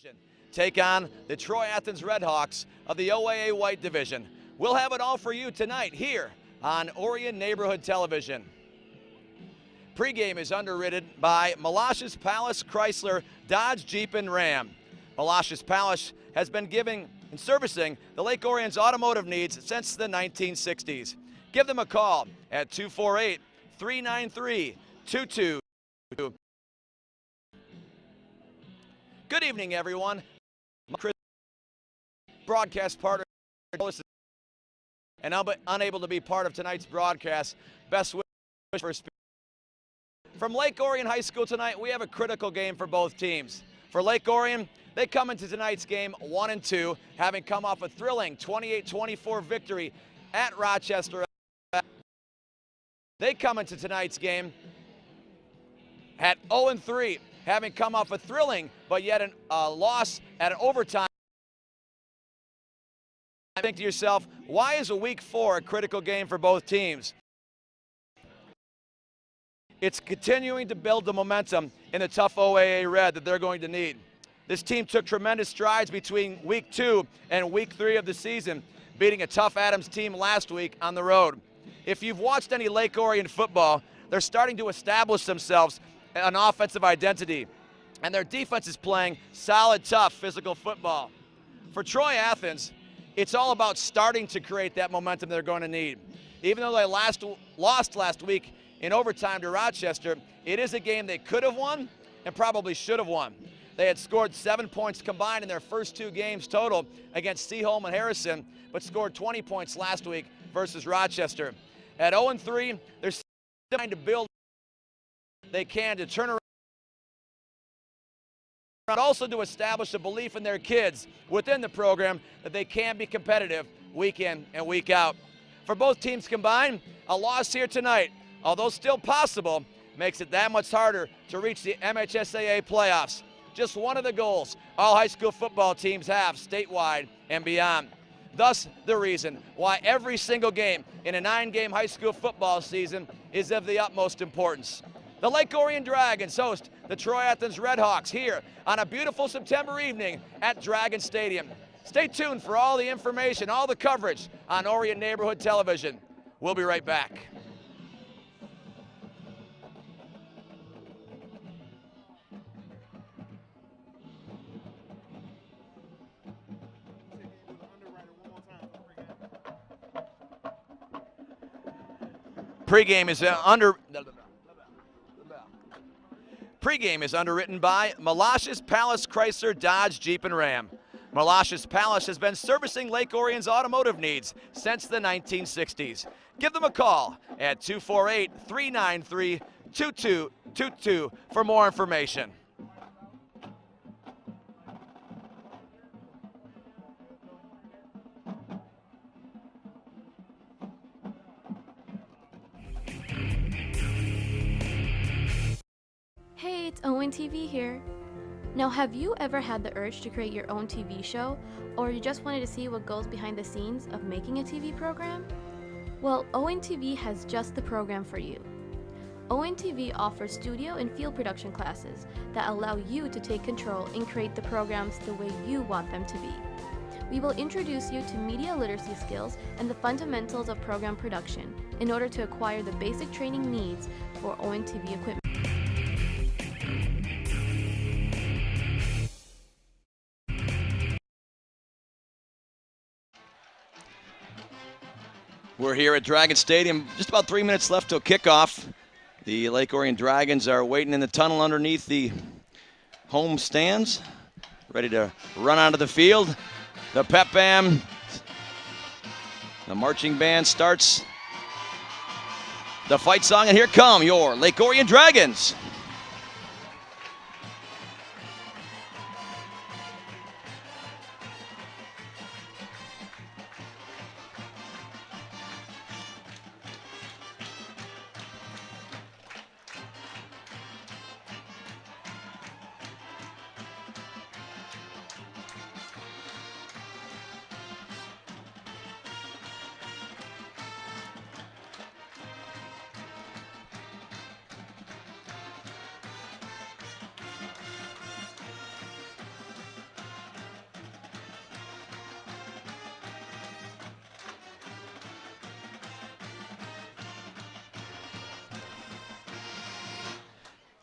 Division take on the Troy Athens Redhawks of the OAA White Division. We'll have it all for you tonight here on Orion Neighborhood Television. Pregame is underwritten by Molosses Palace Chrysler Dodge Jeep and Ram. Molosses Palace has been giving and servicing the Lake Orion's automotive needs since the 1960s. Give them a call at 248-393-2222. Good evening, everyone. Chris, broadcast partner, and unable to be part of tonight's broadcast. Best wish for from Lake Orion High School tonight. We have a critical game for both teams. For Lake Orion, they come into tonight's game 1-2, having come off a thrilling 28-24 victory at Rochester. They come into tonight's game at 0-3, having come off a thrilling but yet a loss at an overtime. Think to yourself, why is a week 4 a critical game for both teams? It's continuing to build the momentum in the tough OAA red that they're going to need. This team took tremendous strides between week 2 and week 3 of the season, beating a tough Adams team last week on the road. If you've watched any Lake Orion football, they're starting to establish themselves an offensive identity, and their defense is playing solid, tough, physical football. For Troy Athens, it's all about starting to create that momentum they're going to need. Even though they lost last week in overtime to Rochester, it is a game they could have won and probably should have won. They had scored 7 points combined in their first 2 games total against Seaholm and Harrison, but scored 20 points last week versus Rochester. At 0-3, they're still trying to build they can to turn around, also to establish a belief in their kids within the program that they can be competitive week in and week out. For both teams combined, a loss here tonight, although still possible, makes it that much harder to reach the MHSAA playoffs. Just one of the goals all high school football teams have statewide and beyond. Thus, the reason why every single game in a 9-game high school football season is of the utmost importance. The Lake Orion Dragons host the Troy Athens Redhawks here on a beautiful September evening at Dragon Stadium. Stay tuned for all the information, all the coverage on Orion Neighborhood Television. We'll be right back. Pregame is underwritten by Molosses Palace Chrysler Dodge Jeep and Ram. Molosses Palace has been servicing Lake Orion's automotive needs since the 1960s. Give them a call at 248-393-2222 for more information. Hey, it's Owen TV here. Now, have you ever had the urge to create your own TV show, or you just wanted to see what goes behind the scenes of making a TV program? Well, Owen TV has just the program for you. Owen TV offers studio and field production classes that allow you to take control and create the programs the way you want them to be. We will introduce you to media literacy skills and the fundamentals of program production in order to acquire the basic training needs for Owen TV equipment. We're here at Dragon Stadium, just about 3 minutes left till kickoff. The Lake Orion Dragons are waiting in the tunnel underneath the home stands, ready to run onto the field. The pep band, the marching band starts the fight song, and here come your Lake Orion Dragons.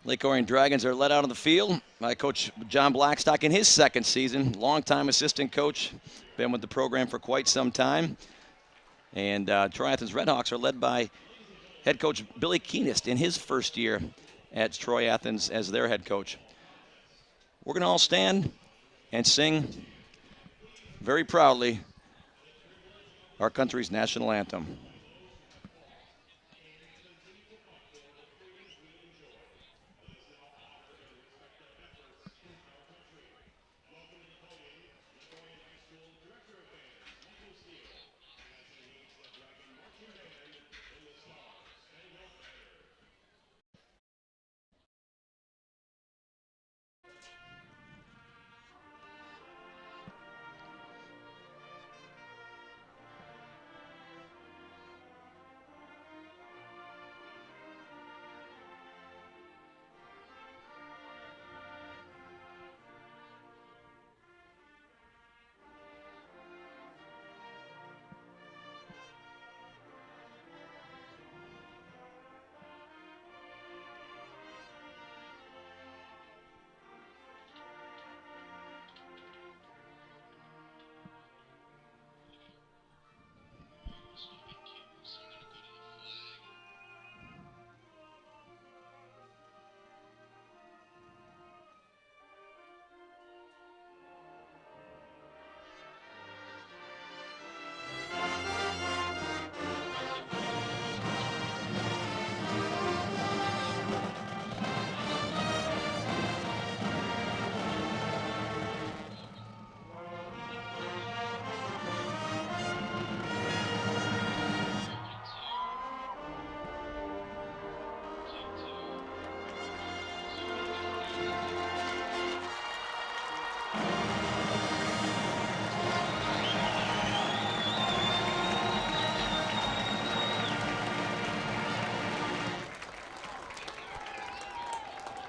Lake Orion Dragons are led out on the field by Coach John Blackstock in his second season. Longtime assistant coach, been with the program for quite some time. And Troy Athens Redhawks are led by head coach Billy Keenest in his first year at Troy Athens as their head coach. We're going to all stand and sing very proudly our country's national anthem.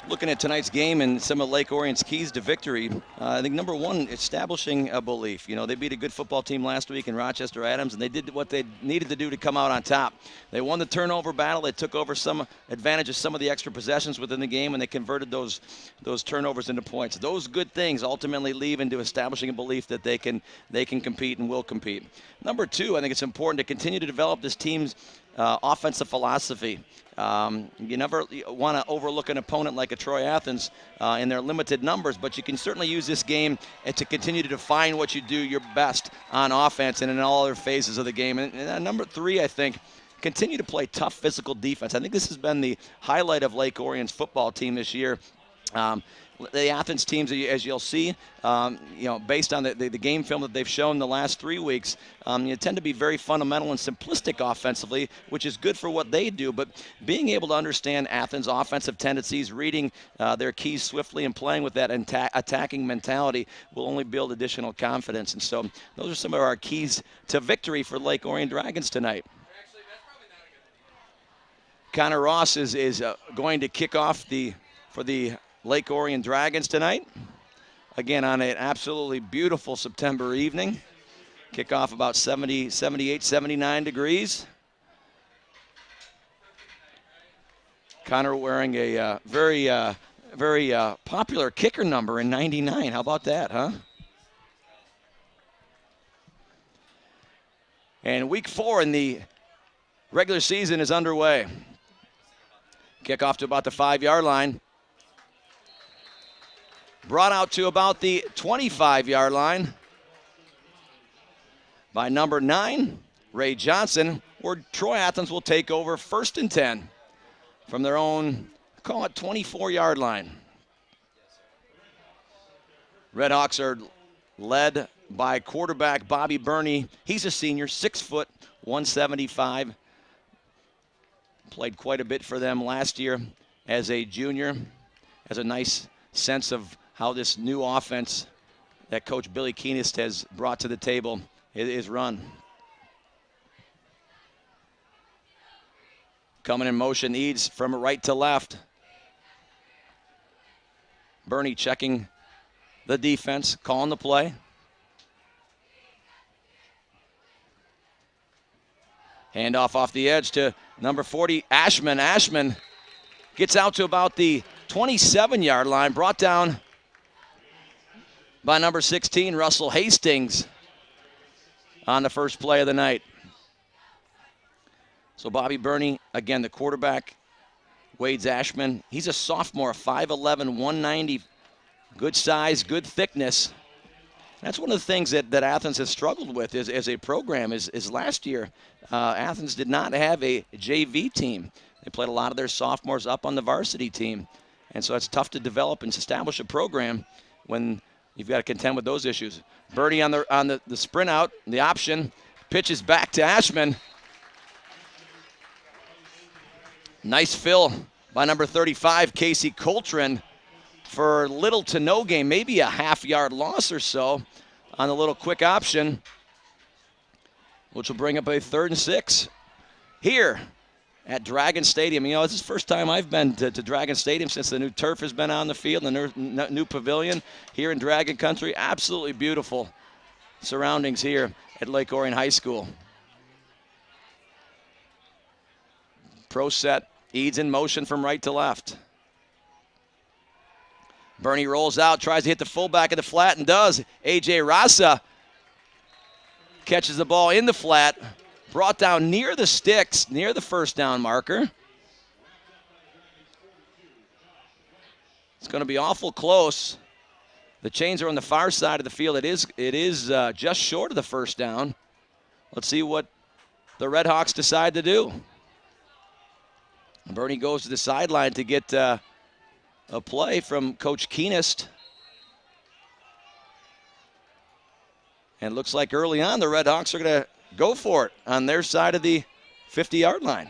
Looking at tonight's game and some of Lake Orion's keys to victory, I think number one, establishing a belief. You know, they beat a good football team last week in Rochester Adams, and they did what they needed to do to come out on top. They won the turnover battle. They took over some advantage of some of the extra possessions within the game, and they converted those turnovers into points. Those good things ultimately lead into establishing a belief that they can compete and will compete. Number two, I think it's important to continue to develop this team's offensive philosophy. You never want to overlook an opponent like a Troy Athens in their limited numbers, but you can certainly use this game to continue to define what you do your best on offense and in all other phases of the game. And number three, I think, continue to play tough physical defense. I think this has been the highlight of Lake Orion's football team this year. The Athens teams, as you'll see, based on the game film that they've shown the last 3 weeks, tend to be very fundamental and simplistic offensively, which is good for what they do. But being able to understand Athens' offensive tendencies, reading their keys swiftly, and playing with that attacking mentality will only build additional confidence. And so those are some of our keys to victory for Lake Orion Dragons tonight. Connor Ross is going to kick off for the Lake Orion Dragons tonight. Again, on an absolutely beautiful September evening. Kickoff about 70, 78, 79 degrees. Connor wearing a very popular kicker number in 99. How about that, huh? And week 4 in the regular season is underway. Kickoff to about the 5-yard line. Brought out to about the 25-yard line by number 9, Ray Johnson, where Troy Athens will take over 1st and 10 from their own, call it 24-yard line. Redhawks are led by quarterback Bobby Burney. He's a senior, 6 foot, 175. Played quite a bit for them last year as a junior. Has a nice sense of how this new offense that Coach Billy Keenest has brought to the table is run. Coming in motion, Eads from right to left. Burney checking the defense, calling the play. Handoff off the edge to number 40, Ashman. Ashman gets out to about the 27-yard line, brought down by number 16, Russell Hastings, on the first play of the night. So Bobby Burney, again, the quarterback. Wade Ashman, he's a sophomore, 5'11", 190, good size, good thickness. That's one of the things that Athens has struggled with as a program is last year, Athens did not have a JV team. They played a lot of their sophomores up on the varsity team. And so it's tough to develop and establish a program when you've got to contend with those issues. Birdie on the sprint out, the option, pitches back to Ashman. Nice fill by number 35, Casey Coltrane, for little to no gain, maybe a half-yard loss or so on the little quick option, which will bring up a 3rd and 6 here at Dragon Stadium. You know, this is the first time I've been to Dragon Stadium since the new turf has been on the field, the new pavilion here in Dragon Country. Absolutely beautiful surroundings here at Lake Orion High School. Pro set, Eads in motion from right to left. Burney rolls out, tries to hit the fullback of the flat, and does. A.J. Rasa catches the ball in the flat, brought down near the sticks, near the first down marker. It's going to be awful close. The chains are on the far side of the field. It is just short of the first down. Let's see what the Redhawks decide to do. Burney goes to the sideline to get a play from Coach Keenest. And it looks like early on the Redhawks are going to go for it on their side of the 50-yard line.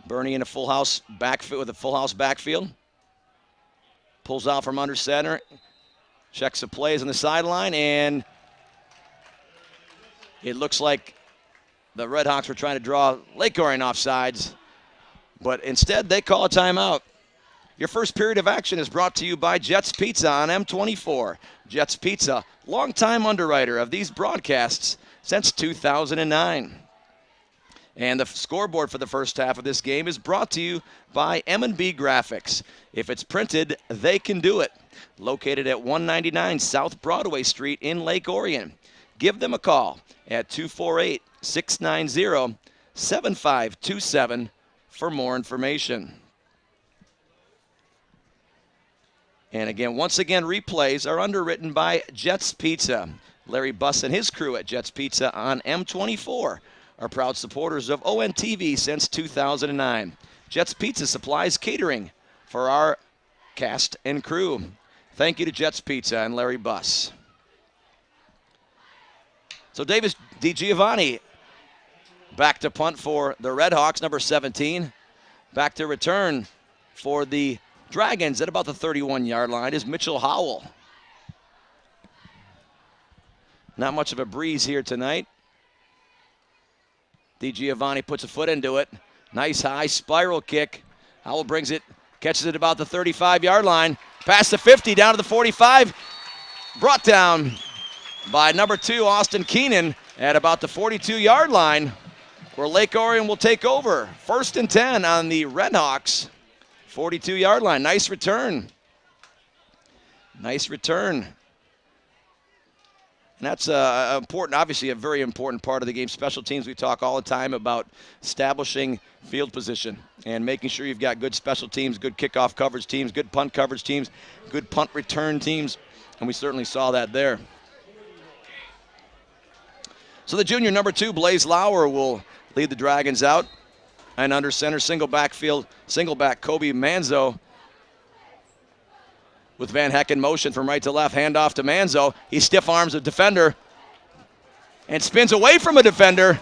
Burney in a full house backfield with a full house backfield. Pulls out from under center. Checks the plays on the sideline, and it looks like the Redhawks were trying to draw Lake Orion offsides, but instead they call a timeout. Your first period of action is brought to you by Jets Pizza on M24. Jets Pizza, longtime underwriter of these broadcasts since 2009. And the scoreboard for the first half of this game is brought to you by M&B Graphics. If it's printed, they can do it. Located at 199 South Broadway Street in Lake Orion. Give them a call at 248-690-7527 for more information. And again, once again, replays are underwritten by Jets Pizza. Larry Buss and his crew at Jets Pizza on M24 are proud supporters of ONTV since 2009. Jets Pizza supplies catering for our cast and crew. Thank you to Jets Pizza and Larry Buss. So Davis DiGiovanni back to punt for the Redhawks, number 17. Back to return for the Dragons at about the 31-yard line is Mitchell Howell. Not much of a breeze here tonight. DiGiovanni puts a foot into it. Nice high spiral kick. Howell brings it, catches it about the 35-yard line. Past the 50, down to the 45. Brought down by number 2, Austin Keenan, at about the 42-yard line, where Lake Orion will take over. 1st and 10 on the Redhawks. 42-yard line. Nice return. Nice return. And that's important, obviously a very important part of the game. Special teams, we talk all the time about establishing field position and making sure you've got good special teams, good kickoff coverage teams, good punt coverage teams, good punt return teams, and we certainly saw that there. So the junior number 2, Blaze Lauer, will lead the Dragons out. And under center, single back Kobe Manzo with Van Hecken motion from right to left, handoff to Manzo. He stiff arms a defender and spins away from a defender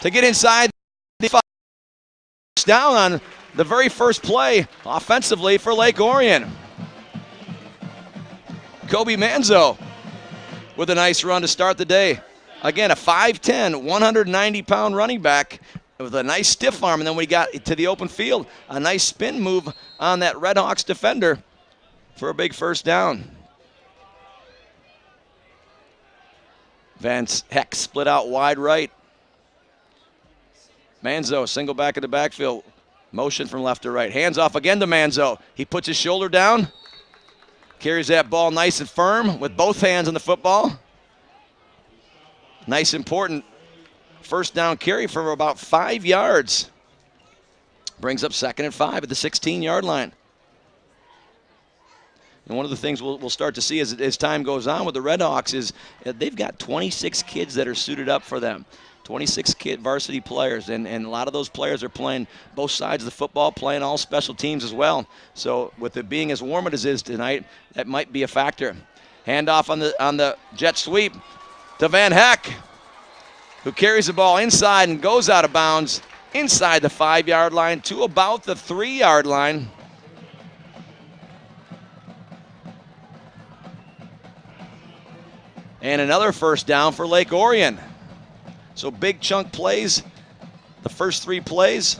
to get inside the 5. Down on the very first play offensively for Lake Orion. Kobe Manzo with a nice run to start the day. Again, a 5'10", 190-pound running back with a nice stiff arm, and then we got to the open field, a nice spin move on that Redhawks defender for a big first down. Van Heck split out wide right. Manzo, single back in the backfield Motion from left to right. Hands off again to Manzo. He puts his shoulder down. Carries that ball nice and firm with both hands on the football. Nice, important first down carry for about 5 yards. Brings up 2nd and 5 at the 16-yard line. And one of the things we'll start to see as time goes on with the Redhawks is they've got 26 kids that are suited up for them. 26 varsity players, and a lot of those players are playing both sides of the football, playing all special teams as well. So with it being as warm as it is tonight, that might be a factor. Handoff on the jet sweep to Van Heck, who carries the ball inside and goes out of bounds inside the 5-yard line to about the 3-yard line. And another first down for Lake Orion. So big chunk plays, the first 3 plays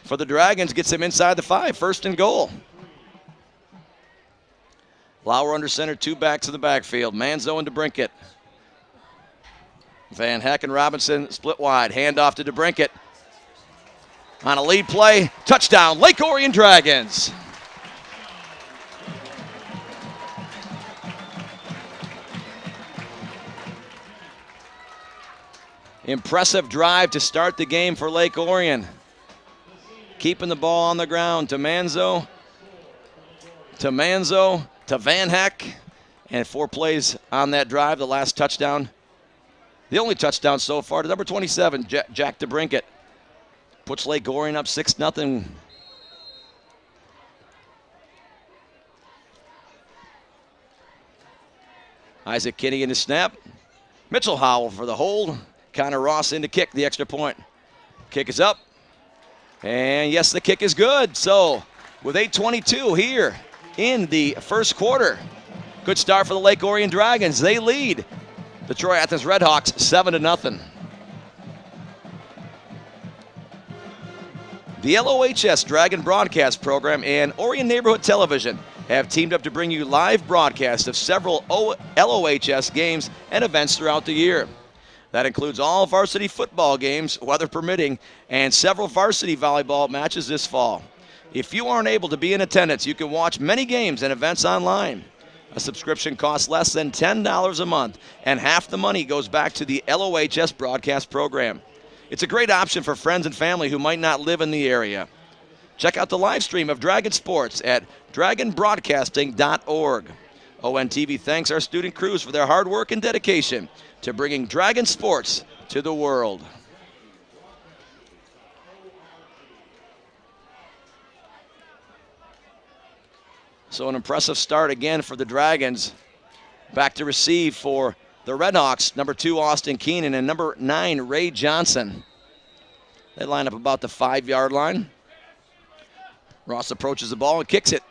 for the Dragons gets them inside the 5, 1st and goal. Lauer under center, 2 backs in the backfield. Manzo and DeBrinket. Van Heck and Robinson split wide. Handoff to DeBrinket. On a lead play, touchdown, Lake Orion Dragons. Impressive drive to start the game for Lake Orion. Keeping the ball on the ground to Manzo, to Van Heck, and 4 plays on that drive. The last touchdown, the only touchdown so far, to number 27, Jack DeBrinket. Puts Lake Orion up 6-0. Isaac Kinney in the snap. Mitchell Howell for the hold. Connor Ross in to kick the extra point. Kick is up. And yes, the kick is good. So with 8:22 here in the first quarter, good start for the Lake Orion Dragons. They lead the Troy Athens Redhawks 7-0. The LOHS Dragon Broadcast Program and Orion Neighborhood Television have teamed up to bring you live broadcasts of several LOHS games and events throughout the year. That includes all varsity football games, weather permitting, and several varsity volleyball matches this fall. If you aren't able to be in attendance, you can watch many games and events online. A subscription costs less than $10 a month, and half the money goes back to the LOHS broadcast program. It's a great option for friends and family who might not live in the area. Check out the live stream of Dragon Sports at dragonbroadcasting.org. ONTV thanks our student crews for their hard work and dedication to bringing Dragon Sports to the world. So an impressive start again for the Dragons. Back to receive for the Redhawks, number 2, Austin Keenan, and number 9, Ray Johnson. They line up about the 5-yard line. Ross approaches the ball and kicks it.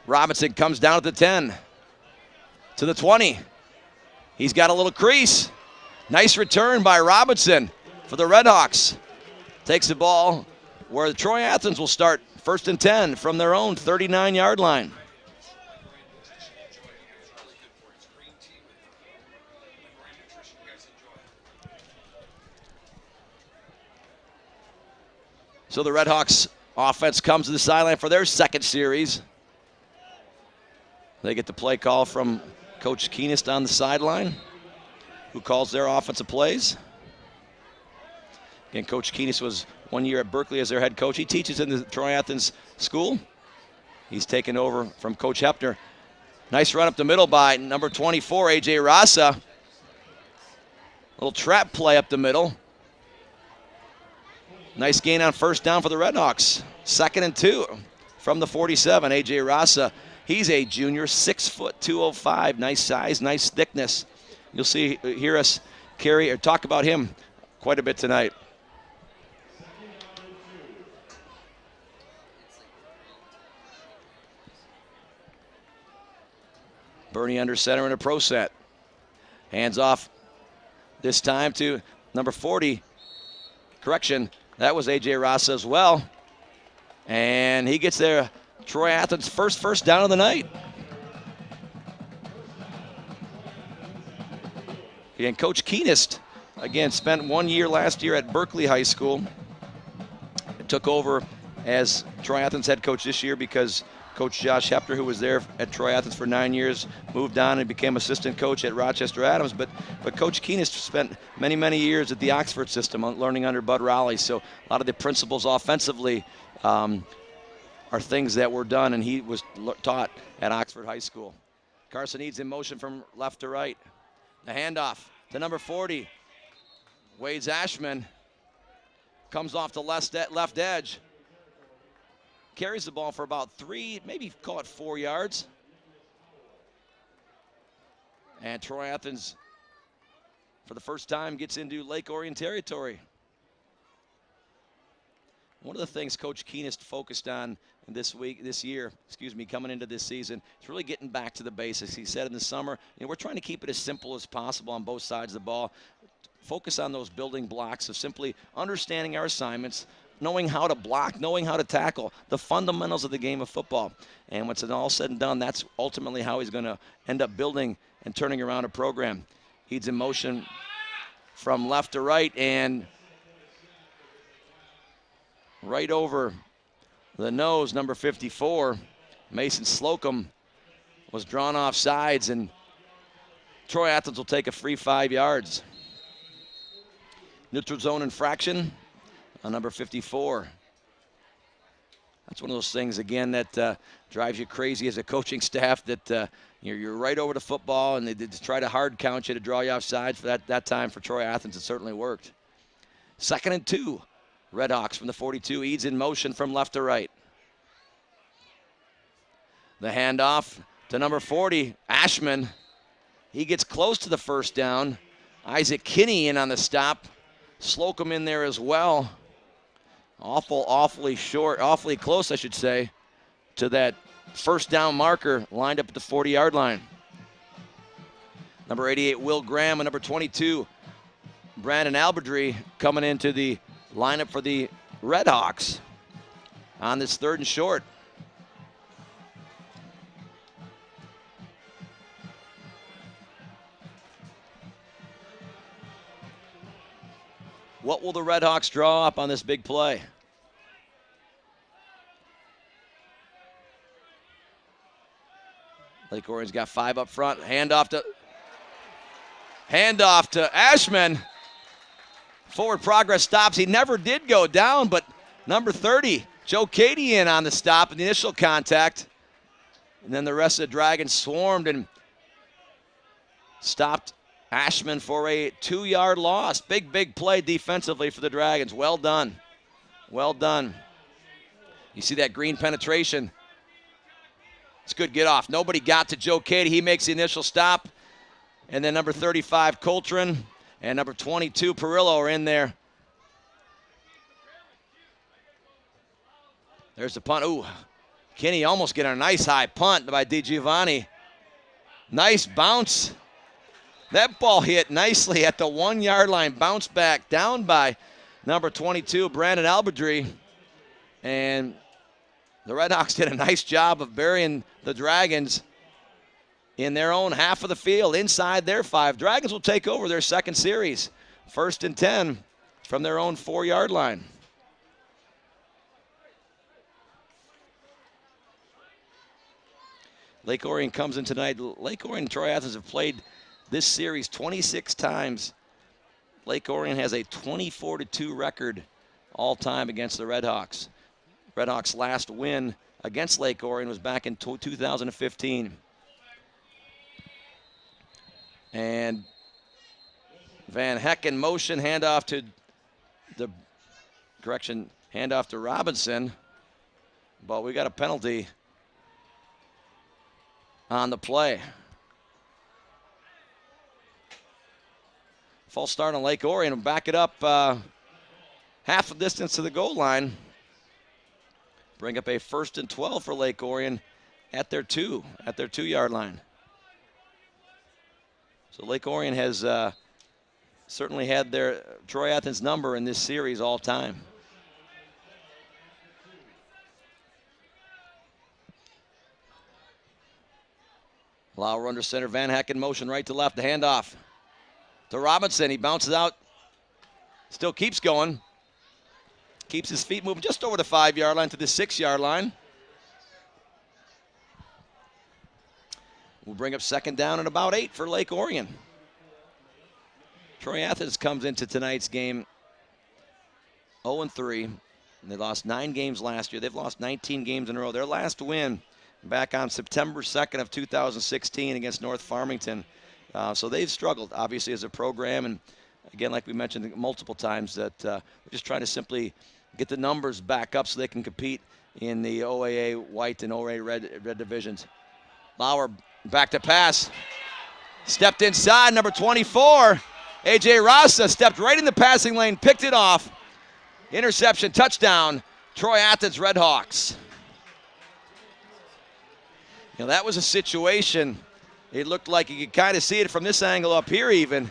Robinson comes down at the 10, to the 20. He's got a little crease. Nice return by Robinson for the Redhawks. Takes the ball where the Troy Athens will start 1st and 10 from their own 39-yard line. So the Redhawks offense comes to the sideline for their 2nd series. They get the play call from Coach Keenest on the sideline, who calls their offensive plays. Again, Coach Keenest was 1 year at Berkeley as their head coach. He teaches in the Troy Athens school. He's taken over from Coach Hepner. Nice run up the middle by number 24, A.J. Rasa. Little trap play up the middle. Nice gain on 1st down for the Redhawks. 2nd and 2 from the 47, A.J. Rasa. He's a junior, 6 foot 205. Nice size, nice thickness. You'll hear us talk about him quite a bit tonight. Bernie under center in a pro set. Hands off this time to number 40. Correction, that was A.J. Rasa as well. And he gets there. Troy Athens' first down of the night. And Coach Keenest, again, spent 1 year last year at Berkeley High School. took over as Troy Athens head coach this year because Coach Josh Hepner, who was there at Troy Athens for 9 years, moved on and became assistant coach at Rochester Adams. But Coach Keene has spent many, many years at the Oxford system learning under Bud Rowley. So a lot of the principles offensively are things that were done, and he was taught at Oxford High School. Carson Eads in motion from left to right. The handoff to number 40. Wades Ashman comes off the left edge. Carries the ball for about 3, maybe call it 4 yards. And Troy Athens, for the first time, gets into Lake Orion territory. One of the things Coach Keene is focused on this year, coming into this season, is really getting back to the basics. He said in the summer, we're trying to keep it as simple as possible on both sides of the ball. Focus on those building blocks of simply understanding our assignments, knowing how to block, knowing how to tackle, the fundamentals of the game of football. And when it's all said and done, that's ultimately how he's going to end up building and turning around a program. He's in motion from left to right, and right over the nose, number 54, Mason Slocum, was drawn off sides, and Troy Athens will take a free 5 yards. Neutral zone infraction on number 54. That's one of those things, again, that drives you crazy as a coaching staff, that you're right over the football, and they did try to hard count you to draw you off sides. For that time for Troy Athens, it certainly worked. 2nd and 2. Redhawks from the 42. Eads in motion from left to right. The handoff to number 40, Ashman. He gets close to the first down. Isaac Kinney in on the stop. Slocum in there as well. Awfully short, awfully close, I should say, to that first down marker lined up at the 40-yard line. Number 88, Will Graham, and number 22, Brandon Alberdry, coming into the lineup for the Redhawks on this 3rd and short. What will the Redhawks draw up on this big play? Lake Orion's got 5 up front. Handoff to Ashman. Forward progress stops. He never did go down, but number 30, Joe Cady, in on the stop in the initial contact. And then the rest of the Dragons swarmed and stopped Ashman for a 2-yard loss. Big play defensively for the Dragons. Well done. Well done. You see that green penetration. It's good get off. Nobody got to Joe Cady. He makes the initial stop. And then number 35, Coltrane, and number 22, Perillo, are in there. There's the punt. Ooh, Kinney almost getting a nice high punt by DiGiovanni. Nice bounce. That ball hit nicely at the 1-yard line. Bounce back down by number 22, Brandon Alberdry. And the Redhawks did a nice job of burying the Dragons in their own half of the field, inside their 5. Dragons will take over their 2nd series. 1st and 10 from their own 4-yard line. Lake Orion comes in tonight. Lake Orion and Troy Athens have played this series 26 times. Lake Orion has a 24-2 record all time against the Redhawks. Redhawks' last win against Lake Orion was back in 2015. And Van Heck in motion, handoff to Robinson. But we got a penalty on the play. False start on Lake Orion and back it up half a distance to the goal line. Bring up a 1st and 12 for Lake Orion at their 2-yard line. So Lake Orion has certainly had their Troy Athens number in this series all time. Lauer under center, Van Heck in motion, right to left, the handoff to Robinson. He bounces out, still keeps going. Keeps his feet moving just over the 5-yard line to the 6-yard line. We'll bring up second down and about 8 for Lake Orion. Troy Athens comes into tonight's game 0-3. They lost 9 games last year. They've lost 19 games in a row. Their last win back on September 2nd of 2016 against North Farmington. So they've struggled, obviously, as a program. And again, like we mentioned multiple times, that they're just trying to simply get the numbers back up so they can compete in the OAA white and OAA red divisions. Lauer back to pass. Stepped inside, number 24. A.J. Rasa stepped right in the passing lane, picked it off. Interception, touchdown, Troy Athens Redhawks. You know, that was a situation, it looked like you could kind of see it from this angle up here even,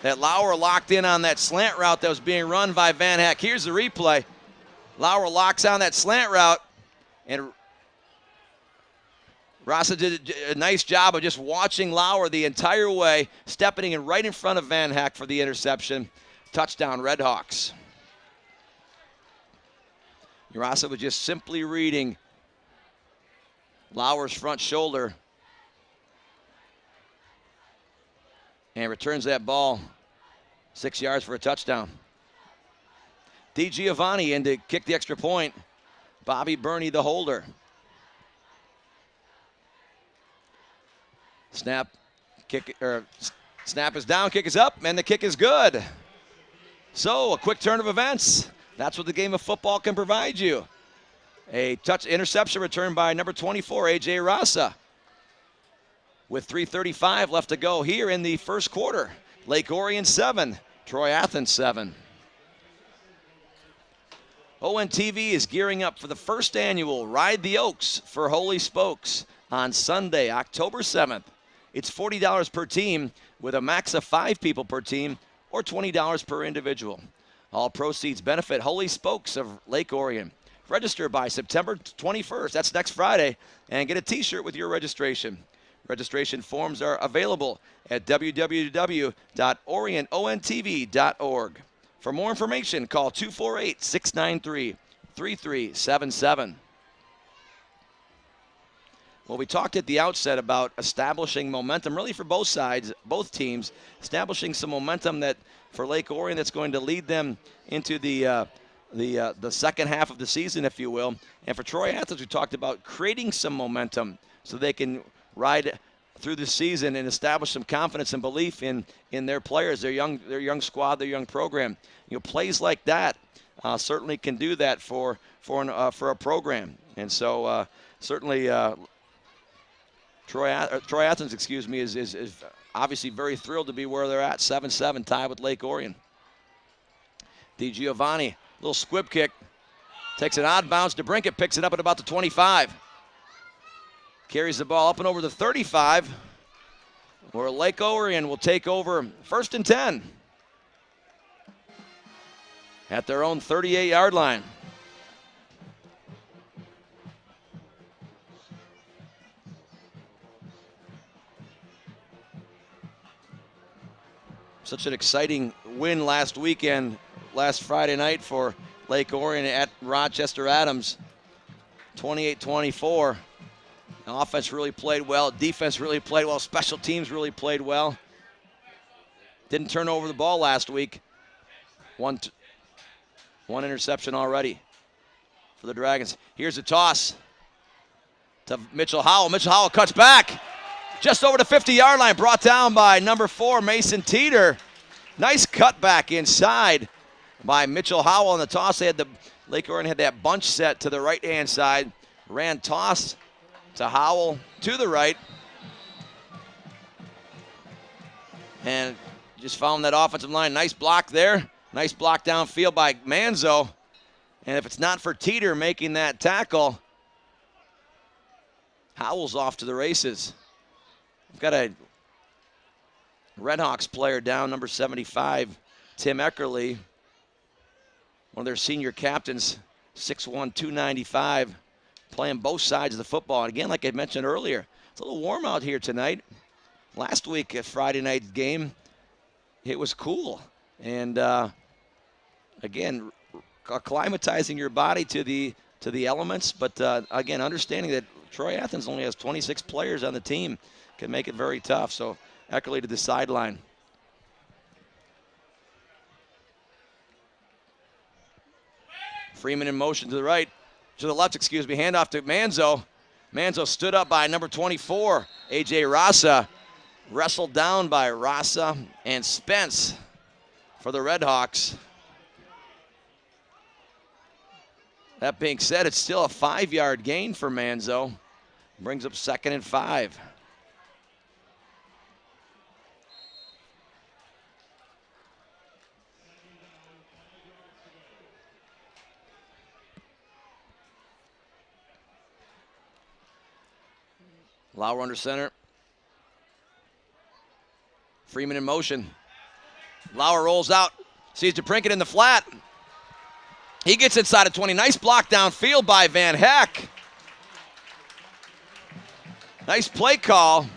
that Lauer locked in on that slant route that was being run by Van Hack. Here's the replay. Lauer locks on that slant route, and Rasa did a nice job of just watching Lauer the entire way, stepping in right in front of Van Hack for the interception. Touchdown, Redhawks. Rasa was just simply reading Lauer's front shoulder and returns that ball 6 yards for a touchdown. D. Giovanni in to kick the extra point. Bobby Burney, the holder. Snap is down, kick is up, and the kick is good. So a quick turn of events. That's what the game of football can provide you. A interception return by number 24, A.J. Rasa. With 3:35 left to go here in the first quarter. Lake Orion 7, Troy Athens 7. ONTV is gearing up for the first annual Ride the Oaks for Holy Spokes on Sunday, October 7th. It's $40 per team with a max of 5 people per team or $20 per individual. All proceeds benefit Holy Spokes of Lake Orion. Register by September 21st, that's next Friday, and get a t-shirt with your registration. Registration forms are available at www.oriontv.org. For more information, call 248-693-3377. Well, we talked at the outset about establishing momentum, really for both sides, both teams, establishing some momentum that for Lake Orion that's going to lead them into the second half of the season, if you will. And for Troy Athens, we talked about creating some momentum so they can ride through the season and establish some confidence and belief in their players, their young squad, their young program. You know, plays like that certainly can do that for a program. And so certainly Troy Athens, is obviously very thrilled to be where they're at, 7-7, tied with Lake Orion. Di Giovanni, little squib kick, takes an odd bounce. DeBrinket picks it up at about the 25. Carries the ball up and over the 35, where Lake Orion will take over 1st and 10 at their own 38-yard line. Such an exciting win last Friday night for Lake Orion at Rochester Adams, 28-24. Offense really played well, defense really played well, special teams really played well. Didn't turn over the ball last week. One interception already for the Dragons. Here's a toss to Mitchell Howell. Mitchell Howell cuts back. Just over the 50-yard line, brought down by number 4, Mason Teeter. Nice cutback inside by Mitchell Howell on the toss. Lake Orion had that bunch set to the right-hand side. Ran toss to Howell to the right. And just found that offensive line. Nice block there. Nice block downfield by Manzo. And if it's not for Teeter making that tackle, Howell's off to the races. We've got a Redhawks player down, number 75, Tim Eckerly, one of their senior captains, 6'1", 295, playing both sides of the football. And again, like I mentioned earlier, it's a little warm out here tonight. Last week at Friday night's game, it was cool. And again, acclimatizing your body to the elements. But again, understanding that Troy Athens only has 26 players on the team can make it very tough. So Eckerly to the sideline. Freeman in motion to the right, to the left, excuse me. Handoff to Manzo. Manzo stood up by number 24, A.J. Rasa. Wrestled down by Rasa and Spence for the Redhawks. That being said, it's still a 5-yard gain for Manzo. Brings up 2nd and 5. Lauer under center. Freeman in motion. Lauer rolls out. Sees DeBrincat in the flat. He gets inside of 20. Nice block downfield by Van Heck. Nice play call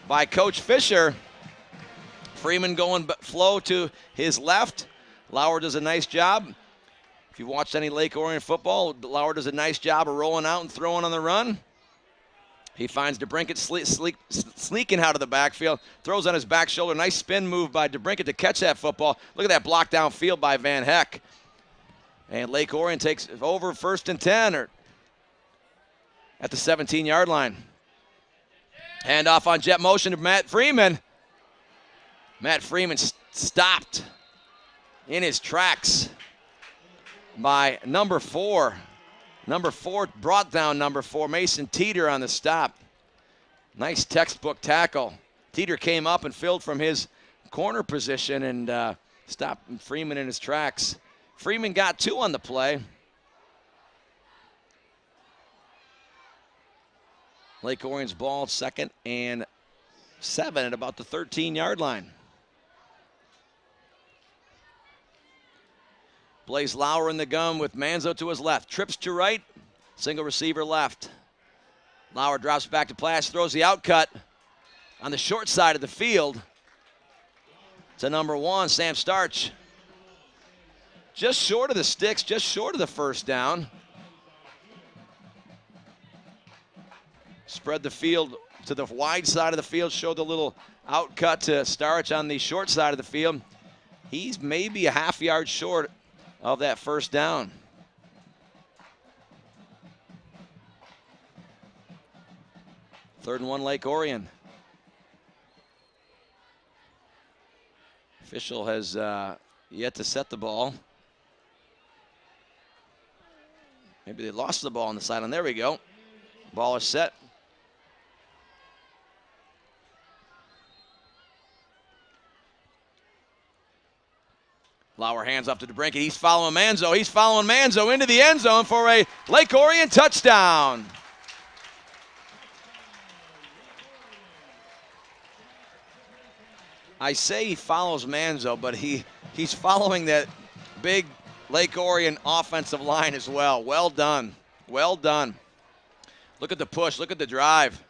by Coach Fisher. Freeman going flow to his left. Lauer does a nice job. If you've watched any Lake Orion football, Lauer does a nice job of rolling out and throwing on the run. He finds DeBrincat sneaking out of the backfield, throws on his back shoulder. Nice spin move by DeBrincat to catch that football. Look at that block downfield by Van Heck. And Lake Orion takes over 1st and 10 at the 17-yard line. Hand off on jet motion to Matt Freeman. Matt Freeman stopped in his tracks by number 4. Number 4 brought down number 4, Mason Teeter, on the stop. Nice textbook tackle. Teeter came up and filled from his corner position and stopped Freeman in his tracks. Freeman got 2 on the play. Lake Orion's ball, 2nd and 7 at about the 13-yard line. Blaze Lauer in the gun with Manzo to his left. Trips to right, single receiver left. Lauer drops back to pass, throws the out cut on the short side of the field to number 1, Sam Starch. Just short of the sticks, just short of the 1st down. Spread the field to the wide side of the field, showed the little out cut to Starch on the short side of the field. He's maybe a half yard short of that 1st down. Third and 1, Lake Orion. Official has yet to set the ball. Maybe they lost the ball on the sideline. There we go. Ball is set. Lauer hands off to DeBrincat. He's following Manzo. He's following Manzo into the end zone for a Lake Orion touchdown. I say he follows Manzo, but he's following that big Lake Orion offensive line as well. Well done. Well done. Look at the push. Look at the drive.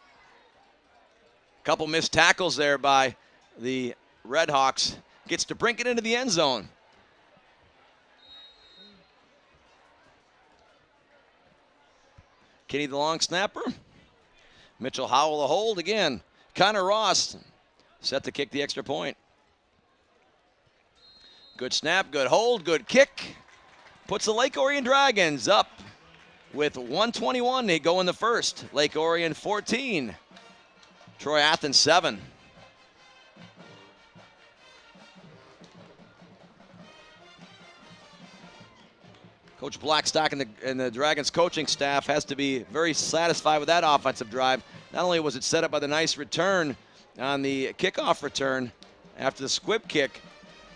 Couple missed tackles there by the Redhawks. Gets DeBrincat into the end zone. Kenny the long snapper. Mitchell Howell a hold again. Connor Ross set to kick the extra point. Good snap, good hold, good kick. Puts the Lake Orion Dragons up with 1:21. They go in the 1st. Lake Orion 14. Troy Athens 7. Coach Blackstock and the Dragons coaching staff has to be very satisfied with that offensive drive. Not only was it set up by the nice return on the kickoff return after the squib kick,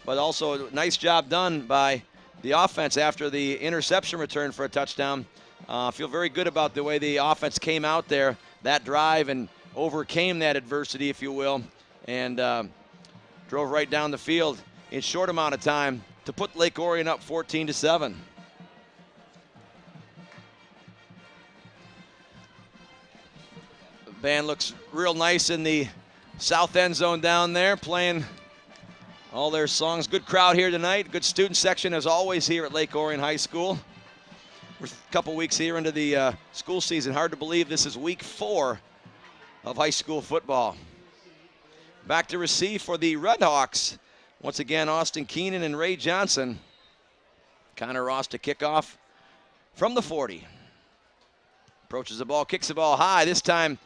but also a nice job done by the offense after the interception return for a touchdown. Feel very good about the way the offense came out there, that drive, and overcame that adversity, if you will, and drove right down the field in short amount of time to put Lake Orion up 14-7. Band looks real nice in the south end zone down there, playing all their songs. Good crowd here tonight. Good student section as always here at Lake Orion High School. We're a couple weeks here into the school season. Hard to believe this is week 4 of high school football. Back to receive for the Redhawks. Once again, Austin Keenan and Ray Johnson. Connor Ross to kick off from the 40. Approaches the ball, kicks the ball high. This time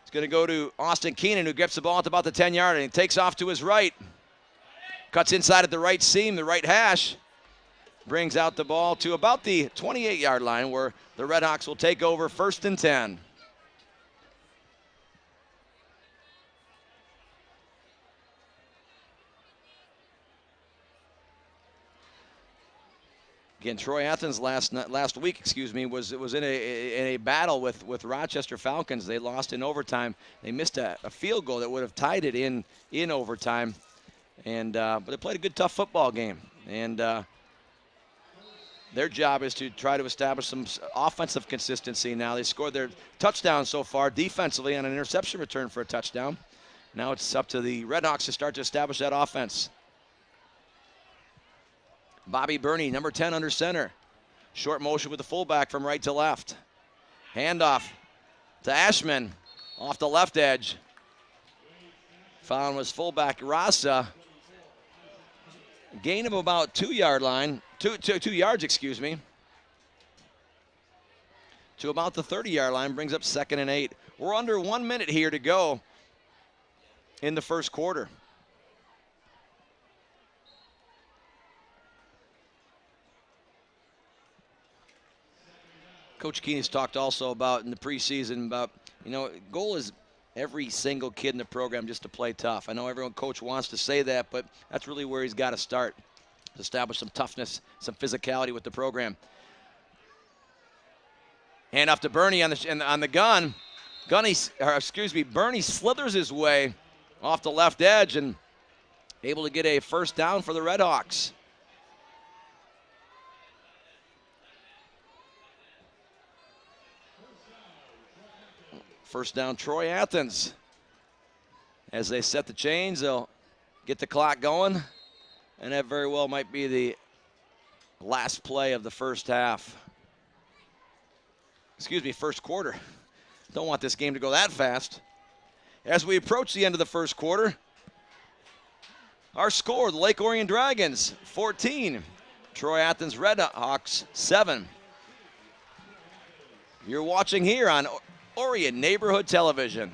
it's going to go to Austin Keenan, who gets the ball at about the 10-yard line. He takes off to his right. Cuts inside at the right seam, the right hash. Brings out the ball to about the 28-yard line, where the Redhawks will take over 1st and 10. Again, Troy Athens last week, was in a battle with Rochester Falcons. They lost in overtime. They missed a field goal that would have tied it in overtime, and but they played a good, tough football game. And their job is to try to establish some offensive consistency. Now they scored their touchdown so far defensively on an interception return for a touchdown. Now it's up to the Redhawks to start to establish that offense. Bobby Burney, number 10 under center. Short motion with the fullback from right to left. Handoff to Ashman off the left edge. Found was fullback Rasa. Gain of about 2 yards, to about the 30-yard line, brings up 2nd and 8. We're under 1 minute here to go in the first quarter. Coach Keeney's talked also about in the preseason about, goal is every single kid in the program just to play tough. I know everyone, coach, wants to say that, but that's really where he's got to start. Establish some toughness, some physicality with the program. Hand off to Burney on the gun. Burney slithers his way off the left edge and able to get a 1st down for the Redhawks. First down, Troy Athens. As they set the chains, they'll get the clock going, and that very well might be the last play of the first quarter. Don't want this game to go that fast. As we approach the end of the first quarter, our score, the Lake Orion Dragons, 14. Troy Athens Redhawks, 7. You're watching here on Orion Neighborhood Television.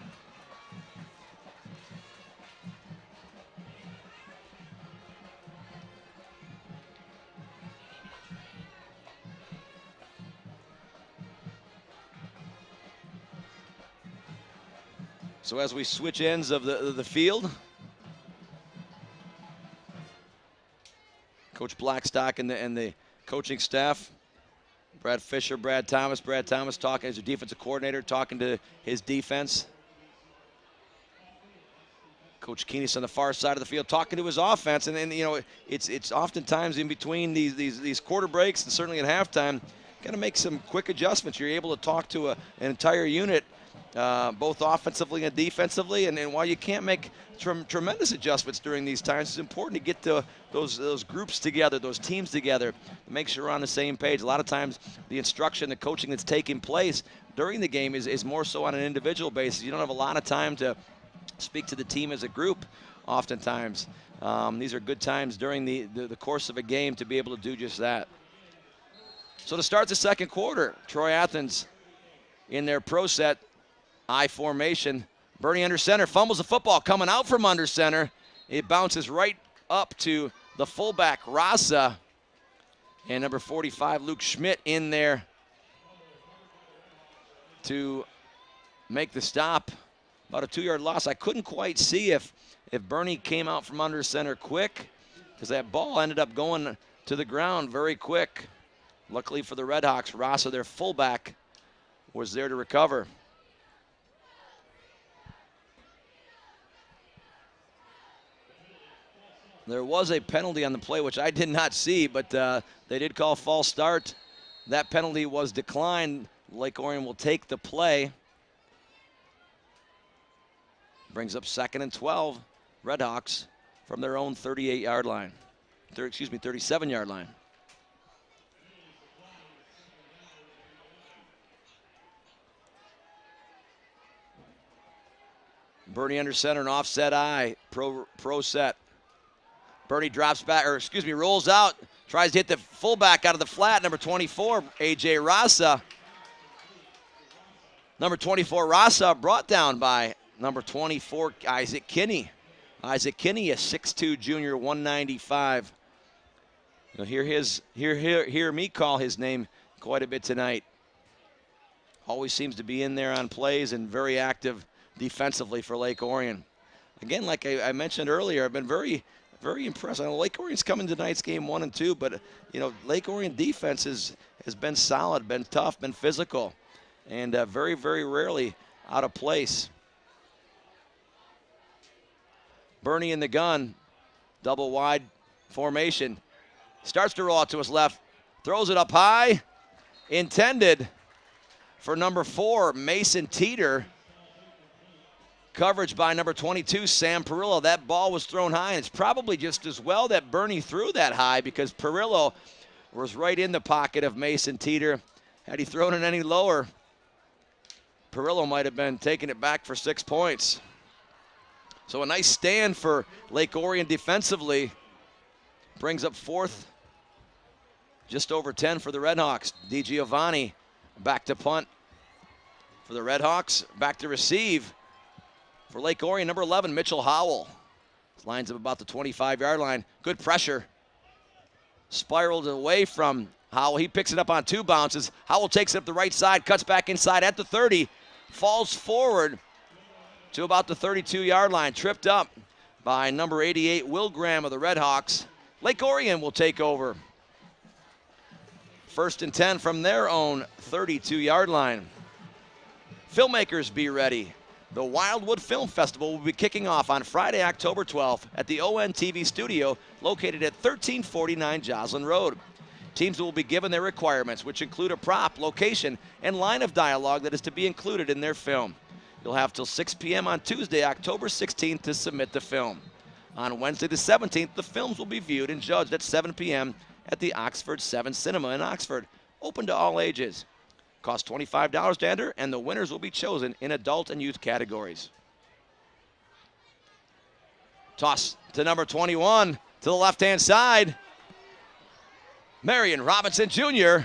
So as we switch ends of the field, Coach Blackstock and the coaching staff, Brad Fisher, Brad Thomas talking as a defensive coordinator, talking to his defense. Coach Keenis on the far side of the field talking to his offense, and it's oftentimes in between these quarter breaks and certainly at halftime, got to make some quick adjustments. You're able to talk to an entire unit, both offensively and defensively, and while you can't make tremendous adjustments during these times, it's important to get those groups together, those teams together, make sure we're on the same page. A lot of times the instruction, the coaching that's taking place during the game is more so on an individual basis. You don't have a lot of time to speak to the team as a group oftentimes. These are good times during the course of a game to be able to do just that. So to start the second quarter, Troy Athens in their pro set I formation. Burney under center, fumbles the football coming out from under center. It bounces right up to the fullback, Rasa. And number 45, Luke Schmidt, in there to make the stop. About a 2-yard loss. I couldn't quite see if Burney came out from under center quick, because that ball ended up going to the ground very quick. Luckily for the Redhawks, Rasa, their fullback, was there to recover. There was a penalty on the play, which I did not see, but they did call false start. That penalty was declined. Lake Orion will take the play. Brings up 2nd and 12. Redhawks from their own 38-yard line. 37-yard line. Bernie under center, an offset eye, pro set. Bernie drops back, rolls out, tries to hit the fullback out of the flat, number 24, A.J. Rasa. Number 24, Rasa, brought down by number 24, Isaac Kinney. Isaac Kinney, a 6'2 junior, 195. You'll hear me call his name quite a bit tonight. Always seems to be in there on plays and very active defensively for Lake Orion. Again, like I mentioned earlier, I've been very, very impressed. I know Lake Orion's coming tonight's game 1 and 2, but Lake Orion defense has been solid, been tough, been physical, and very, very rarely out of place. Bernie in the gun, double wide formation. Starts to roll out to his left, throws it up high, intended for number 4, Mason Teeter. Coverage by number 22, Sam Perillo. That ball was thrown high, and it's probably just as well that Bernie threw that high because Perillo was right in the pocket of Mason Teeter. Had he thrown it any lower, Perillo might have been taking it back for 6 points. So a nice stand for Lake Orion defensively. Brings up 4th, just over 10 for the Redhawks. DiGiovanni back to punt for the Redhawks. Back to receive for Lake Orion, number 11, Mitchell Howell. Lines up about the 25-yard line. Good pressure. Spiraled away from Howell. He picks it up on 2 bounces. Howell takes it up the right side, cuts back inside at the 30, falls forward to about the 32-yard line. Tripped up by number 88, Will Graham of the Redhawks. Lake Orion will take over. 1st and 10 from their own 32-yard line. Filmmakers, be ready. The Wildwood Film Festival will be kicking off on Friday, October 12th at the ONTV studio located at 1349 Joslin Road. Teams will be given their requirements, which include a prop, location, and line of dialogue that is to be included in their film. You'll have till 6 p.m. on Tuesday, October 16th to submit the film. On Wednesday the 17th, the films will be viewed and judged at 7 p.m. at the Oxford 7 Cinema in Oxford, open to all ages. Costs $25 to enter, and the winners will be chosen in adult and youth categories. Toss to number 21 to the left-hand side. Marion Robinson Jr.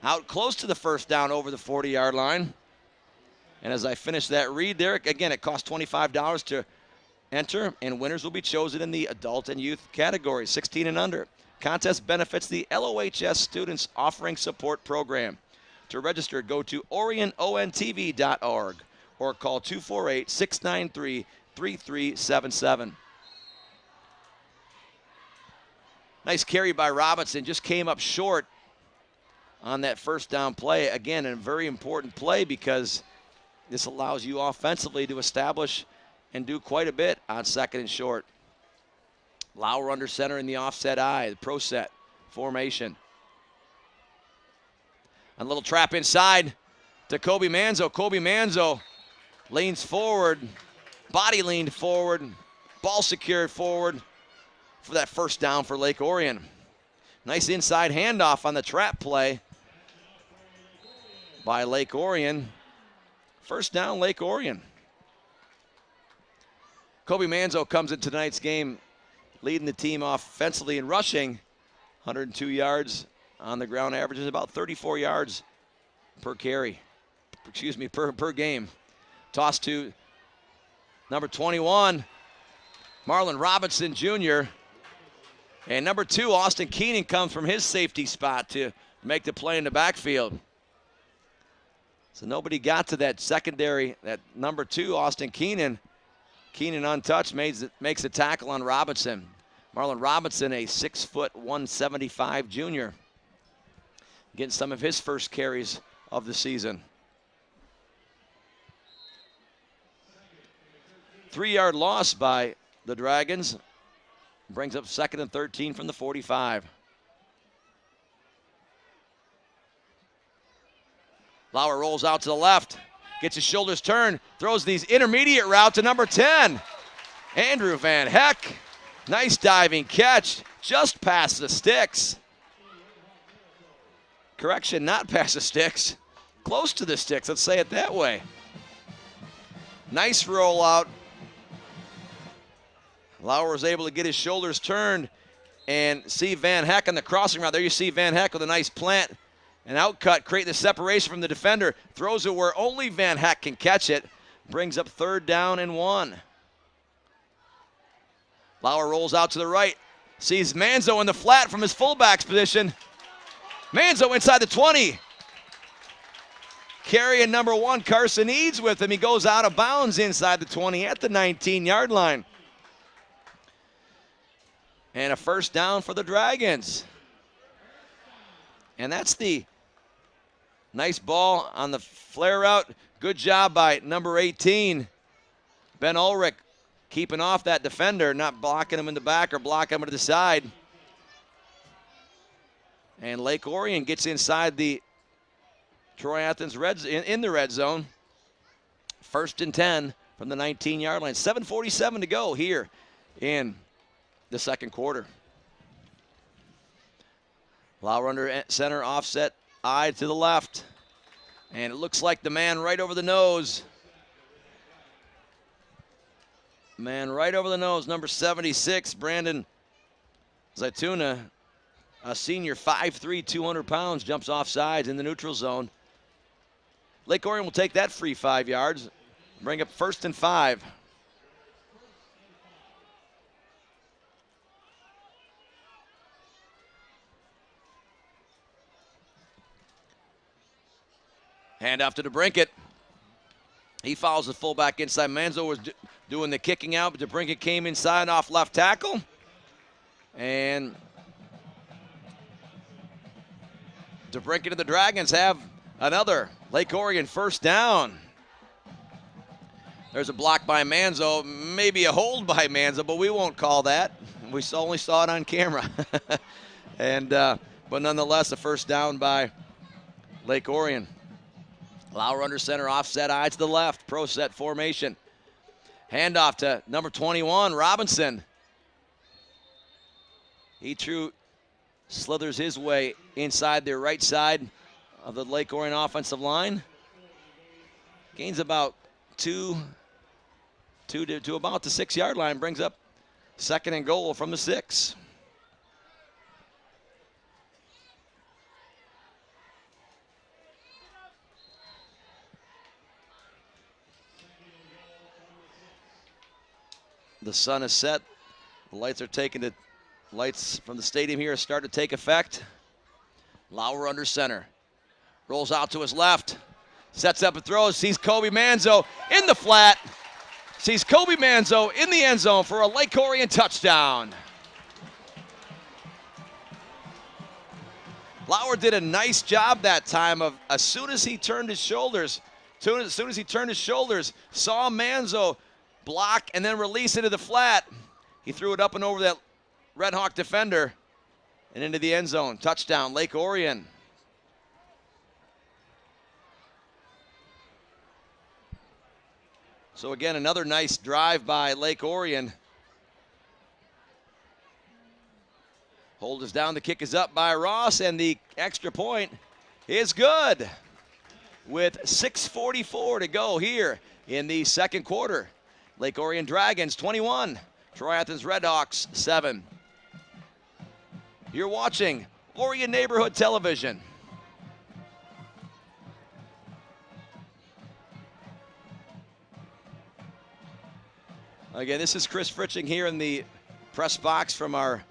out close to the first down over the 40-yard line. And as I finish that read there, again, it costs $25 to enter, and winners will be chosen in the adult and youth categories, 16 and under. Contest benefits the LOHS Students Offering Support Program. To register, go to orionontv.org or call 248-693-3377. Nice carry by Robinson, just came up short on that first down play. Again, a very important play because this allows you offensively to establish and do quite a bit on 2nd and short. Lauer under center in the offset eye, the pro set formation. A little trap inside to Kobe Manzo. Kobe Manzo leans forward, body leaned forward, ball secured forward for that first down for Lake Orion. Nice inside handoff on the trap play by Lake Orion. First down, Lake Orion. Kobe Manzo comes into tonight's game leading the team offensively in rushing, 102 yards on the ground, averages about 34 yards per carry, per game. Toss to number 21, Marlon Robinson Jr. And number 2, Austin Keenan, comes from his safety spot to make the play in the backfield. So nobody got to that secondary, that number 2, Austin Keenan. Keenan untouched, makes a tackle on Robinson. Marlon Robinson, a 6', 175 junior. Getting some of his first carries of the season. 3-yard loss by the Dragons. Brings up 2nd and 13 from the 45. Lauer rolls out to the left. Gets his shoulders turned, throws these intermediate route to number 10. Andrew Van Heck. Nice diving catch, just past the sticks. Correction, not past the sticks. Close to the sticks, let's say it that way. Nice rollout. Lauer was able to get his shoulders turned and see Van Heck on the crossing route. There you see Van Heck with a nice plant and outcut, creating the separation from the defender. Throws it where only Van Heck can catch it. Brings up 3rd down and 1. Lauer rolls out to the right. Sees Manzo in the flat from his fullback's position. Manzo inside the 20. Carrying number 1, Carson Eads with him. He goes out of bounds inside the 20 at the 19-yard line. And a 1st down for the Dragons. And that's the nice ball on the flare route. Good job by number 18, Ben Ulrich, keeping off that defender, not blocking him in the back or blocking him to the side. And Lake Orion gets inside the Troy Athens in the red zone. 1st and 10 from the 19-yard line. 7:47 to go here in the 2nd quarter. Lauer under center, offset eye to the left. And it looks like the man right over the nose. Man right over the nose, number 76, Brandon Zaituna, a senior, 5'3", 200 pounds, jumps off sides in the neutral zone. Lake Orion will take that free 5 yards, bring up 1st and 5. Hand off to DeBrinket. He follows the fullback inside. Manzo was doing the kicking out, but DeBrinket came inside off left tackle. And DeBrinket and the Dragons have another Lake Orion 1st down. There's a block by Manzo, maybe a hold by Manzo, but we won't call that. We only saw it on camera. And but nonetheless, a 1st down by Lake Orion. Lauer under center, offset eye to the left, pro set formation. Handoff to number 21, Robinson. He slithers his way inside the right side of the Lake Orion offensive line. Gains about 2 to about the 6-yard line, brings up 2nd and goal from the 6. The sun is set. The lights from the stadium here start to take effect. Lauer under center. Rolls out to his left. Sets up and throws. Sees Kobe Manzo in the flat. Sees Kobe Manzo in the end zone for a Lake Orion touchdown. Lauer did a nice job that time of as soon as he turned his shoulders, saw Manzo block and then release into the flat. He threw it up and over that Red Hawk defender and into the end zone. Touchdown, Lake Orion. So again, another nice drive by Lake Orion. Hold is down, the kick is up by Ross, and the extra point is good with 6:44 to go here in the 2nd quarter. Lake Orion Dragons 21, Troy Athens Redhawks 7. You're watching Orion Neighborhood Television. Again, this is Chris Fritching here in the press box from our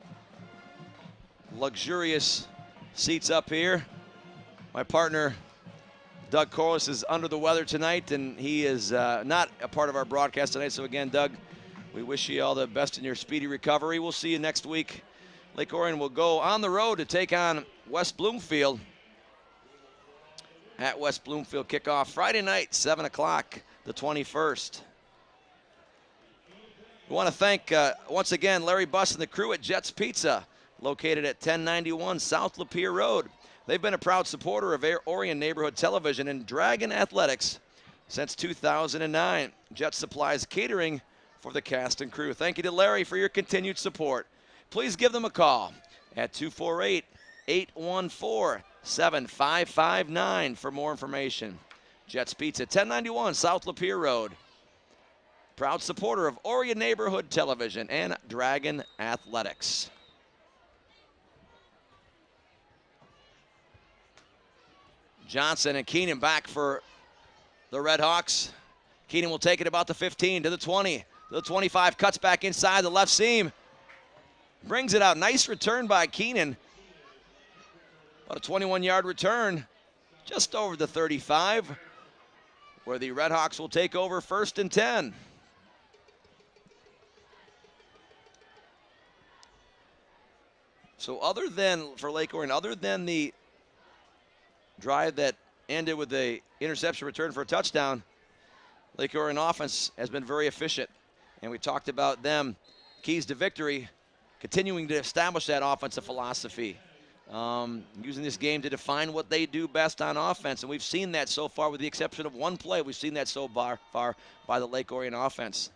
luxurious seats up here. My partner, Doug Corliss, is under the weather tonight, and he is not a part of our broadcast tonight. So again, Doug, we wish you all the best in your speedy recovery. We'll see you next week. Lake Orion will go on the road to take on West Bloomfield. At West Bloomfield, kickoff Friday night, 7 o'clock, the 21st. We want to thank, once again, Larry Buss and the crew at Jets Pizza, located at 1091 South Lapeer Road. They've been a proud supporter of Orion Neighborhood Television and Dragon Athletics since 2009. Jet supplies catering for the cast and crew. Thank you to Larry for your continued support. Please give them a call at 248-814-7559 for more information. Jets Pizza, 1091 South Lapeer Road. Proud supporter of Orion Neighborhood Television and Dragon Athletics. Johnson and Keenan back for the Redhawks. Keenan will take it about the 15 to the 20, to the 25, cuts back inside the left seam. Brings it out. Nice return by Keenan. About a 21-yard return, just over the 35, where the Redhawks will take over 1st and 10. So other than, for Lake Orion, other than the drive that ended with the interception return for a touchdown, Lake Orion offense has been very efficient. And we talked about them, keys to victory, continuing to establish that offensive philosophy. Using this game to define what they do best on offense. And we've seen that so far with the exception of one play. We've seen that so far by the Lake Orion offense.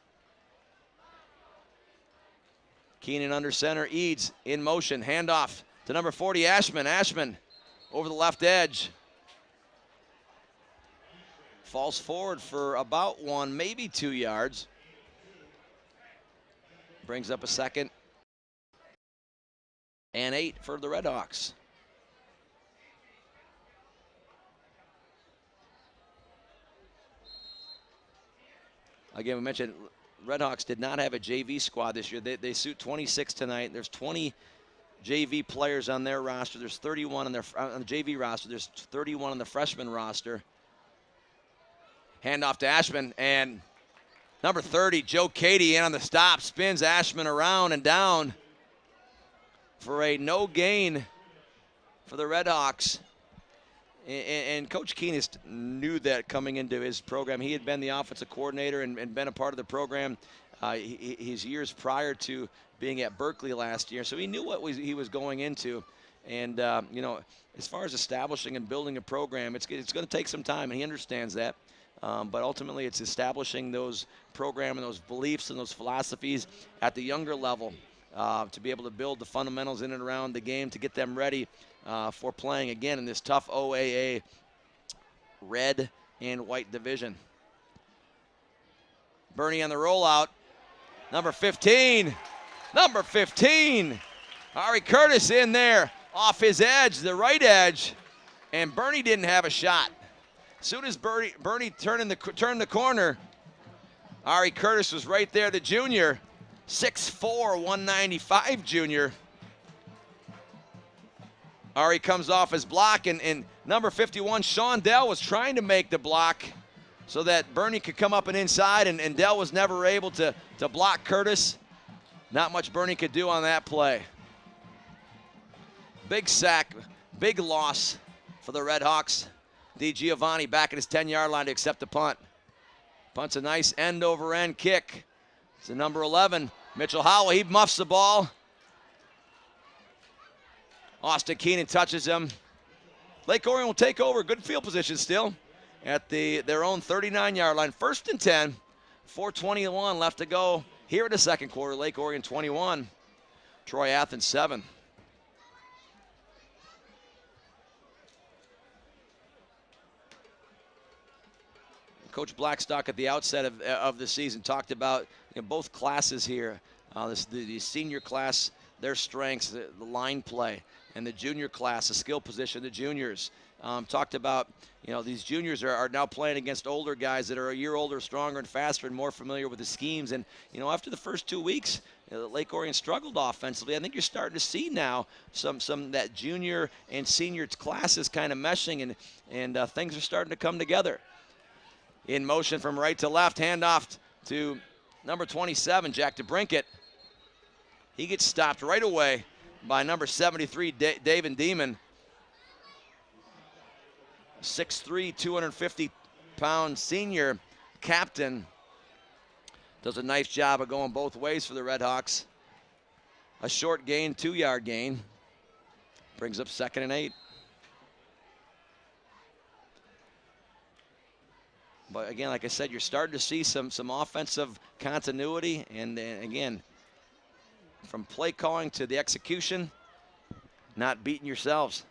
Keenan under center, Eads in motion, handoff to number 40, Ashman. Ashman over the left edge. Falls forward for about 1, maybe 2 yards. Brings up a 2nd and 8 for the Redhawks. Again, we mentioned Redhawks did not have a JV squad this year. They suit 26 tonight. There's 20 JV players on their roster. There's 31 on the JV roster. There's 31 on the freshman roster. Handoff to Ashman, and number 30, Joe Cady, in on the stop, spins Ashman around and down for a no gain for the Redhawks. And Coach Keenest knew that coming into his program. He had been the offensive coordinator and been a part of the program his years prior to being at Berkeley last year. So he knew what he was going into. And, you know, as far as establishing and building a program, it's going to take some time, and he understands that. But ultimately, it's establishing those program and those beliefs and those philosophies at the younger level to be able to build the fundamentals in and around the game to get them ready for playing again in this tough OAA red and white division. Bernie on the rollout. Number 15. Number 15. Ari Curtis in there off his edge, the right edge. And Bernie didn't have a shot. As soon as Bernie turned the corner, Ari Curtis was right there, the junior. 6'4", 195 junior. Ari comes off his block, and number 51, Sean Dell, was trying to make the block so that Bernie could come up and inside, and Dell was never able to block Curtis. Not much Bernie could do on that play. Big sack, big loss for the Redhawks. D. Giovanni back at his 10-yard line to accept the punt. Punt's a nice end-over-end kick. It's the number 11, Mitchell Howell. He muffs the ball. Austin Keenan touches him. Lake Orion will take over. Good field position still at their own 39-yard line. 1st and 10, 4:21 left to go here in the second quarter. Lake Orion 21, Troy Athens 7. Coach Blackstock at the outset of the season talked about both classes here. The senior class, their strengths, the line play, and the junior class, the skill position, the juniors. Talked about, these juniors are now playing against older guys that are a year older, stronger and faster and more familiar with the schemes. And, after the first 2 weeks, Lake Orion struggled offensively. I think you're starting to see now some that junior and senior classes kind of meshing, and things are starting to come together. In motion from right to left, handoff to number 27, Jack DeBrinket. He gets stopped right away by number 73, David Demon. 6'3", 250-pound senior captain. Does a nice job of going both ways for the Redhawks. A short gain, 2-yard gain. Brings up 2nd and 8. But again, like I said, you're starting to see some offensive continuity. And again, from play calling to the execution, not beating yourselves.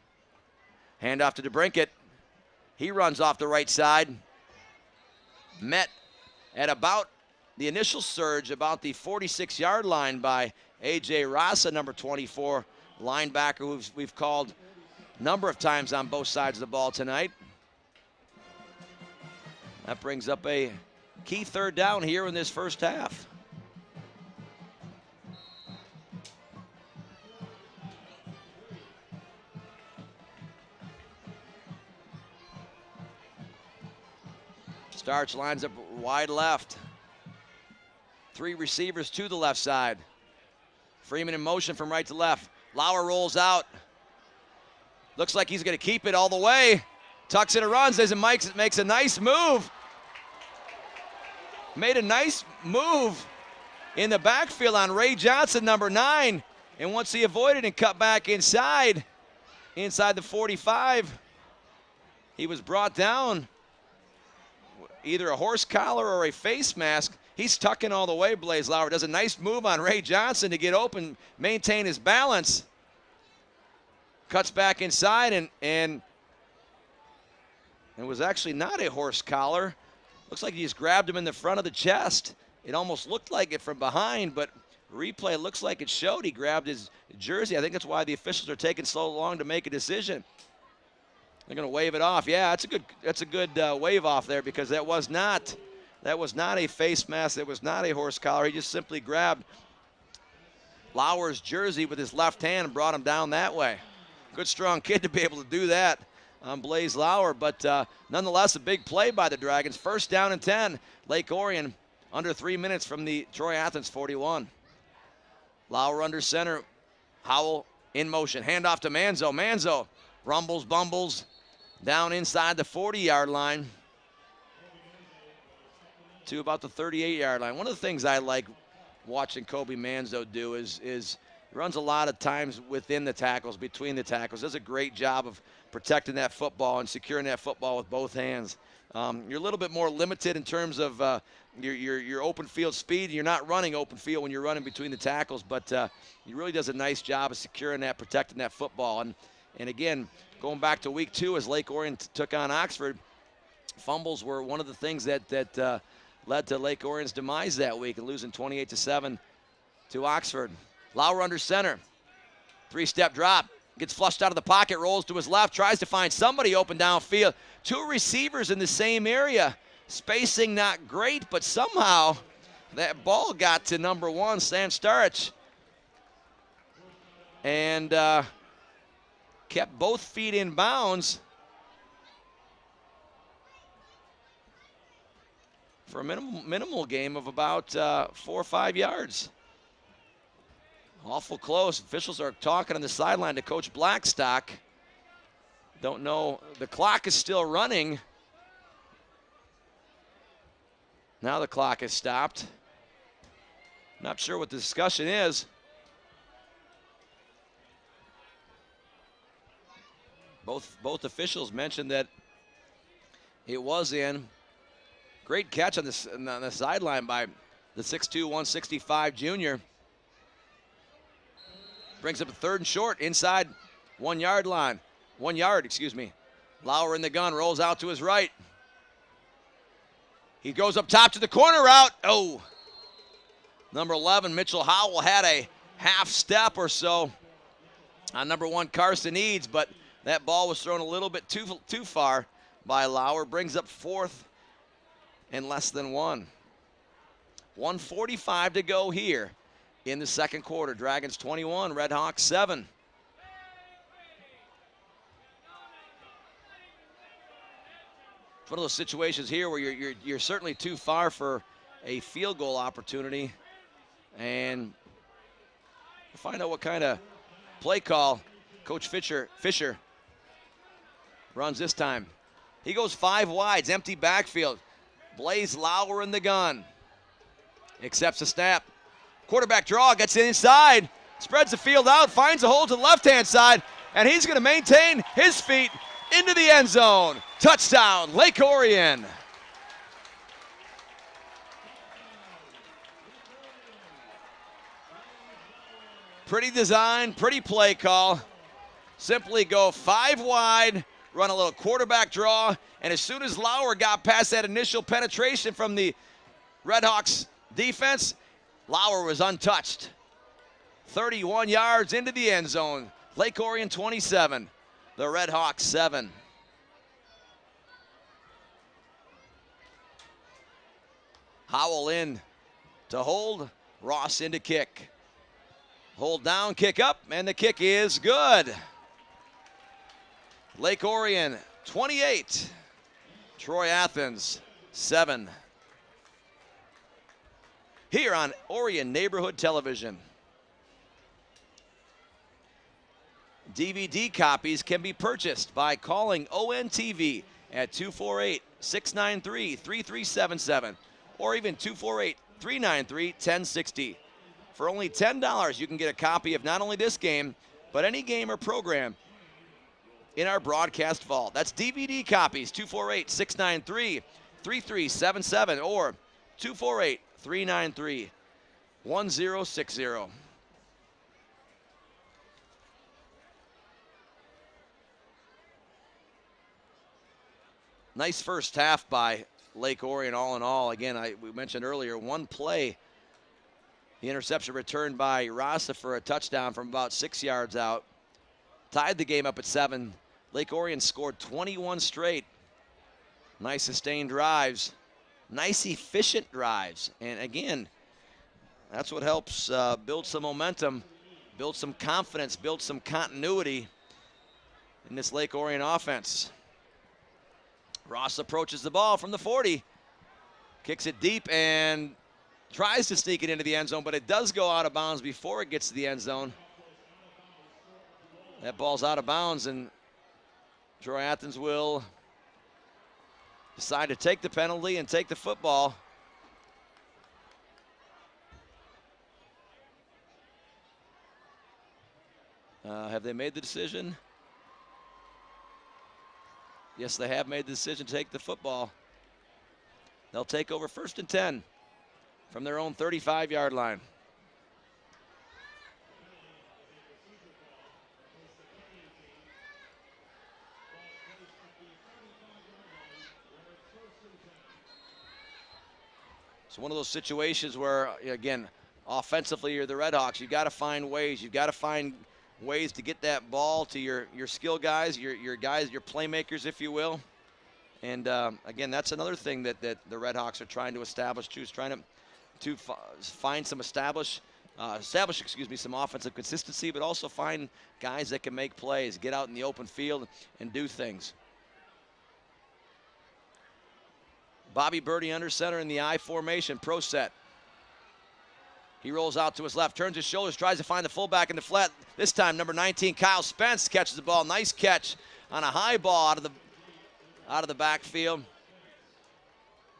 Hand off to DeBrincat. He runs off the right side. Met at about the initial surge, about the 46-yard line by A.J. Rasa, number 24, linebacker who we've called a number of times on both sides of the ball tonight. That brings up a key third down here in this first half. Starch lines up wide left. 3 receivers to the left side. Freeman in motion from right to left. Lauer rolls out. Looks like he's going to keep it all the way. Tucks it and runs as Mike makes a nice move. Made a nice move in the backfield on Ray Johnson, number 9. And once he avoided and cut back inside the 45, he was brought down. Either a horse collar or a face mask. He's tucking all the way, Blaze Lauer. Does a nice move on Ray Johnson to get open, maintain his balance. Cuts back inside, and it was actually not a horse collar. Looks like he just grabbed him in the front of the chest. It almost looked like it from behind, but replay looks like it showed he grabbed his jersey. I think that's why the officials are taking so long to make a decision. They're going to wave it off. Yeah, that's a good wave off there, because that was not a face mask. That was not a horse collar. He just simply grabbed Lauer's jersey with his left hand and brought him down that way. Good, strong kid to be able to do that on Blaze Lauer, but nonetheless, a big play by the Dragons. First down and 10. Lake Orion under 3 minutes from the Troy Athens 41. Lauer under center. Howell in motion. Handoff to Manzo. Manzo rumbles, bumbles, down inside the 40-yard line to about the 38-yard line. One of the things I like watching Kobe Manzo do is he runs a lot of times within the tackles, between the tackles. Does a great job of protecting that football and securing that football with both hands. You're a little bit more limited in terms of your open field speed. You're not running open field when you're running between the tackles, but he really does a nice job of securing that, protecting that football. And again, going back to week 2 as Lake Orion took on Oxford, fumbles were one of the things that led to Lake Orion's demise that week and losing 28-7 to Oxford. Lauer under center. 3-step drop. Gets flushed out of the pocket, rolls to his left, tries to find somebody open downfield. 2 receivers in the same area. Spacing not great, but somehow that ball got to number 1, Sam Starch. And kept both feet in bounds for a minimal game of about 4 or 5 yards. Awful close. Officials are talking on the sideline to Coach Blackstock. Don't know. The clock is still running. Now the clock has stopped. Not sure what the discussion is. Both officials mentioned that it was in. Great catch on the sideline by the 6'2", 165 junior. Brings up a 3rd and short inside 1 yard line. 1 yard, excuse me. Lauer in the gun, rolls out to his right. He goes up top to the corner route. Oh. Number 11, Mitchell Howell, had a half step or so on number 1, Carson Eads, but that ball was thrown a little bit too far by Lauer. Brings up 4th and less than 1. 1:45 to go here in the second quarter. Dragons 21, Redhawks 7. It's one of those situations here where you're certainly too far for a field goal opportunity, and we'll find out what kind of play call Coach Fisher runs this time. He goes 5 wides, empty backfield. Blaze Lauer in the gun. Accepts the snap. Quarterback draw, gets inside, spreads the field out, finds a hole to the left-hand side, and he's going to maintain his feet into the end zone. Touchdown, Lake Orion. Pretty design, pretty play call. Simply go 5 wide, run a little quarterback draw, and as soon as Lauer got past that initial penetration from the Redhawks defense, Lauer was untouched. 31 yards into the end zone. Lake Orion 27, the Redhawks 7. Howell in to hold, Ross in to kick. Hold down, kick up, and the kick is good. Lake Orion 28, Troy Athens 7. Here on Orion Neighborhood Television. DVD copies can be purchased by calling ONTV at 248-693-3377 or even 248-393-1060. For only $10, you can get a copy of not only this game, but any game or program in our broadcast vault. That's DVD copies, 248-693-3377 or 248-393-1060. Nice first half by Lake Orion all in all. Again, we mentioned earlier, one play. The interception returned by Rasa for a touchdown from about 6 yards out. Tied the game up at 7. Lake Orion scored 21 straight. Nice sustained drives. Nice efficient drives. And again, that's what helps build some momentum, build some confidence, build some continuity in this Lake Orion offense. Ross approaches the ball from the 40. Kicks it deep and tries to sneak it into the end zone, but it does go out of bounds before it gets to the end zone. That ball's out of bounds, and Troy Athens will decide to take the penalty and take the football. Have they made the decision? Yes, they have made the decision to take the football. They'll take over 1st and 10 from their own 35-yard line. It's one of those situations where, again, offensively, you're the Redhawks. You've got to find ways. You've got to find ways to get that ball to your skill guys, your guys, your playmakers, if you will. And again, that's another thing that the Redhawks are trying to establish too, is trying to find some establish some offensive consistency, but also find guys that can make plays, get out in the open field and do things. Bobby Birdie under center in the I formation, pro set. He rolls out to his left, turns his shoulders, tries to find the fullback in the flat. This time, number 19, Kyle Spence catches the ball. Nice catch on a high ball out of the backfield.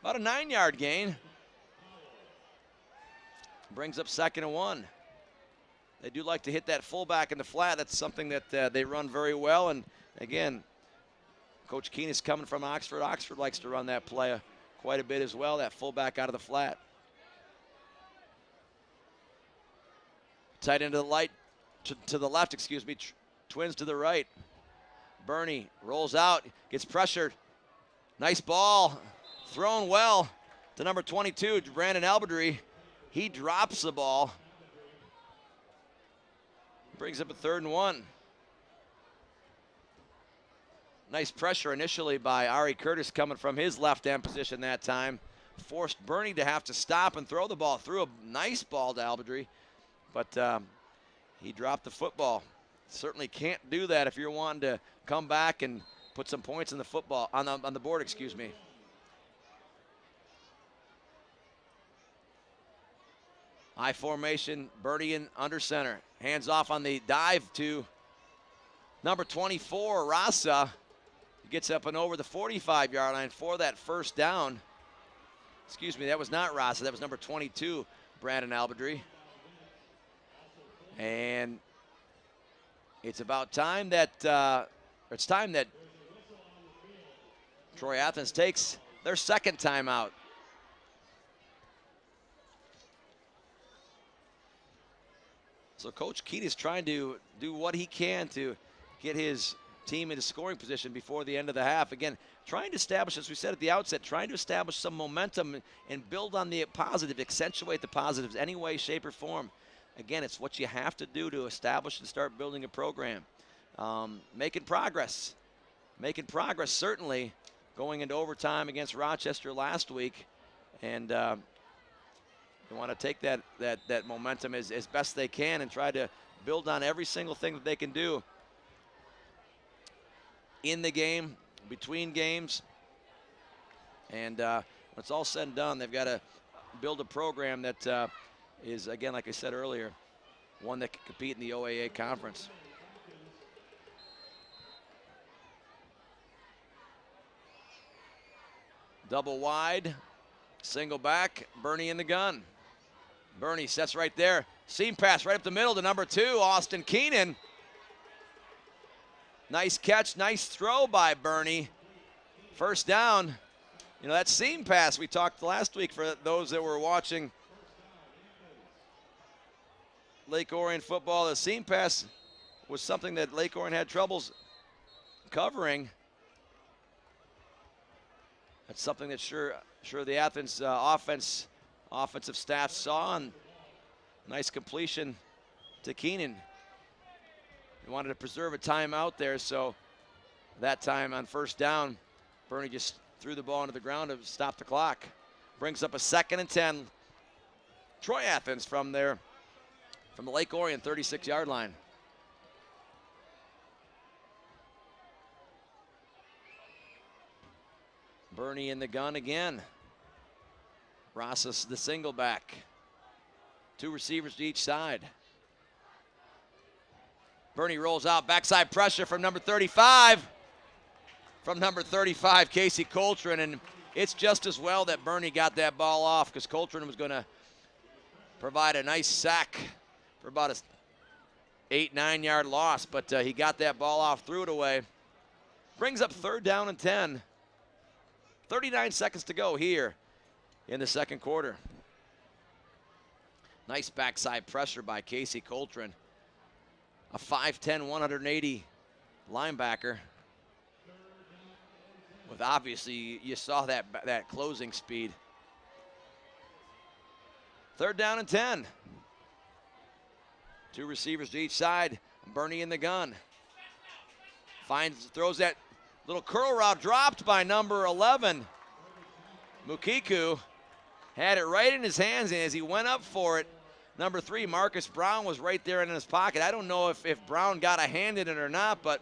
About a 9-yard gain. Brings up 2nd and 1. They do like to hit that fullback in the flat. That's something that they run very well. And again, Coach Keene is coming from Oxford. Oxford likes to run that play quite a bit as well, that fullback out of the flat. Tight end to the light, to the left, Twins to the right. Bernie rolls out, gets pressured. Nice ball, thrown well to number 22, Brandon Albadry. He drops the ball. Brings up a 3rd and 1. Nice pressure initially by Ari Curtis coming from his left end position that time. Forced Bernie to have to stop and throw the ball. Threw a nice ball to Albadry. But he dropped the football. Certainly can't do that if you're wanting to come back and put some points in the football on the board. I formation, Birdie in under center. Hands off on the dive to number 24, Rasa. He gets up and over the 45-yard line for that first down. That was not Rasa. That was number 22, Brandon Albadry. And it's about time that Troy Athens takes their 2nd timeout. So Coach Keene is trying to do what he can to get his team into scoring position before the end of the half. Again, trying to establish, as we said at the outset, trying to establish some momentum and build on the positive, accentuate the positives any way, shape, or form. Again, it's what you have to do to establish and start building a program. Making progress, certainly, going into overtime against Rochester last week. And they want to take that momentum as best they can and try to build on every single thing that they can do in the game, between games. And when it's all said and done, they've got to build a program that is, again, like I said earlier, one that can compete in the OAA conference. Double wide, single back, Bernie in the gun. Bernie sets right there. Seam pass right up the middle to number 2, Austin Keenan. Nice catch, nice throw by Bernie. First down. You know, that seam pass we talked last week for those that were watching Lake Orion football. The seam pass was something that Lake Orion had troubles covering. That's something that sure the Athens offensive staff saw, and nice completion to Keenan. He wanted to preserve a timeout there, so that time on first down, Bernie just threw the ball into the ground to stop the clock. Brings up a 2nd and 10. Troy Athens from the Lake Orion 36-yard line. Bernie in the gun again. Rosas the single back. 2 receivers to each side. Bernie rolls out, backside pressure from number 35. Casey Coltrane, and it's just as well that Bernie got that ball off because Coltrane was going to provide a nice sack for about a 8-9 yard loss, but he got that ball off, threw it away. Brings up 3rd down and 10. 39 seconds to go here in the second quarter. Nice backside pressure by Casey Coltrane. A 5'10", 180 linebacker. With obviously, you saw that closing speed. 3rd down and 10. 2 receivers to each side. Bernie in the gun. Throws that little curl route, dropped by number 11. Mukiku had it right in his hands, and as he went up for it, number 3, Marcus Brown, was right there in his pocket. I don't know if Brown got a hand in it or not, but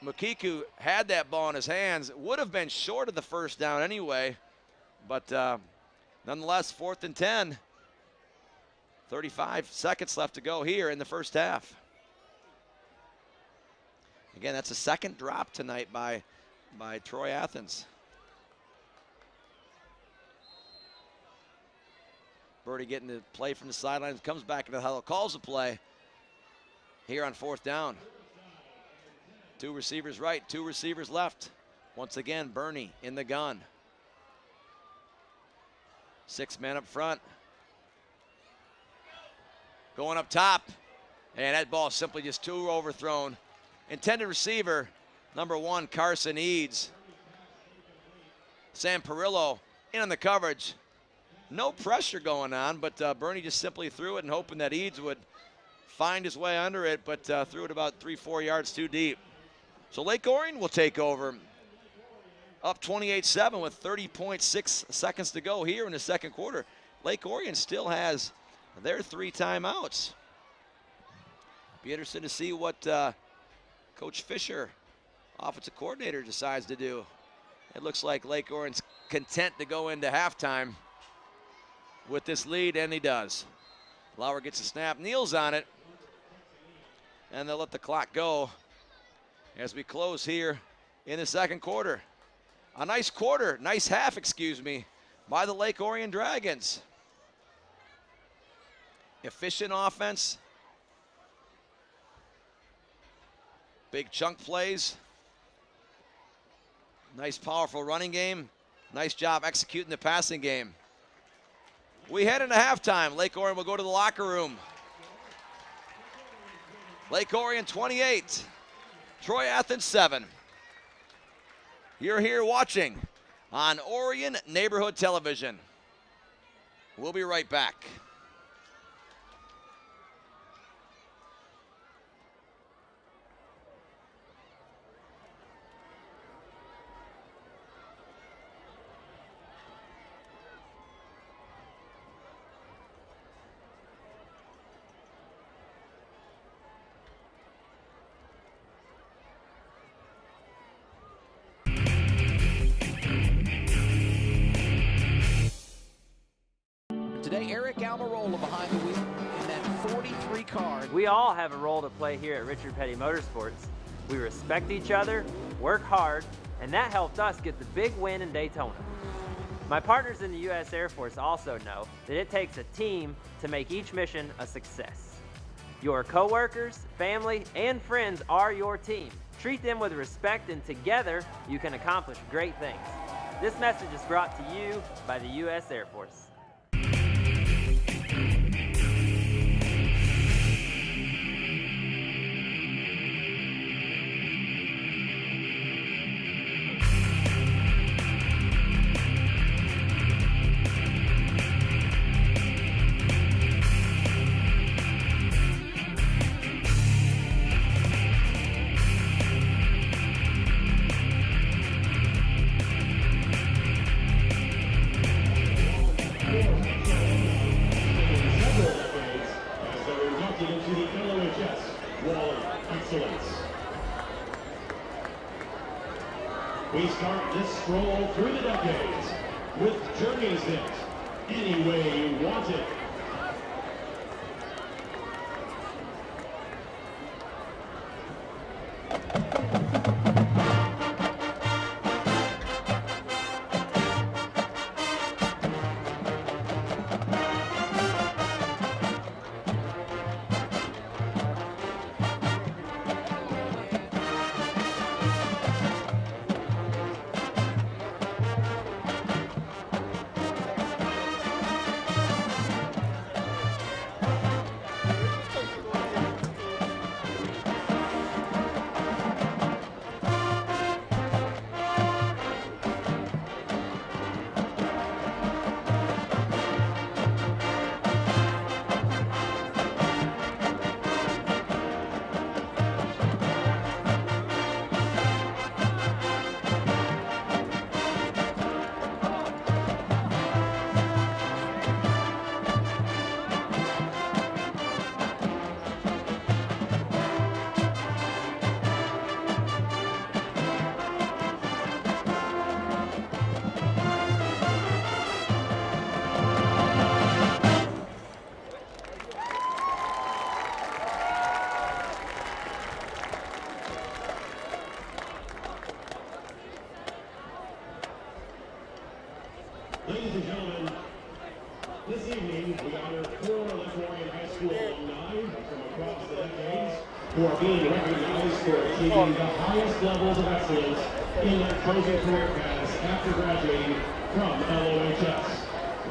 Mukiku had that ball in his hands. Would have been short of the first down anyway, but nonetheless, 4th and 10. 35 seconds left to go here in the first half. Again, that's a 2nd drop tonight by Troy Athens. Bertie getting the play from the sidelines, comes back into the huddle, calls the play here on 4th down. 2 receivers right, 2 receivers left. Once again, Bernie in the gun. 6 men up front. Going up top, and that ball simply just too overthrown. Intended receiver, number 1, Carson Eads. Sam Perillo in on the coverage. No pressure going on, but Bernie just simply threw it and hoping that Eads would find his way under it, but threw it about 3-4 yards too deep. So Lake Orion will take over. Up 28-7 with 30.6 seconds to go here in the second quarter. Lake Orion still has their 3 timeouts. Be interested to see what Coach Fisher, offensive coordinator, decides to do. It looks like Lake Orion's content to go into halftime with this lead, and he does. Lauer gets a snap, kneels on it, and they'll let the clock go as we close here in the second quarter. A nice quarter, nice half, excuse me, by the Lake Orion Dragons. Efficient offense. Big chunk plays. Nice, powerful running game. Nice job executing the passing game. We head into halftime. Lake Orion will go to the locker room. Lake Orion 28, Troy Athens 7. You're here watching on Orion Neighborhood Television. We'll be right back. Today, Eric Almirola behind the wheel in that 43 car. We all have a role to play here at Richard Petty Motorsports. We respect each other, work hard, and that helped us get the big win in Daytona. My partners in the U.S. Air Force also know that it takes a team to make each mission a success. Your coworkers, family, and friends are your team. Treat them with respect, and together you can accomplish great things. This message is brought to you by the U.S. Air Force. We start this stroll through the decades with Journey's hit, Any Way You Want It. Ladies and gentlemen, this evening we honor 4 Lake Orion High School alumni from across the decades who are being recognized for achieving the highest levels of excellence in their chosen career paths after graduating from LOHS.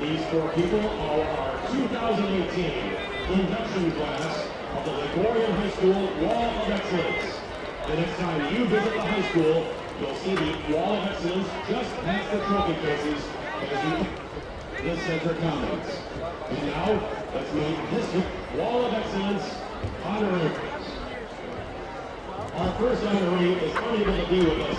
These 4 people are our 2018 induction class of the Lake Orion High School Wall of Excellence. The next time you visit the high school, you'll see the Wall of Excellence just past the trophy cases as the center comments. And now, let's meet this Wall of Excellence honoree. Our first honoree is unable to be with us.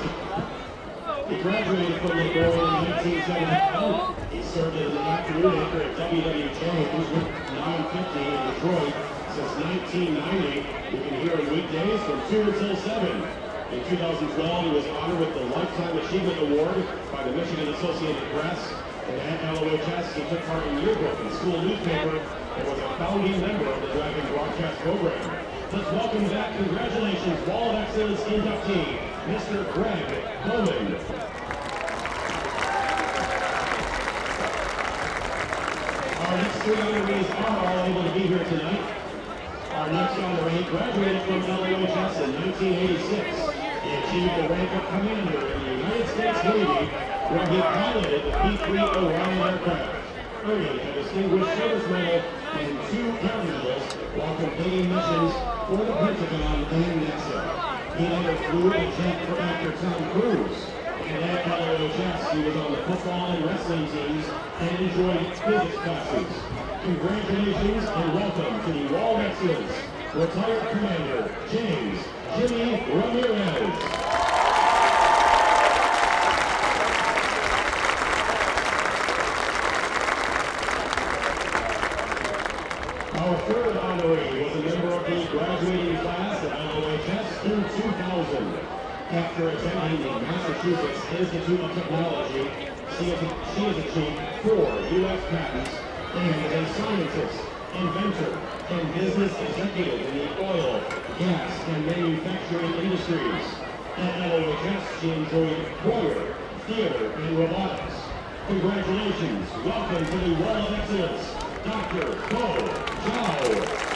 He graduated from Lake Orion in 1975. He served as an afternoon anchor at WWJ with 950 in Detroit since 1990. You can hear him weekdays from 2 until 7. In 2012, he was honored with the Lifetime Achievement Award by the Michigan Associated Press. And at LOHS, he took part in yearbook and school newspaper and was a founding member of the Dragon broadcast program. Let's welcome back, congratulations, Wall of Excellence inductee, Mr. Greg Bowman. Our next 3 honorees are all able to be here tonight. Our next honoree graduated from LOHS in 1986. He achieved the rank of commander in the United States Navy, where he piloted the P-3 Orion aircraft. earning a Distinguished Service Medal and 2 Air Medals while completing missions for the Pentagon and NASA. He later flew a jet for actor Tom Cruise. And at LOHS, he was on the football and wrestling teams and enjoyed physics classes. Congratulations and welcome to the Wall of Excellence, retired Commander James Jimmy Ramirez. Our third honoree was a member of the graduating class of LOHS in 2000. After attending the Massachusetts Institute of Technology, she has achieved 4 U.S. patents and is a scientist, inventor, and business executive in the oil, gas, and manufacturing industries. At LOHS, she enjoyed choir, theater, and robotics. Congratulations. Welcome to the Wall of Excellence, Dr. Ko Zhao.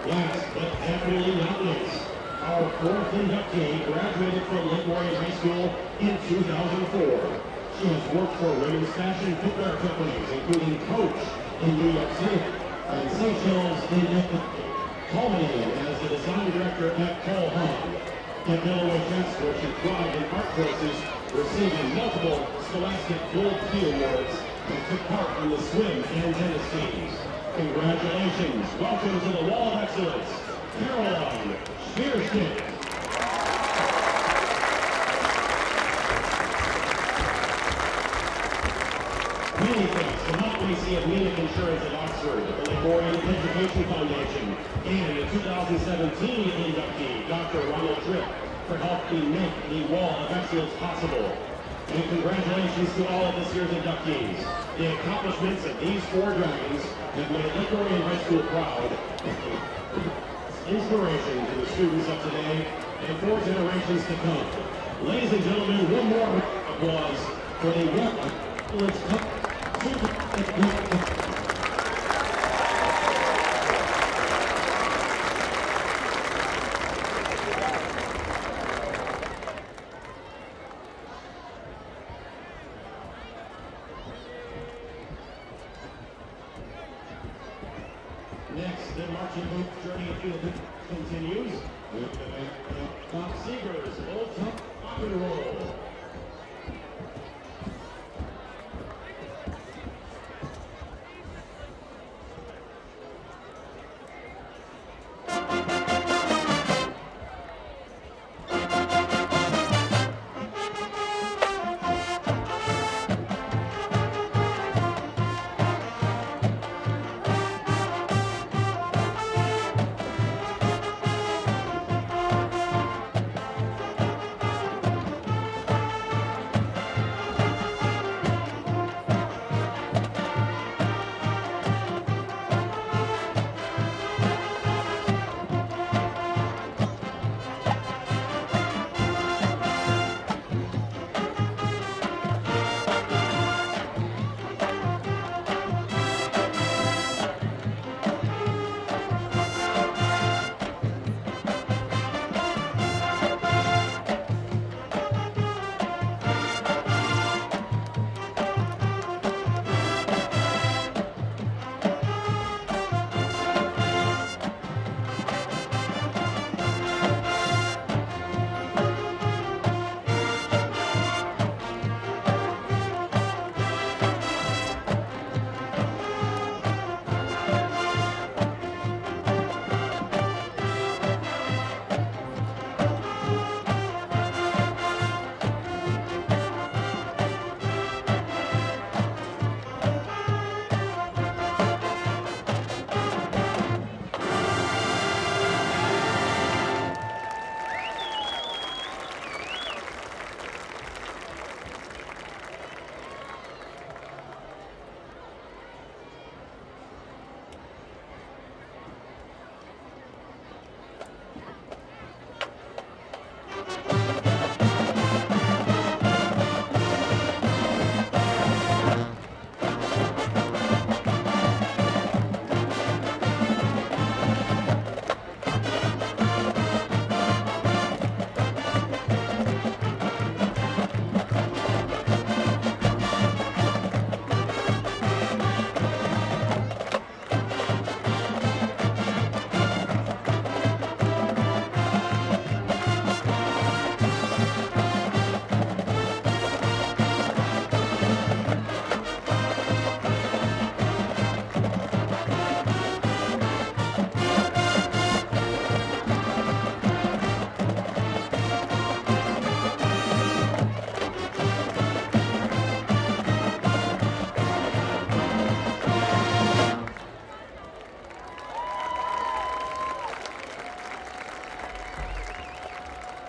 Last but definitely not least, our 4th inductee graduated from Lake Orion High School in 2004. She has worked for women's fashion footwear companies, including Coach in New York City and Seychelles in culminating as the design director at Cole Haan. At LOHS, where she thrived in art courses, receiving multiple Scholastic Gold Key Awards, and took part in the swim and tennis teams. Congratulations. Welcome to the Wall of Excellence, Caroline Spearstick. Many thanks to Mount Macy of Munich Insurance at Oxford, the Lake Orion Education Foundation, and the 2017 inductee, Dr. Ronald Tripp, for helping make the Wall of Excellence possible. And congratulations to all of this year's inductees. The accomplishments of these 4 dragons have made Lake Orion High School proud. Inspiration to the students of today and 4 generations to come. Ladies and gentlemen, one more applause for the Wall of Excellence. Next, the marching group journey field continues with the Top Seegers, Old Top Rock and Roll.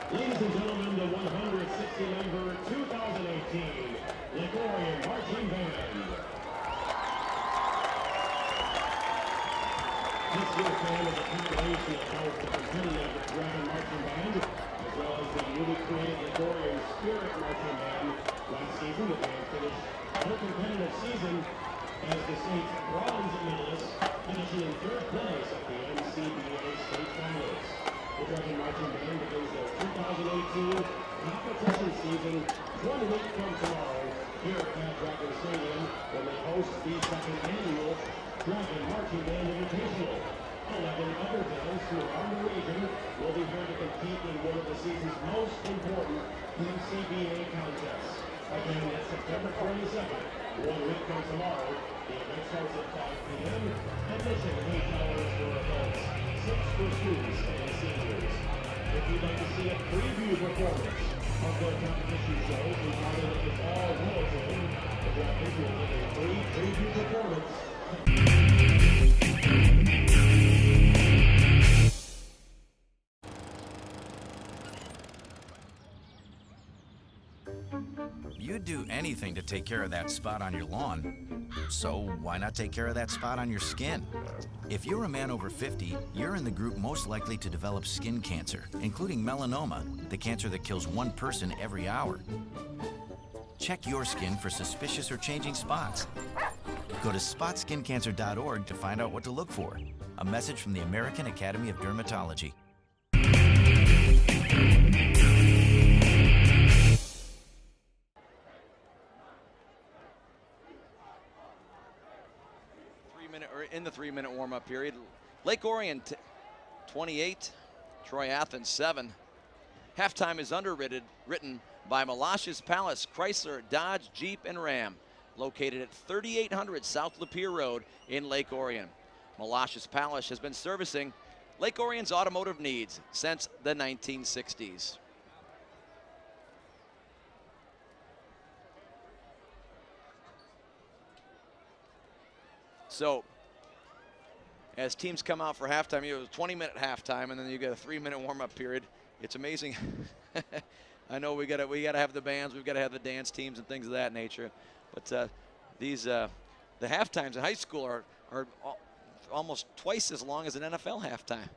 Ladies and gentlemen, the 160 member 2018 Lake Orion Marching Band. This year's band is a combination of both the competitive Dragon Marching Band as well as the newly created Lake Orion Spirit Marching Band. Last season, the band finished their competitive season as the state's bronze medalists, finishing in third place at the NCBA State Finals. The Dragon Marching Band begins their 2018 competition season 1 week from tomorrow here at Dragon Stadium when they host the second annual Dragon Marching Band Invitational. 11 other bands from around the region will be here to compete in one of the season's most important NCBA contests. Again, that's September 22nd, 1 week from tomorrow. The event starts at 5 p.m. Admission $8 for adults, $6 for students and seniors. If you'd like to see a preview performance of their competition shows, we find that it's all relative. The Dragons will give a free preview performance. You'd do anything to take care of that spot on your lawn. So why not take care of that spot on your skin? If you're a man over 50, you're in the group most likely to develop skin cancer, including melanoma, the cancer that kills 1 person every hour. Check your skin for suspicious or changing spots. Go to spotskincancer.org to find out what to look for. A message from the American Academy of Dermatology. In the 3-minute warm-up period, Lake Orion 28, Troy Athens 7. Halftime is underwritten by Malash's Palace, Chrysler, Dodge, Jeep, and Ram, located at 3800 South Lapeer Road in Lake Orion. Malash's Palace has been servicing Lake Orion's automotive needs since the 1960s. So, as teams come out for halftime, you have a 20-minute halftime, and then you get a 3-minute warm-up period. It's amazing. I know we gotta have the bands, we've got to have the dance teams and things of that nature. But the halftimes in high school are almost twice as long as an NFL halftime.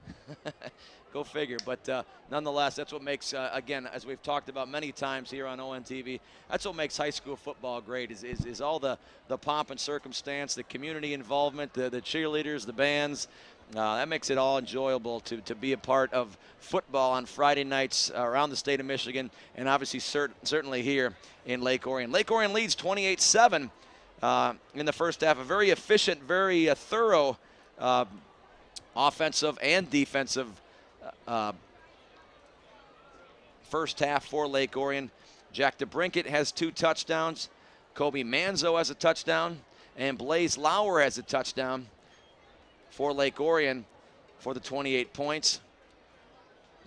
Go figure. But nonetheless, that's what makes, again, as we've talked about many times here on ONTV, that's what makes high school football great is all the pomp and circumstance, the community involvement, the cheerleaders, the bands. That makes it all enjoyable to be a part of football on Friday nights around the state of Michigan, and obviously certainly here in Lake Orion. Lake Orion leads 28-7 in the first half. A very efficient, very thorough offensive and defensive first half for Lake Orion. Jack DeBrinket has 2 touchdowns. Kobe Manzo has a touchdown. And Blaze Lauer has a touchdown for Lake Orion for the 28 points.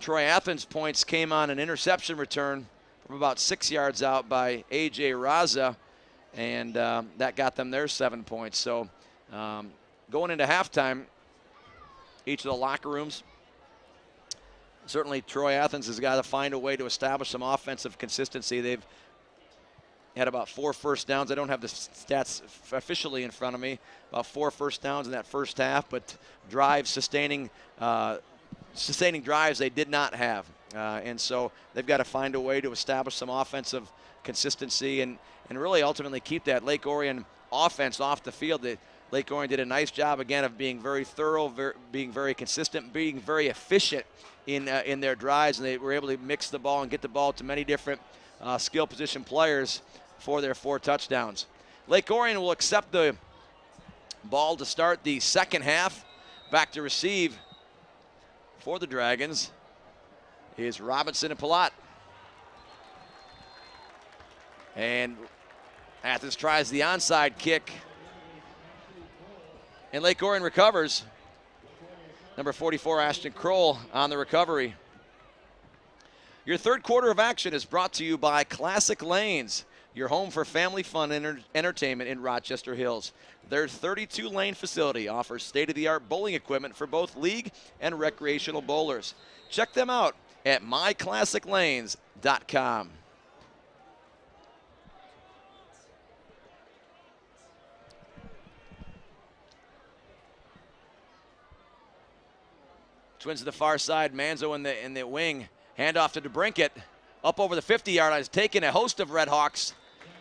Troy Athens points came on an interception return from about 6 yards out by A.J. Raza, and that got them their 7 points. So going into halftime, each of the locker rooms, certainly Troy Athens has got to find a way to establish some offensive consistency. They've had about 4 first downs. I don't have the stats officially in front of me. About 4 first downs in that first half, but drives, sustaining drives they did not have. And so they've got to find a way to establish some offensive consistency and really ultimately keep that Lake Orion offense off the field. Lake Orion did a nice job, again, of being very thorough, being very consistent, being very efficient in their drives, and they were able to mix the ball and get the ball to many different skill position players for their 4 touchdowns. Lake Orion will accept the ball to start the second half. Back to receive for the Dragons is Robinson and Palat. And Athens tries the onside kick. And Lake Orion recovers. Number 44, Ashton Kroll, on the recovery. Your third quarter of action is brought to you by Classic Lanes, your home for family fun and entertainment in Rochester Hills. Their 32-lane facility offers state-of-the-art bowling equipment for both league and recreational bowlers. Check them out at myclassiclanes.com. Twins to the far side. Manzo in the wing. Handoff to DeBrincat. Up over the 50-yard line. He's taken a host of Redhawks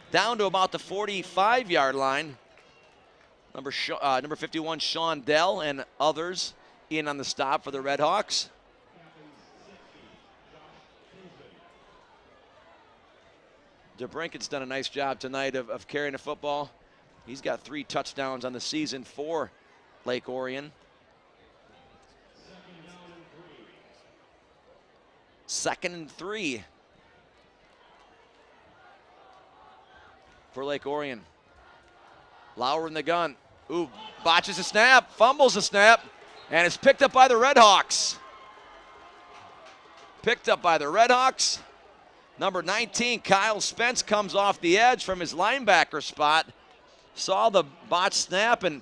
down to about the 45-yard line. Number 51, Sean Dell, and others in on the stop for the Redhawks. DeBrincat's done a nice job tonight of carrying the football. He's got 3 touchdowns on the season for Lake Orion. 2nd and 3 for Lake Orion. Lauer in the gun. Ooh, botches a snap, fumbles a snap, and it's picked up by the Redhawks. Picked up by the Redhawks. Number 19, Kyle Spence, comes off the edge from his linebacker spot. Saw the botched snap and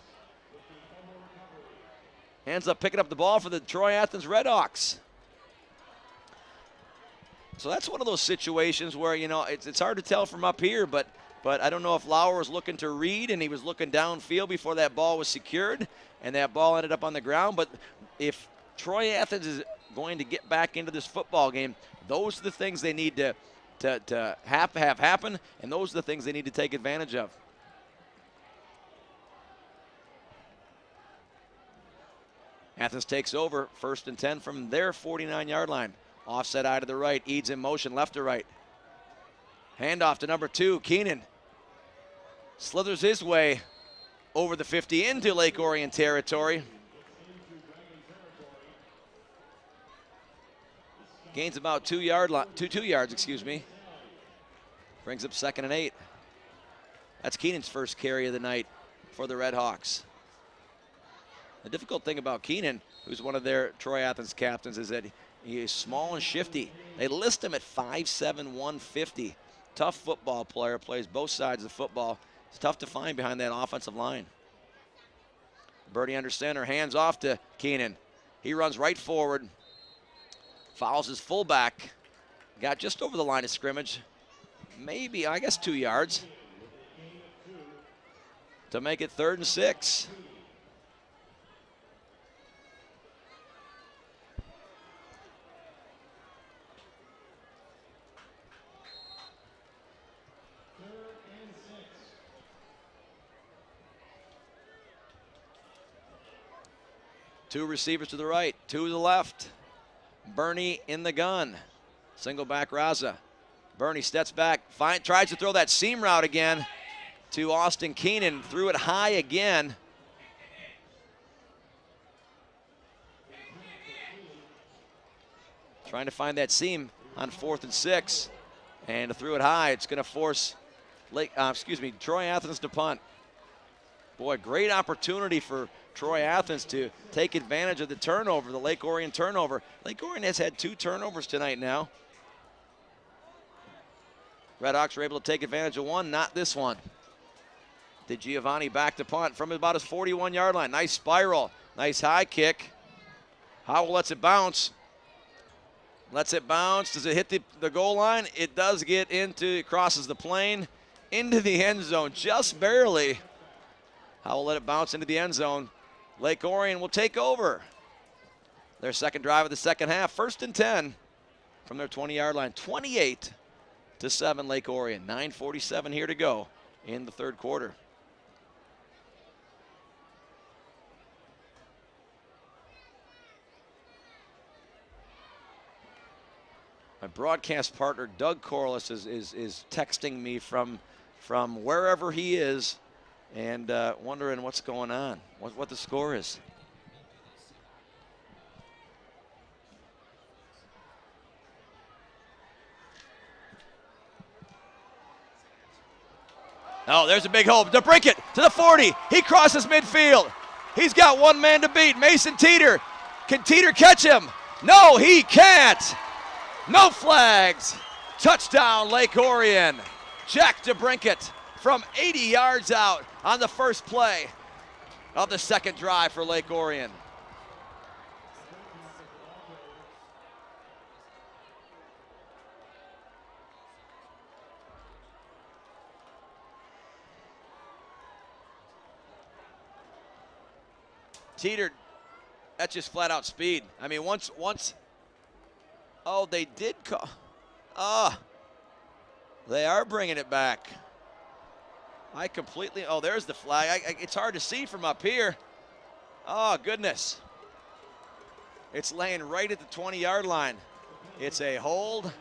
ends up picking up the ball for the Troy Athens Redhawks. So that's one of those situations where, you know, it's hard to tell from up here, but I don't know if Lauer was looking to read and he was looking downfield before that ball was secured and that ball ended up on the ground. But if Troy Athens is going to get back into this football game, those are the things they need to have happen, and those are the things they need to take advantage of. Athens takes over, 1st and 10 from their 49-yard line. Offset eye to the right, Eads in motion, left to right. Handoff to number 2, Keenan. Slithers his way over the 50 into Lake Orion territory. Gains about 2 yards, excuse me. Brings up 2nd and 8. That's Keenan's first carry of the night for the Redhawks. The difficult thing about Keenan, who's one of their Troy Athens captains, is that he is small and shifty. They list him at 5'7", 150. Tough football player, plays both sides of the football. It's tough to find behind that offensive line. Birdie under center, hands off to Keenan. He runs right forward, fouls his fullback. Got just over the line of scrimmage. Maybe, I guess, 2 yards to make it 3rd and 6. Two receivers to the right, 2 to the left. Bernie in the gun. Single back Raza. Bernie steps back, tries to throw that seam route again to Austin Keenan. Threw it high again. Trying to find that seam on 4th and 6. And threw it high. It's going to force Troy Athens to punt. Boy, great opportunity for Troy Athens to take advantage of the turnover, the Lake Orion turnover. Lake Orion has had 2 turnovers tonight now. Redhawks were able to take advantage of one, not this one. DeGiovanni back to punt from about his 41-yard line. Nice spiral, nice high kick. Howell lets it bounce. Lets it bounce. Does it hit the goal line? It does get it crosses the plane into the end zone just barely. Howell let it bounce into the end zone. Lake Orion will take over their second drive of the second half. 1st and 10 from their 20-yard line. 28-7 Lake Orion. 9:47 here to go in the 3rd quarter. My broadcast partner, Doug Corliss, is texting me from wherever he is and wondering what's going on, what the score is. Oh, there's a big hole. DeBrincat to the 40. He crosses midfield. He's got one man to beat. Mason Teeter. Can Teeter catch him? No, he can't. No flags. Touchdown, Lake Orion. Jack DeBrincat from 80 yards out on the first play of the second drive for Lake Orion. teetered. That's just flat out speed. I mean, once, oh, they did call. They are bringing it back. Oh, there's the flag. It's hard to see from up here. Oh, goodness. It's laying right at the 20-yard line. It's a hold.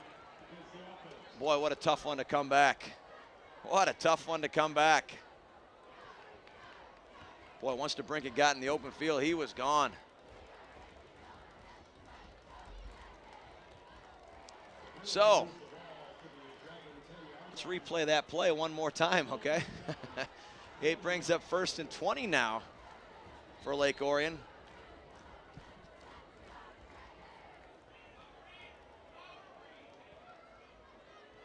Boy, what a tough one to come back. What a tough one to come back. Boy, once DeBrincat got in the open field, he was gone. So, let's replay that play one more time, okay? It brings up 1st and 20 now for Lake Orion.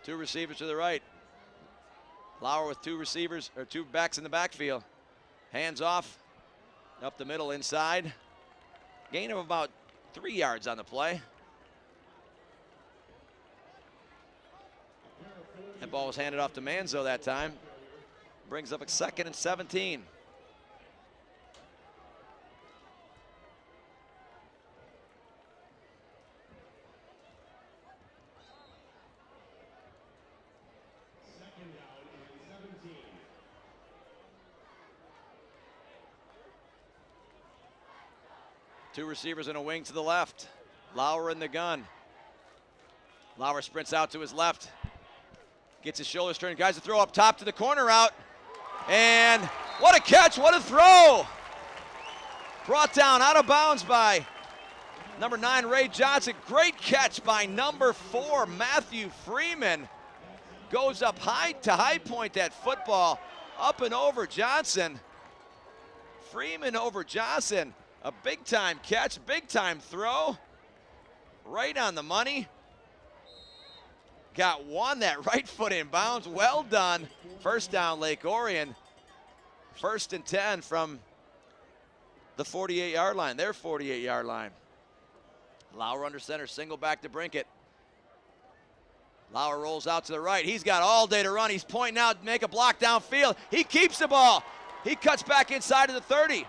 Two receivers to the right. Lauer with two receivers, or two backs in the backfield. Hands off, up the middle inside. Gain of about 3 yards on the play. That ball was handed off to Manzo that time. Brings up a 2nd and 17. Two receivers and a wing to the left. Lauer in the gun. Lauer sprints out to his left. Gets his shoulders turned. Guys to throw up top to the corner route. And what a catch, what a throw. Brought down out of bounds by number 9, Ray Johnson. Great catch by number 4, Matthew Freeman. Goes up high to high point that football. Up and over Johnson. Freeman over Johnson. A big time catch, big time throw. Right on the money. Got one, that right foot in bounds. Well done. First down, Lake Orion. 1st and 10 from the 48-yard line, their 48-yard line. Lauer under center, single back to Brinkett. Lauer rolls out to the right. He's got all day to run. He's pointing out, make a block downfield. He keeps the ball. He cuts back inside of the 30.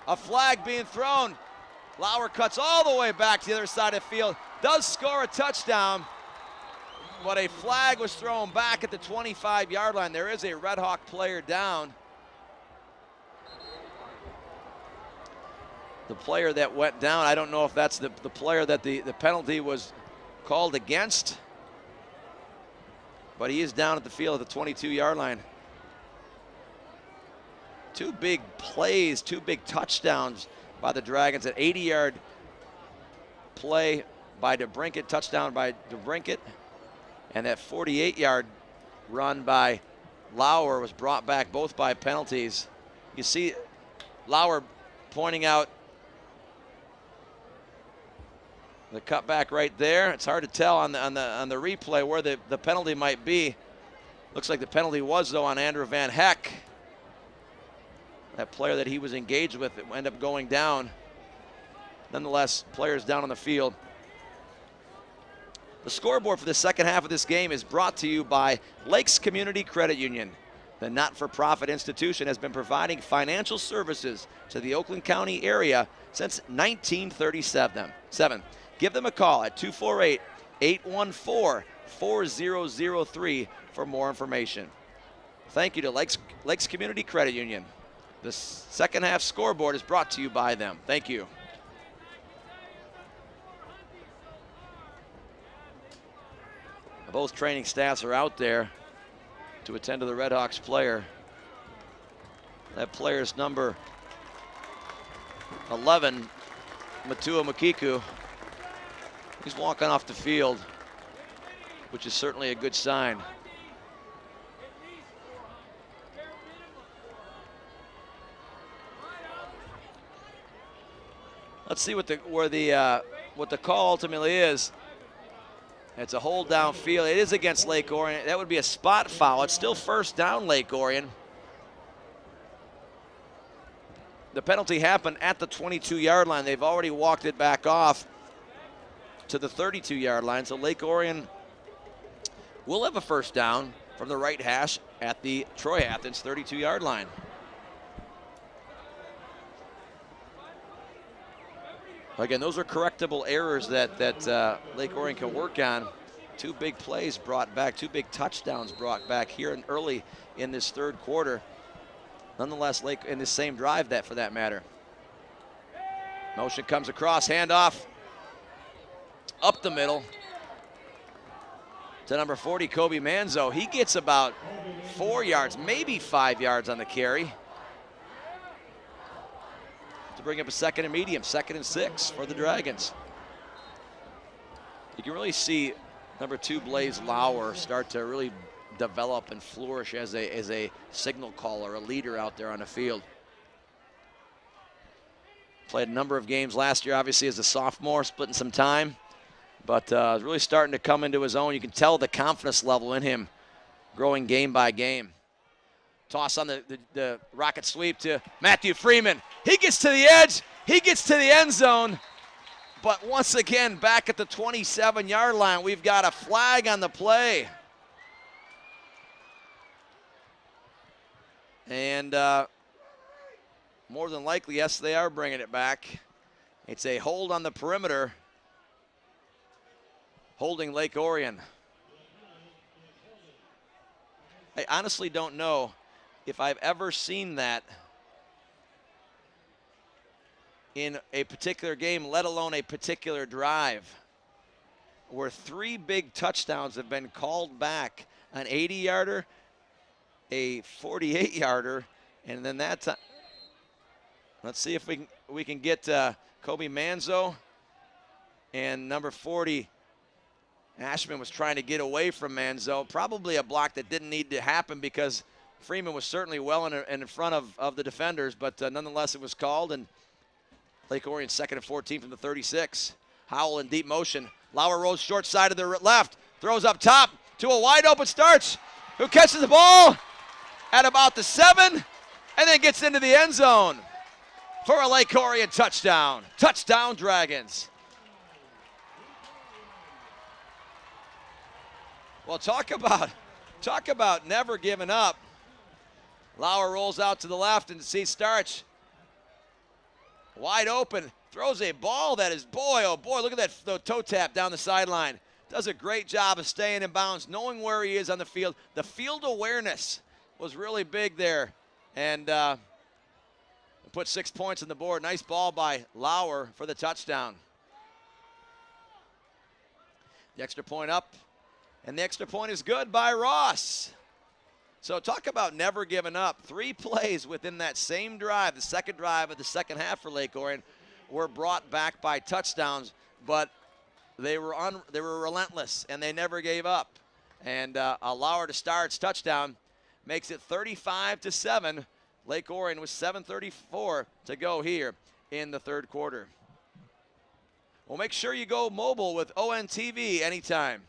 A flag being thrown. Lauer cuts all the way back to the other side of the field. Does score a touchdown. But a flag was thrown back at the 25-yard line. There is a Red Hawk player down. The player that went down, I don't know if that's the player that the penalty was called against. But he is down at the field at the 22-yard line. Two big plays, two big touchdowns by the Dragons. An 80-yard play by DeBrincat, touchdown by DeBrincat. And that 48-yard run by Lauer was brought back both by penalties. You see Lauer pointing out the cutback right there. It's hard to tell on the replay where the penalty might be. Looks like the penalty was, though, on Andrew Van Heck. That player that he was engaged with ended up going down. Nonetheless, players down on the field. The scoreboard for the second half of this game is brought to you by Lakes Community Credit Union. The not-for-profit institution has been providing financial services to the Oakland County area since 1937. Give them a call at 248-814-4003 for more information. Thank you to Lakes Community Credit Union. The second half scoreboard is brought to you by them. Thank you. Both training staffs are out there to attend to the Redhawks player. That player's number 11, Matua Makiku. He's walking off the field, which is certainly a good sign. Let's see what the call ultimately is. It's a hold downfield. It is against Lake Orion. That would be a spot foul. It's still first down, Lake Orion. The penalty happened at the 22-yard line. They've already walked it back off to the 32-yard line. So Lake Orion will have a first down from the right hash at the Troy Athens 32-yard line. Again, those are correctable errors that Lake Orion can work on. 2 big plays brought back, 2 big touchdowns brought back here and early in this third quarter. Nonetheless, Lake in the same drive, that for that matter. Motion comes across, handoff up the middle to number 40, Kobe Manzo. He gets about 4 yards, maybe 5 yards on the carry to bring up a 2nd and medium, 2nd and 6 for the Dragons. You can really see number 2, Blaze Lauer, start to really develop and flourish as a signal caller, a leader out there on the field. Played a number of games last year, obviously, as a sophomore, splitting some time, but really starting to come into his own. You can tell the confidence level in him growing game by game. Toss on the rocket sweep to Matthew Freeman. He gets to the edge. He gets to the end zone. But once again, back at the 27-yard line, we've got a flag on the play. And more than likely, yes, they are bringing it back. It's a hold on the perimeter, holding Lake Orion. I honestly don't know if I've ever seen that in a particular game, let alone a particular drive, where 3 big touchdowns have been called back, an 80-yarder, a 48-yarder, and then that time. Let's see if we can get Kobe Manzo, and number 40, Ashman was trying to get away from Manzo. Probably a block that didn't need to happen because Freeman was certainly well in front of the defenders, but nonetheless it was called, and Lake Orion 2nd and 14 from the 36. Howell in deep motion. Lauer rolls short side of the left, throws up top to a wide open Starch, who catches the ball at about the 7 and then gets into the end zone for a Lake Orion touchdown. Touchdown, Dragons. Well, talk about never giving up. Lauer rolls out to the left and sees Starch wide open, throws a ball that is, boy, oh boy, look at that the toe tap down the sideline. Does a great job of staying in bounds, knowing where he is on the field. The field awareness was really big there, and put 6 points on the board. Nice ball by Lauer for the touchdown. The extra point up, and the extra point is good by Ross. So talk about never giving up. 3 plays within that same drive, the second drive of the second half for Lake Orion, were brought back by touchdowns, but they were relentless, and they never gave up. And a Lauer to Start's touchdown makes it 35-7. Lake Orion with 7:34 to go here in the third quarter. Well, make sure you go mobile with ONTV anytime.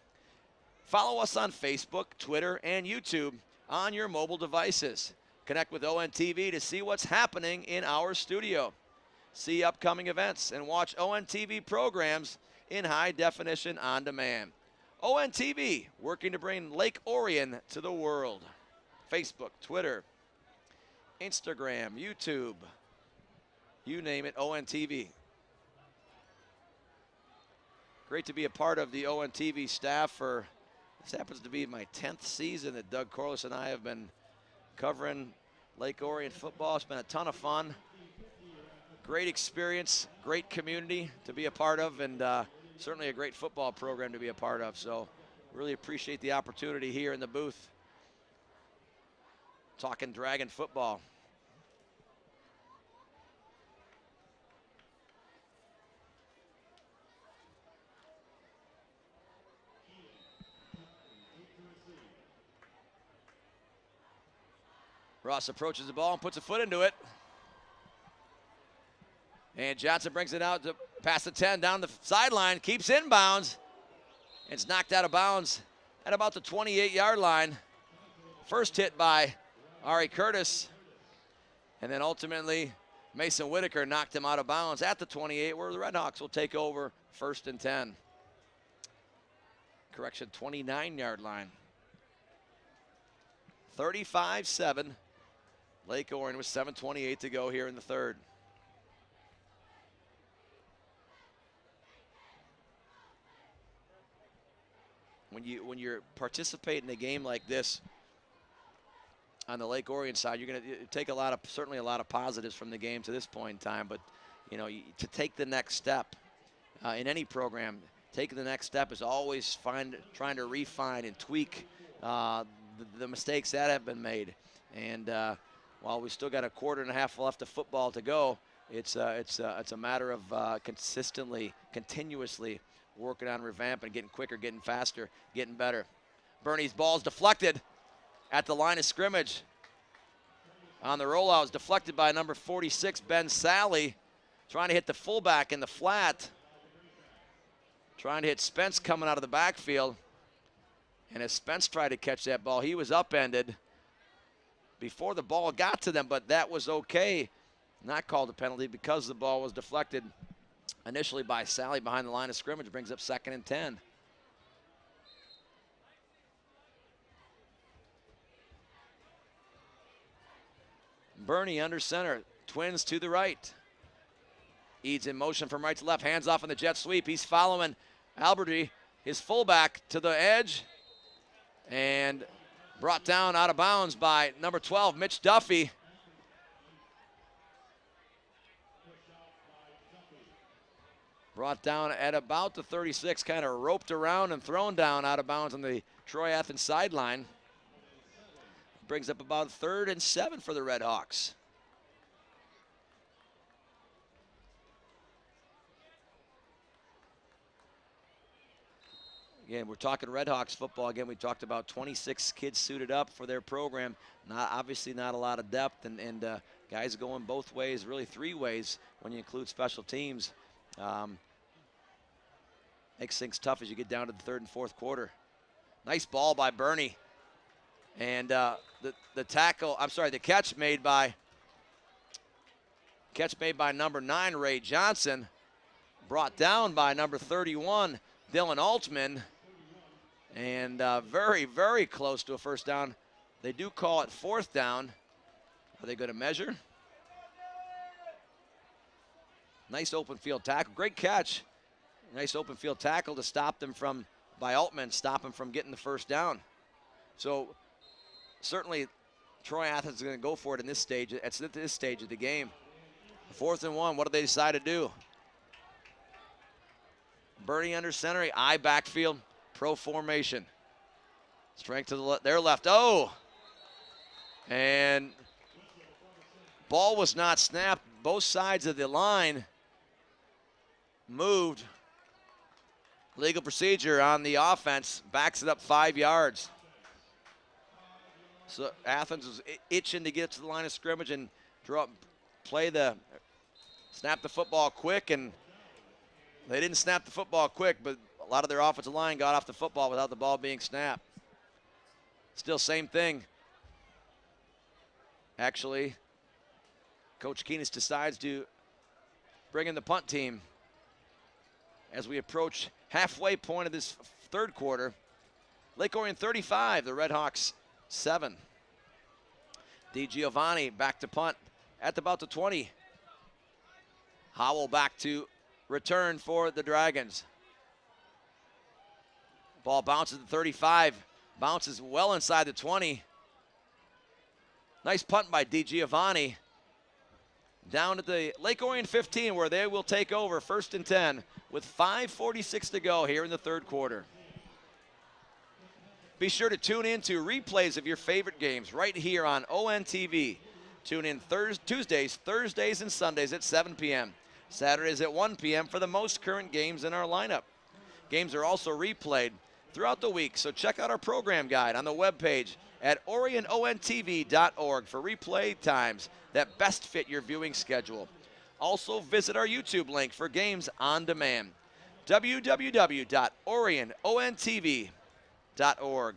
Follow us on Facebook, Twitter, and YouTube on your mobile devices. Connect with ONTV to see what's happening in our studio. See upcoming events and watch ONTV programs in high definition on demand. ONTV, working to bring Lake Orion to the world. Facebook, Twitter, Instagram, YouTube, you name it, ONTV. Great to be a part of the ONTV staff for, this happens to be my 10th season that Doug Corliss and I have been covering Lake Orion football. It's been a ton of fun. Great experience, great community to be a part of, and certainly a great football program to be a part of. So really appreciate the opportunity here in the booth, talking Dragon football. Ross approaches the ball and puts a foot into it. And Johnson brings it out to past the 10, down the sideline, keeps inbounds. It's knocked out of bounds at about the 28-yard line. First hit by Ari Curtis. And then ultimately, Mason Whitaker knocked him out of bounds at the 28, where the Redhawks will take over 1st and 10. Correction, 29-yard line. 35-7. Lake Orion with 7:28 to go here in the third. when you're participating in a game like this on the Lake Orion side, you're going to take certainly a lot of positives from the game to this point in time. But to take the next step in any program, taking the next step is always trying to refine and tweak the mistakes that have been made. And while we still got a quarter and a half left of football to go, it's a matter of continuously working on revamping, getting quicker, getting faster, getting better. Bernie's ball's deflected at the line of scrimmage. On the rollout, is deflected by number 46, Ben Sally, trying to hit the fullback in the flat. Trying to hit Spence coming out of the backfield. And as Spence tried to catch that ball, he was upended before the ball got to them, but that was okay. Not called a penalty because the ball was deflected initially by Sally behind the line of scrimmage. Brings up 2nd and 10. Bernie under center, Twins to the right. Eads in motion from right to left, hands off on the jet sweep. He's following Alberty, his fullback, to the edge, and brought down out of bounds by number 12, Mitch Duffy. Brought down at about the 36, kind of roped around and thrown down out of bounds on the Troy Athens sideline. Brings up about 3rd and 7 for the Redhawks. Again, we're talking Redhawks football. Again, we talked about 26 kids suited up for their program. Obviously not a lot of depth, and guys going both ways, really 3 ways when you include special teams. Makes things tough as you get down to the 3rd and 4th quarter. Nice ball by Bernie. And the catch made by number 9, Ray Johnson. Brought down by number 31, Dylan Altman. And very, very close to a first down. They do call it 4th down. Are they going to measure? Nice open field tackle. Great catch. Nice open field tackle to stop them by Altman, stop him from getting the first down. So certainly Troy Athens is going to go for it in this stage. At this stage of the game. 4th and 1. What do they decide to do? Bernie under center, eye backfield, pro formation. Strength to their left. Oh! And ball was not snapped. Both sides of the line moved. Legal procedure on the offense. Backs it up 5 yards. So Athens was itching to get to the line of scrimmage and snap the football quick, and they didn't snap the football quick, but a lot of their offensive line got off the football without the ball being snapped. Still same thing. Actually, Coach Keenest decides to bring in the punt team as we approach halfway point of this 3rd quarter. Lake Orion 35, the Redhawks 7. DiGiovanni back to punt at about the 20. Howell back to return for the Dragons. Ball bounces to 35, bounces well inside the 20. Nice punt by DiGiovanni. Down at the Lake Orion 15, where they will take over 1st and 10 with 5:46 to go here in the 3rd quarter. Be sure to tune in to replays of your favorite games right here on ONTV. Tune in Tuesdays, Thursdays, and Sundays at 7 p.m. Saturdays at 1 p.m. for the most current games in our lineup. Games are also replayed throughout the week, so check out our program guide on the webpage at orionontv.org for replay times that best fit your viewing schedule. Also visit our YouTube link for games on demand. www.orionontv.org.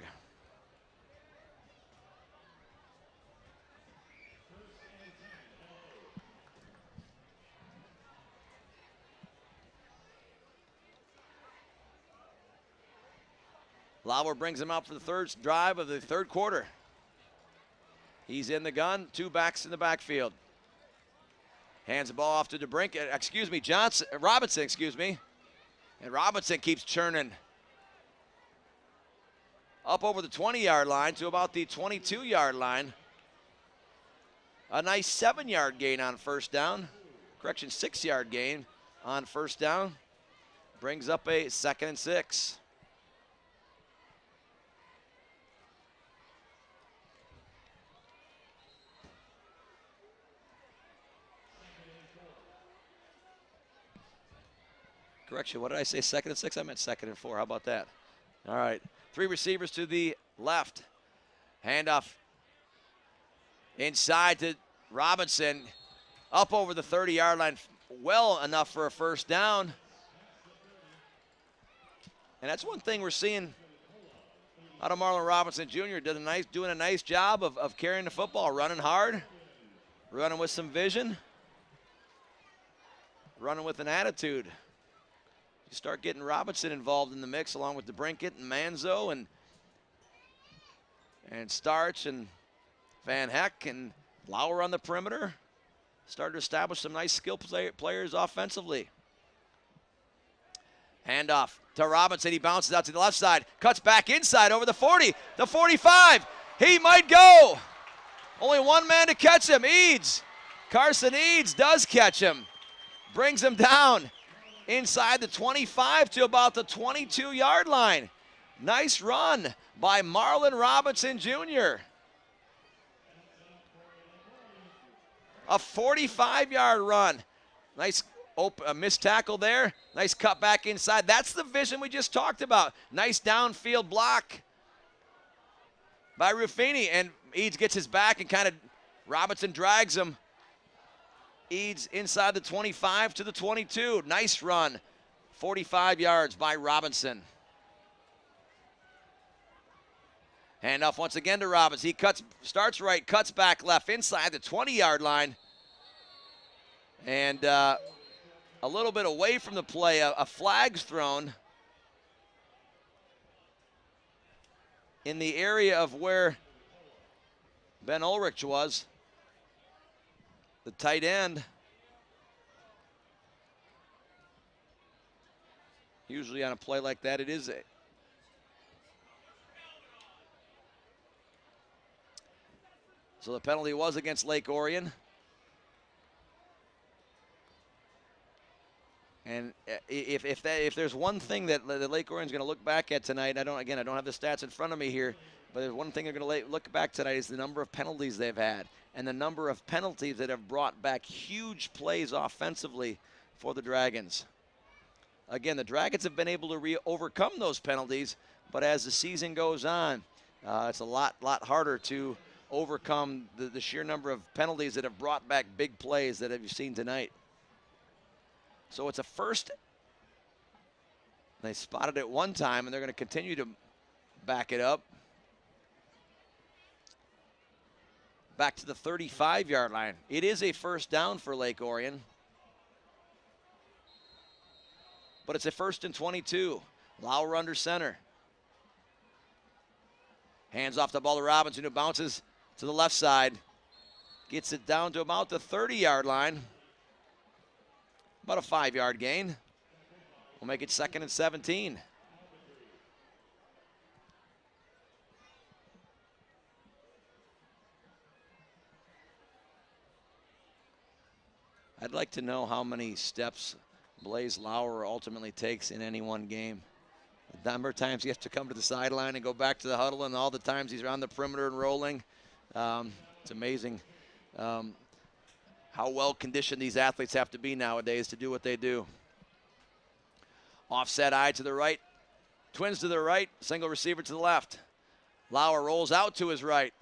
Lauer brings him out for the 3rd drive of the 3rd quarter. He's in the gun, 2 backs in the backfield. Hands the ball off to Robinson, and Robinson keeps churning. up over the 20-yard line to about the 22-yard line. A nice 7-yard gain on first down. Correction, 6-yard gain on first down. Brings up a 2nd and 6. Correction, what did I say, 2nd and 6? I meant 2nd and 4. How about that? All right, 3 receivers to the left. Handoff inside to Robinson. Up over the 30-yard line, well enough for a first down. And that's one thing we're seeing out of Marlon Robinson Jr. Doing a nice job of carrying the football, running hard, running with some vision, running with an attitude. You start getting Robinson involved in the mix along with DeBrincat and Manzo and Starch and Van Heck and Lauer on the perimeter. Started to establish some nice skill players offensively. Handoff to Robinson. He bounces out to the left side. Cuts back inside over the 40, the 45. He might go. Only one man to catch him, Eads. Carson Eads does catch him. Brings him down inside the 25 to about the 22-yard line. Nice run by Marlon Robinson Jr. A 45-yard run. Nice missed tackle there. Nice cut back inside. That's the vision we just talked about. Nice downfield block by Ruffini. And Eads gets his back and kind of Robinson drags him. Eads inside the 25 to the 22. Nice run. 45 yards by Robinson. Handoff once again to Robinson. He starts right, cuts back left inside the 20-yard line. And a little bit away from the play, a flag's thrown in the area of where Ben Ulrich was, the tight end. Usually on a play like that, it is a. So the penalty was against Lake Orion. And if there's one thing that the Lake Orion's going to look back at tonight, I don't have the stats in front of me here, but there's one thing they're going to look back tonight is the number of penalties they've had and the number of penalties that have brought back huge plays offensively for the Dragons. Again, the Dragons have been able to overcome those penalties, but as the season goes on, it's a lot harder to overcome the sheer number of penalties that have brought back big plays that you've seen tonight. So it's a first. They spotted it one time, and they're going to continue to back it up. Back to the 35-yard line. It is a first down for Lake Orion. But it's a 1st and 22. Lauer under center. Hands off the ball to Robinson, who bounces to the left side. Gets it down to about the 30-yard line. About a 5-yard gain. We'll make it 2nd and 17. I'd like to know how many steps Blaze Lauer ultimately takes in any one game. The number of times he has to come to the sideline and go back to the huddle, and all the times he's around the perimeter and rolling. It's amazing how well conditioned these athletes have to be nowadays to do what they do. Offset eye to the right, twins to the right, single receiver to the left. Lauer rolls out to his right.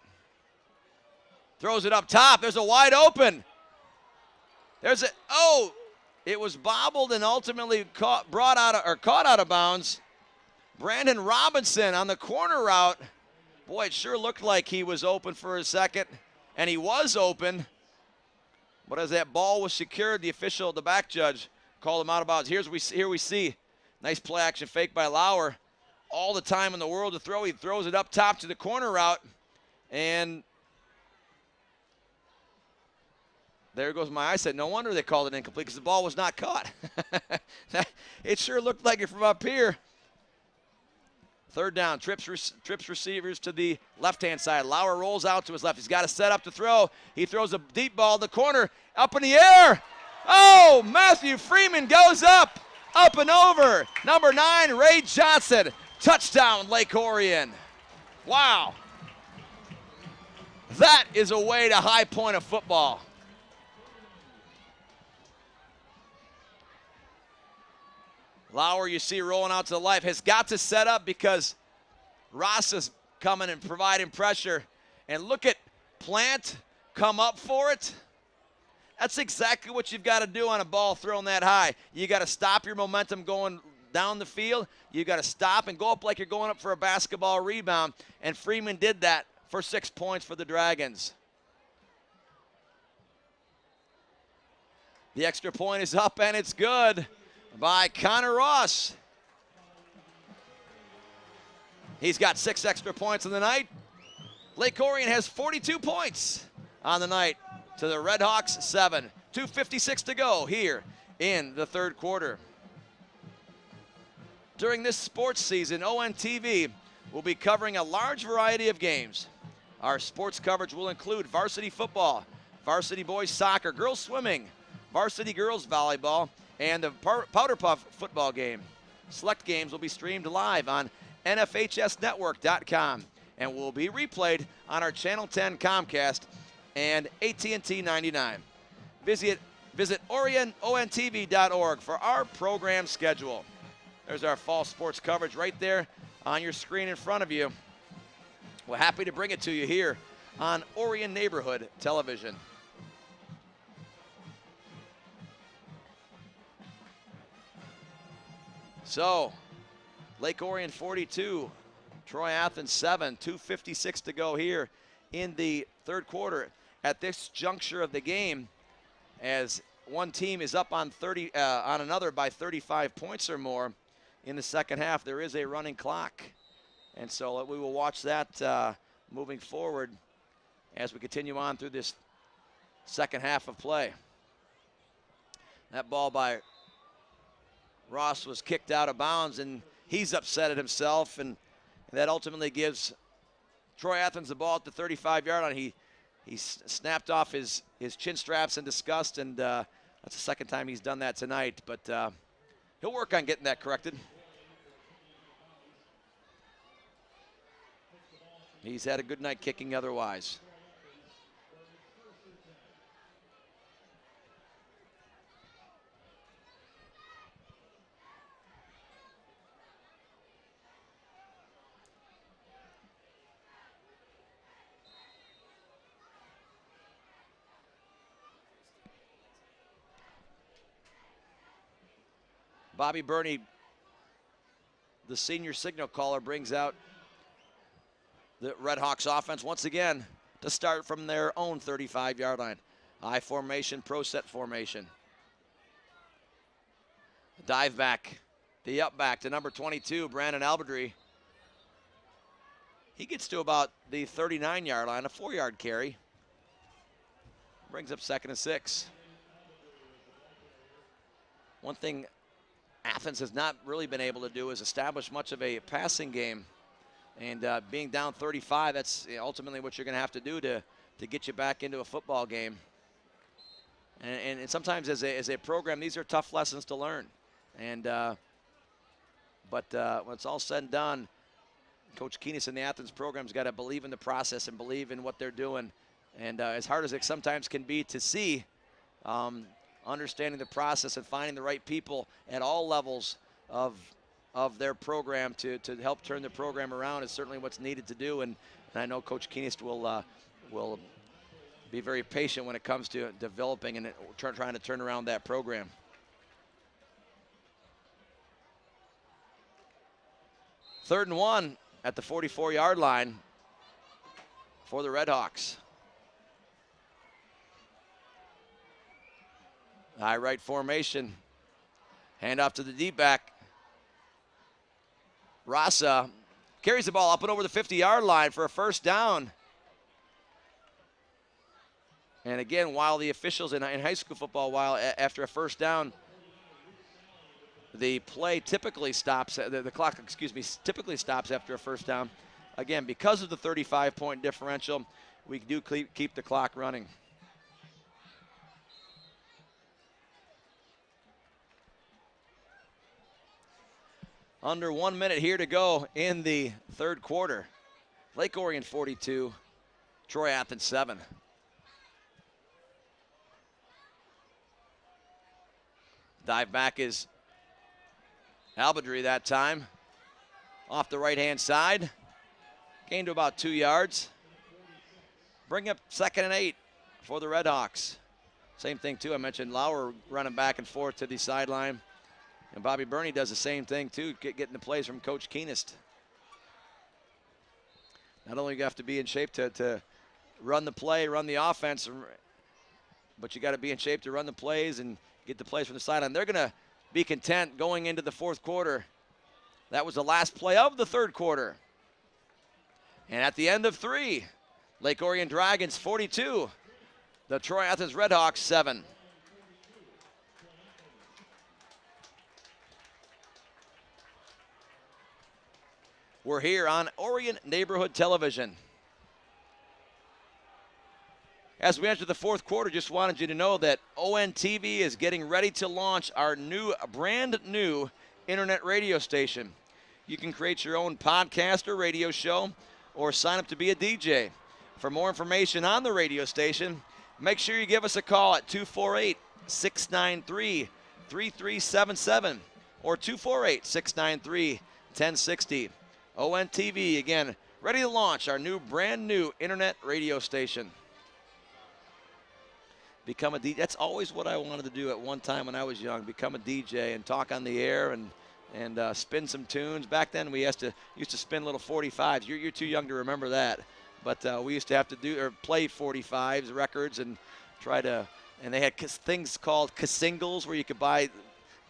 Throws it up top, there's a wide open. It was bobbled and ultimately caught out of bounds. Brandon Robinson on the corner route. Boy, it sure looked like he was open for a second, and he was open. But as that ball was secured, the back judge, called him out of bounds. Here we see nice play action fake by Lauer. All the time in the world to throw. He throws it up top to the corner route, and there goes my eyesight. No wonder they called it incomplete because the ball was not caught. It sure looked like it from up here. Third down, trips receivers to the left-hand side. Lauer rolls out to his left. He's got to set up to throw. He throws a deep ball in the corner, up in the air. Oh, Matthew Freeman goes up and over. Number 9, Ray Johnson. Touchdown, Lake Orion. Wow. That is a way to high point a football. Lauer, you see rolling out to the left, has got to set up because Ross is coming and providing pressure. And look at Plant come up for it. That's exactly what you've got to do on a ball thrown that high. You got to stop your momentum going down the field. You got to stop and go up like you're going up for a basketball rebound. And Freeman did that for 6 points for the Dragons. The extra point is up and it's good by Connor Ross. He's got 6 extra points on the night. Lake Orion has 42 points on the night to the Redhawks 7. 2:56 to go here in the third quarter. During this sports season, ONTV will be covering a large variety of games. Our sports coverage will include varsity football, varsity boys soccer, girls swimming, varsity girls volleyball, and the Powder Puff football game. Select games will be streamed live on NFHSnetwork.com and will be replayed on our Channel 10 Comcast and AT&T 99. Visit ONTV.org for our program schedule. There's our fall sports coverage right there on your screen in front of you. We're happy to bring it to you here on Orion Neighborhood Television. So, Lake Orion 42, Troy Athens 7, 2:56 to go here in the third quarter. At this juncture of the game, as one team is up on another by 35 points or more in the second half, there is a running clock. And so we will watch that moving forward as we continue on through this second half of play. That ball by Ross was kicked out of bounds, and he's upset at himself, and that ultimately gives Troy Athens the ball at the 35-yard line. He snapped off his chin straps in disgust, and that's the second time he's done that tonight, but he'll work on getting that corrected. He's had a good night kicking otherwise. Bobby Burney, the senior signal caller, brings out the Redhawks offense once again to start from their own 35-yard line. I formation, pro set formation. Dive back, the up back to number 22, Brandon Albadry. He gets to about the 39-yard line, a 4-yard carry. Brings up 2nd and 6. One thing Athens has not really been able to do is establish much of a passing game. And being down 35, that's ultimately what you're going to have to do to get you back into a football game. And sometimes as a program, these are tough lessons to learn. And but when it's all said and done, Coach Keenis and the Athens program's got to believe in the process and believe in what they're doing. And as hard as it sometimes can be to see, understanding the process and finding the right people at all levels of their program to help turn the program around is certainly what's needed to do. And I know Coach Keenist will be very patient when it comes to developing and trying to turn around that program. Third and 1 at the 44-yard line for the Redhawks. High right formation. Hand off to the deep back. Rasa carries the ball up and over the 50-yard line for a first down. And again, while the officials in high school football, after a first down, the play typically stops, the clock, typically stops after a first down. Again, because of the 35-point differential, we do keep the clock running. Under 1 minute here to go in the third quarter. Lake Orion 42, Troy Athens 7. Dive back is Albadry that time. Off the right-hand side. Gain to about 2 yards. Bring up 2nd and 8 for the Redhawks. Same thing, too. I mentioned Lauer running back and forth to the sideline. And Bobby Burney does the same thing, too, getting the plays from Coach Keenest. Not only do you have to be in shape to run the play, run the offense, but you got to be in shape to run the plays and get the plays from the sideline. They're going to be content going into the fourth quarter. That was the last play of the third quarter. And at the end of 3, Lake Orion Dragons 42, the Troy Athens Redhawks 7. We're here on Orion Neighborhood Television. As we enter the fourth quarter, just wanted you to know that ONTV is getting ready to launch our brand new internet radio station. You can create your own podcast or radio show or sign up to be a DJ. For more information on the radio station, make sure you give us a call at 248-693-3377 or 248-693-1060. ONTV, again, ready to launch our brand new internet radio station. Become a DJ. That's always what I wanted to do at one time when I was young, become a DJ and talk on the air and spin some tunes. Back then we used to spin little 45s. You're too young to remember that. But we used to have to play 45s records and and they had things called singles where you could buy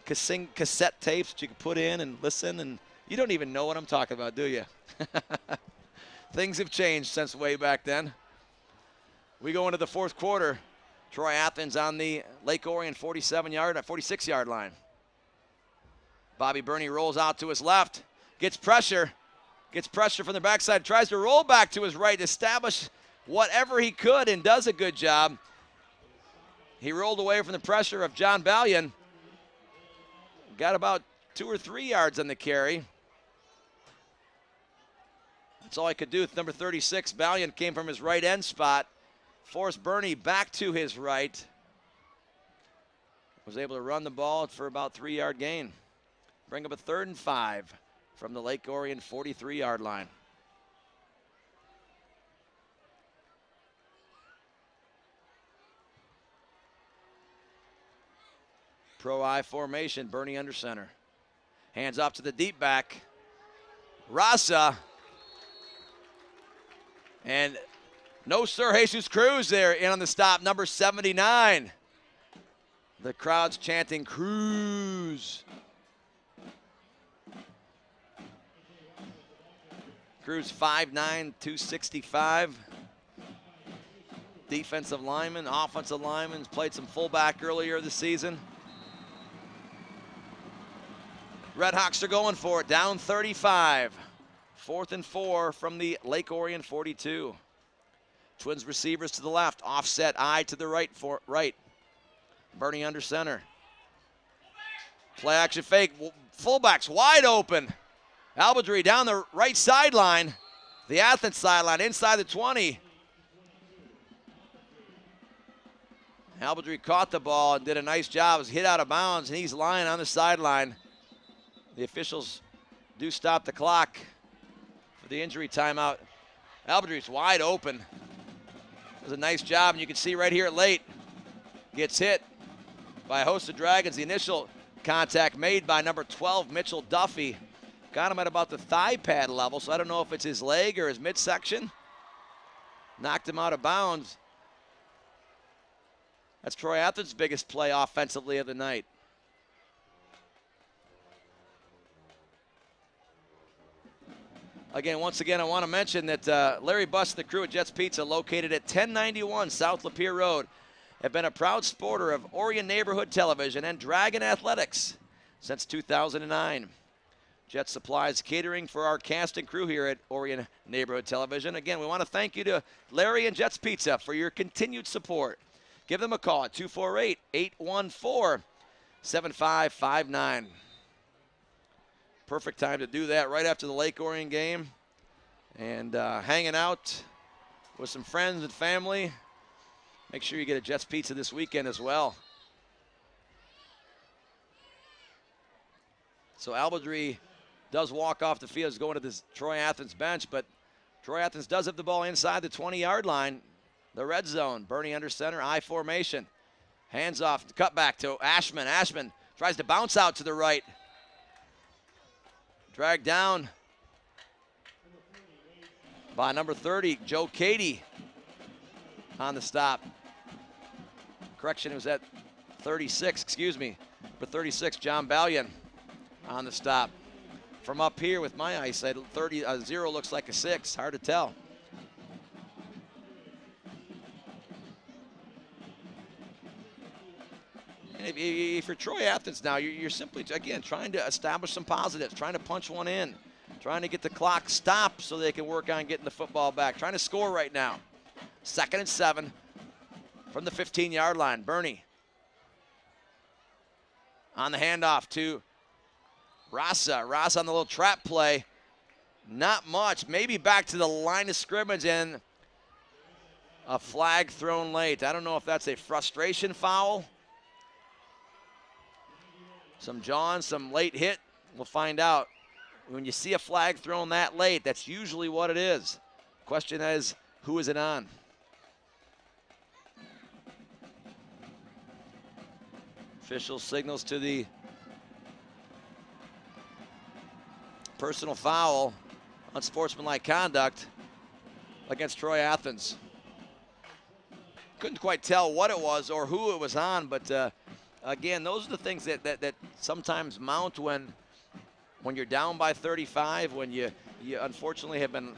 cassette tapes that you could put in and listen, and you don't even know what I'm talking about, do you? Things have changed since way back then. We go into the fourth quarter. Troy Athens on the Lake Orion 46-yard line. Bobby Burney rolls out to his left, gets pressure from the backside, tries to roll back to his right, establish whatever he could, and does a good job. He rolled away from the pressure of John Ballion. Got about 2 or 3 yards on the carry. That's all I could do with number 36. Ballion came from his right end spot. Forced Burney back to his right. Was able to run the ball for about 3-yard gain. Bring up a 3rd and 5 from the Lake Orion 43-yard line. Pro I formation, Burney under center. Hands off to the deep back. Rasa. And no Sir Jesus Cruz there in on the stop, number 79. The crowd's chanting Cruz. Cruz 5'9", 265. Defensive lineman, offensive lineman, played some fullback earlier this season. Redhawks are going for it, down 35. 4th and 4 from the Lake Orion 42. Twins receivers to the left, offset I to the right. Burney under center. Play action fake, fullbacks wide open. Albadry down the right sideline, the Athens sideline, inside the 20. Albadry caught the ball and did a nice job. It was hit out of bounds, and he's lying on the sideline. The officials do stop the clock for the injury timeout. Albadry's wide open. It was a nice job, and you can see right here late, gets hit by a host of Dragons. The initial contact made by number 12, Mitchell Duffy. Got him at about the thigh pad level, so I don't know if it's his leg or his midsection. Knocked him out of bounds. That's Troy Athens' biggest play offensively of the night. Again, once again, I want to mention that Larry Buss and the crew at Jets Pizza, located at 1091 South Lapeer Road, have been a proud supporter of Orion Neighborhood Television and Dragon Athletics. since 2009. Jet Supplies Catering for our cast and crew here at Orion Neighborhood Television. Again, we want to thank you to Larry and Jet's Pizza for your continued support. Give them a call at 248-814-7559. Perfect time to do that right after the Lake Orion game. And hanging out with some friends and family. Make sure you get a Jet's Pizza this weekend as well. So Albadry does walk off the field. He's going to this Troy Athens bench, but Troy Athens does have the ball inside the 20-yard line. The red zone. Bernie under center, I formation. Hands off, cut back to Ashman. Ashman tries to bounce out to the right. Dragged down by number 30, Joe Cady on the stop. Correction, it was at 36, excuse me. For 36, John Ballion on the stop. From up here with my eyesight, 0 looks like a 6, hard to tell. And if you're Troy Athens now, you're simply, again, trying to establish some positives, trying to punch one in, trying to get the clock stopped so they can work on getting the football back, trying to score right now. 2nd and 7 from the 15-yard line. Bernie on the handoff to Rasa. Rasa on the little trap play. Not much. Maybe back to the line of scrimmage and a flag thrown late. I don't know if that's a frustration foul. Some John, some late hit. We'll find out. When you see a flag thrown that late, that's usually what it is. Question is, who is it on? Official signals to the personal foul, unsportsmanlike conduct against Troy Athens. Couldn't quite tell what it was or who it was on, but again, those are the things that sometimes mount when you're down by 35, when you unfortunately have been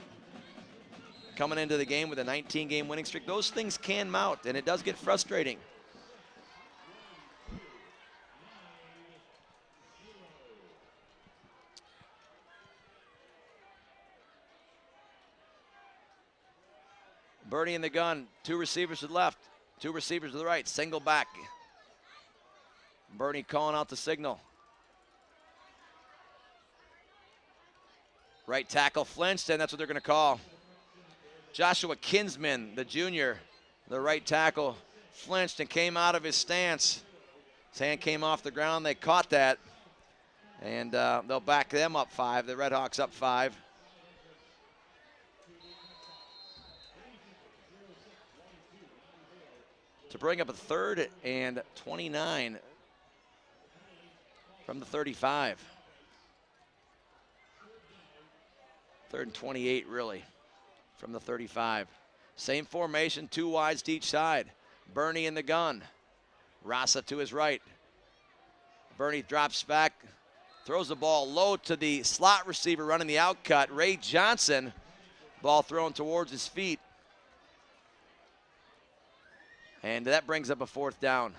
coming into the game with a 19-game winning streak. Those things can mount, and it does get frustrating. Bernie in the gun, 2 receivers to the left, 2 receivers to the right, single back. Bernie calling out the signal. Right tackle flinched, and that's what they're going to call. Joshua Kinsman, the junior, the right tackle, flinched and came out of his stance. His hand came off the ground. They caught that, and they'll back them up 5. The Redhawks up 5. To bring up a 3rd and 29 from the 35. 3rd and 28, really, from the 35. Same formation, 2 wides to each side. Bernie in the gun. Rasa to his right. Bernie drops back, throws the ball low to the slot receiver running the out cut, Ray Johnson. Ball thrown towards his feet. And that brings up a 4th down.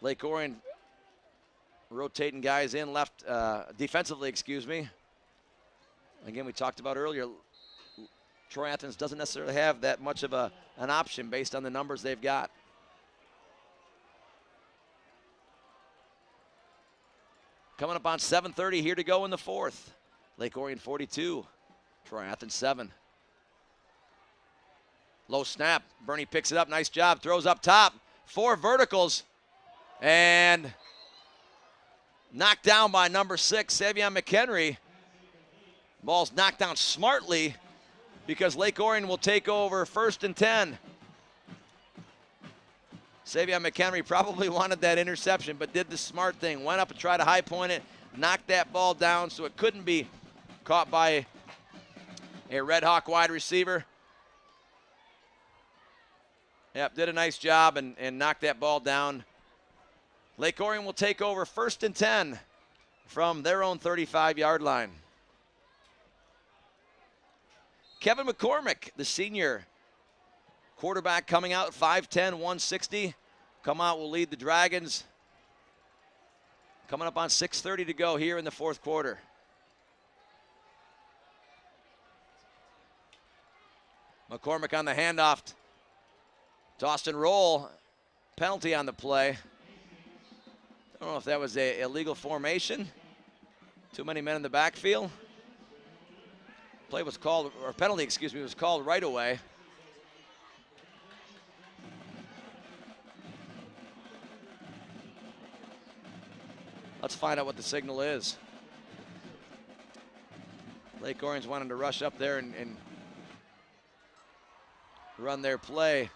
Lake Orion rotating guys in left, defensively, excuse me. Again, we talked about earlier, Troy Athens doesn't necessarily have that much of an option based on the numbers they've got. Coming up on 7:30 here to go in the 4th. Lake Orion 42, Troy Athens 7. Low snap, Bernie picks it up, nice job, throws up top, 4 verticals, and knocked down by number 6, Savion McHenry. Ball's knocked down smartly because Lake Orion will take over 1st and 10. Savion McHenry probably wanted that interception, but did the smart thing, went up and tried to high point it, knocked that ball down so it couldn't be caught by a Red Hawk wide receiver. Yep, did a nice job and knocked that ball down. Lake Orion will take over 1st and 10 from their own 35-yard line. Kevin McCormick, the senior quarterback coming out, 5'10", 160. Come out will lead the Dragons. Coming up on 6:30 to go here in the fourth quarter. McCormick on the handoff. Tossed and roll. Penalty on the play. I don't know if that was a illegal formation. Too many men in the backfield. Play was called, or penalty, excuse me, was called right away. Let's find out what the signal is. Lake Orient's wanting to rush up there and run their play.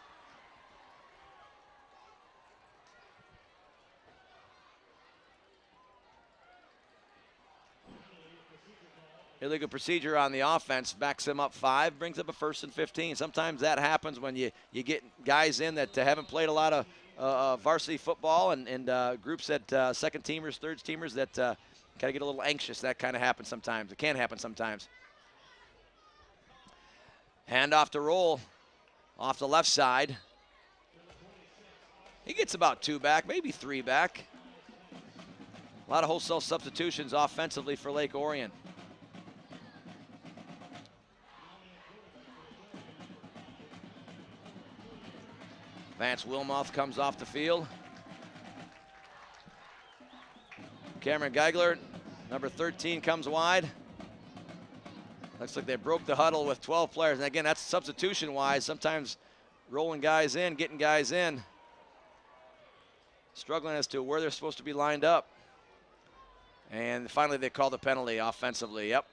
Illegal procedure on the offense, backs them up 5, brings up a 1st and 15. Sometimes that happens when you get guys in that haven't played a lot of varsity football and groups that second teamers, third teamers that kind of get a little anxious. That kind of happens sometimes. It can happen sometimes. Hand off to roll off the left side. He gets about 2 back, maybe 3 back. A lot of wholesale substitutions offensively for Lake Oriont. Vance Wilmoth comes off the field. Cameron Geigler, number 13, comes wide. Looks like they broke the huddle with 12 players. And again, that's substitution-wise. Sometimes rolling guys in, getting guys in. Struggling as to where they're supposed to be lined up. And finally, they call the penalty offensively. Yep.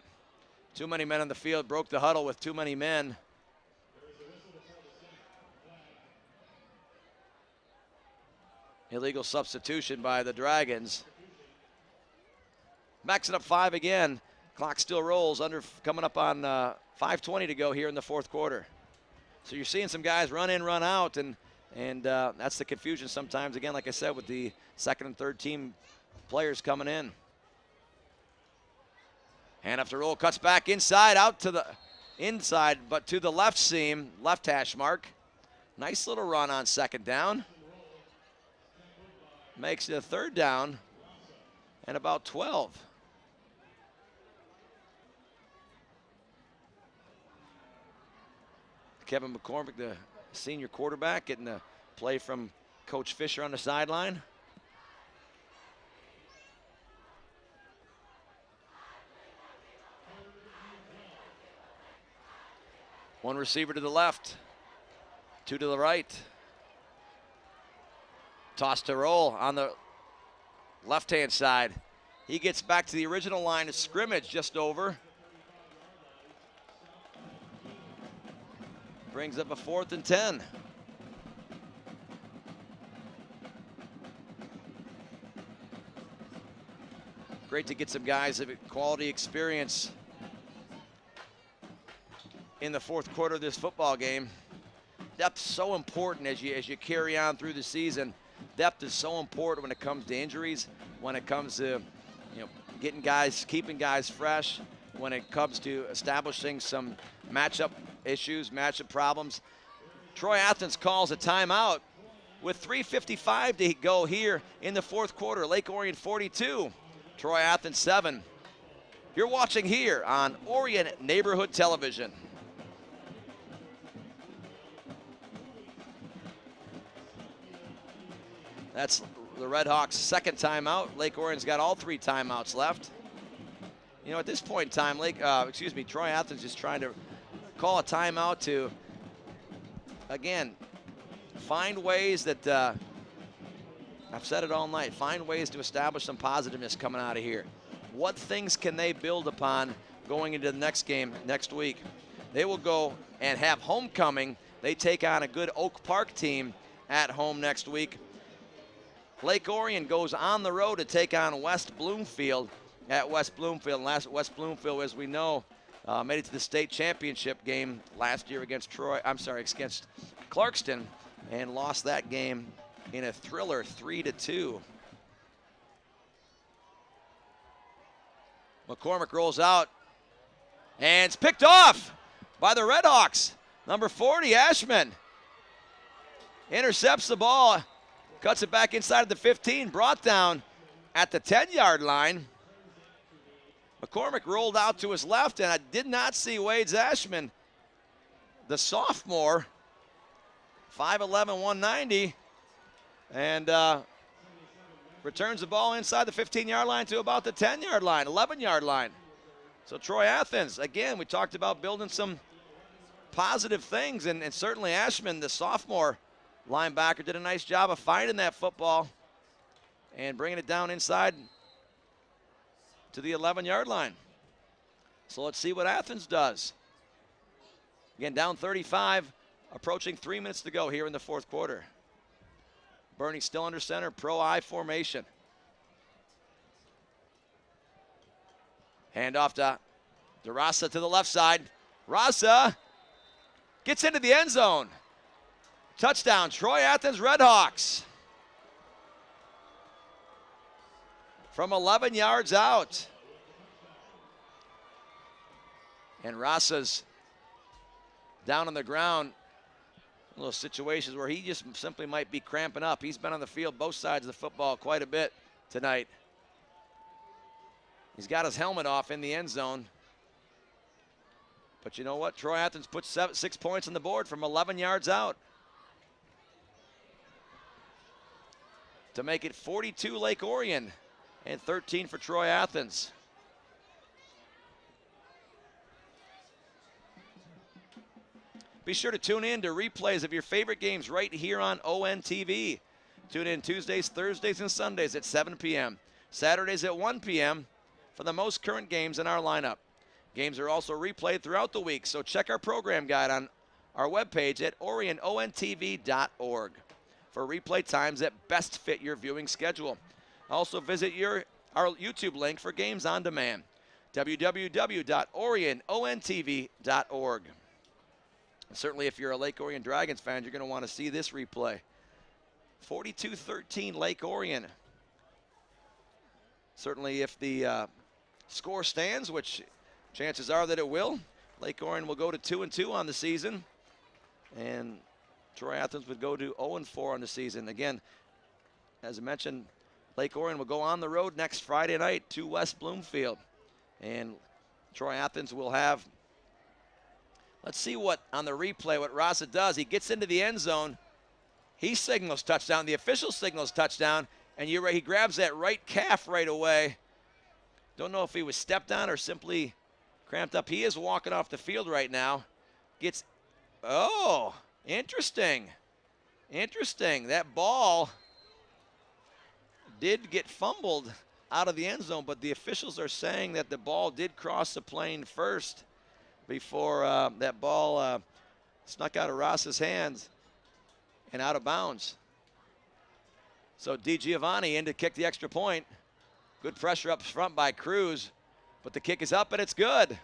Too many men on the field, broke the huddle with too many men. Illegal substitution by the Dragons. Backs it up 5 again. Clock still rolls, coming up on 5:20 to go here in the fourth quarter. So you're seeing some guys run in, run out, and that's the confusion sometimes, again, like I said, with the second and third team players coming in. Hand off to roll, cuts back inside, out to the inside, but to the left seam, left hash mark. Nice little run on second down. Makes it a third down and about 12. Kevin McCormick, the senior quarterback, getting the play from Coach Fisher on the sideline. One receiver to the left, 2 to the right. Toss to roll on the left-hand side. He gets back to the original line of scrimmage, just over. Brings up a 4th and 10. Great to get some guys of quality experience in the fourth quarter of this football game. Depth's so important as you carry on through the season. Depth is so important when it comes to injuries, when it comes to getting guys, keeping guys fresh, when it comes to establishing some matchup issues, matchup problems. Troy Athens calls a timeout with 3:55 to go here in the fourth quarter. Lake Oriont 42, Troy Athens 7. You're watching here on Oriont Neighborhood Television. That's the Redhawks' second timeout. Lake Orion's got all 3 timeouts left. At this point in time, Troy Athens is trying to call a timeout to, again, find ways that, I've said it all night, find ways to establish some positiveness coming out of here. What things can they build upon going into the next game next week? They will go and have homecoming. They take on a good Oak Park team at home next week. Lake Oriont goes on the road to take on West Bloomfield at West Bloomfield. West Bloomfield, as we know, made it to the state championship game last year against Clarkston, and lost that game in a thriller, 3-2. McCormick rolls out, and it's picked off by the Redhawks. Number 40, Ashman. intercepts the ball, cuts it back inside of the 15, brought down at the 10-yard line. McCormick rolled out to his left, and I did not see Wade Zashman, the sophomore, 5'11", 190, and returns the ball inside the 15-yard line to about the 10-yard line, 11-yard line. So Troy Athens, again, we talked about building some positive things, and certainly Ashman, the sophomore linebacker, did a nice job of finding that football and bringing it down inside to the 11-yard line. So let's see what Athens does. Again, down 35, approaching 3 minutes to go here in the fourth quarter. Bernie still under center, pro-I formation. Hand off to DeRasa to the left side. Rasa gets into the end zone. Touchdown, Troy Athens Redhawks. From 11 yards out. And Rasa's down on the ground. Little situations where he just simply might be cramping up. He's been on the field both sides of the football quite a bit tonight. He's got his helmet off in the end zone. But you know what? Troy Athens puts 6 points on the board from 11 yards out to make it 42 Lake Orion and 13 for Troy Athens. Be sure to tune in to replays of your favorite games right here on ONTV. Tune in Tuesdays, Thursdays, and Sundays at 7 p.m. Saturdays at 1 p.m. for the most current games in our lineup. Games are also replayed throughout the week, so check our program guide on our webpage at orionontv.org for replay times that best fit your viewing schedule. Also visit our YouTube link for games on demand, www.orionontv.org. Certainly, if you're a Lake Orion Dragons fan, you're going to want to see this replay. 42-13 Lake Orion. Certainly, if the score stands, which chances are that it will, Lake Orion will go to 2-2 on the season, and Troy Athens would go to 0-4 on the season. Again, as I mentioned, Lake Orion will go on the road next Friday night to West Bloomfield, and Troy Athens will have. Let's see what, on the replay, what Rasa does. He gets into the end zone. He signals touchdown. The official signals touchdown. And you're right, he grabs that right calf right away. Don't know if he was stepped on or simply cramped up. He is walking off the field right now. Oh, interesting. Interesting. That ball did get fumbled out of the end zone, but the officials are saying that the ball did cross the plane first before that ball snuck out of Ross's hands and out of bounds. So DiGiovanni in to kick the extra point. Good pressure up front by Cruz, but the kick is up and it's good.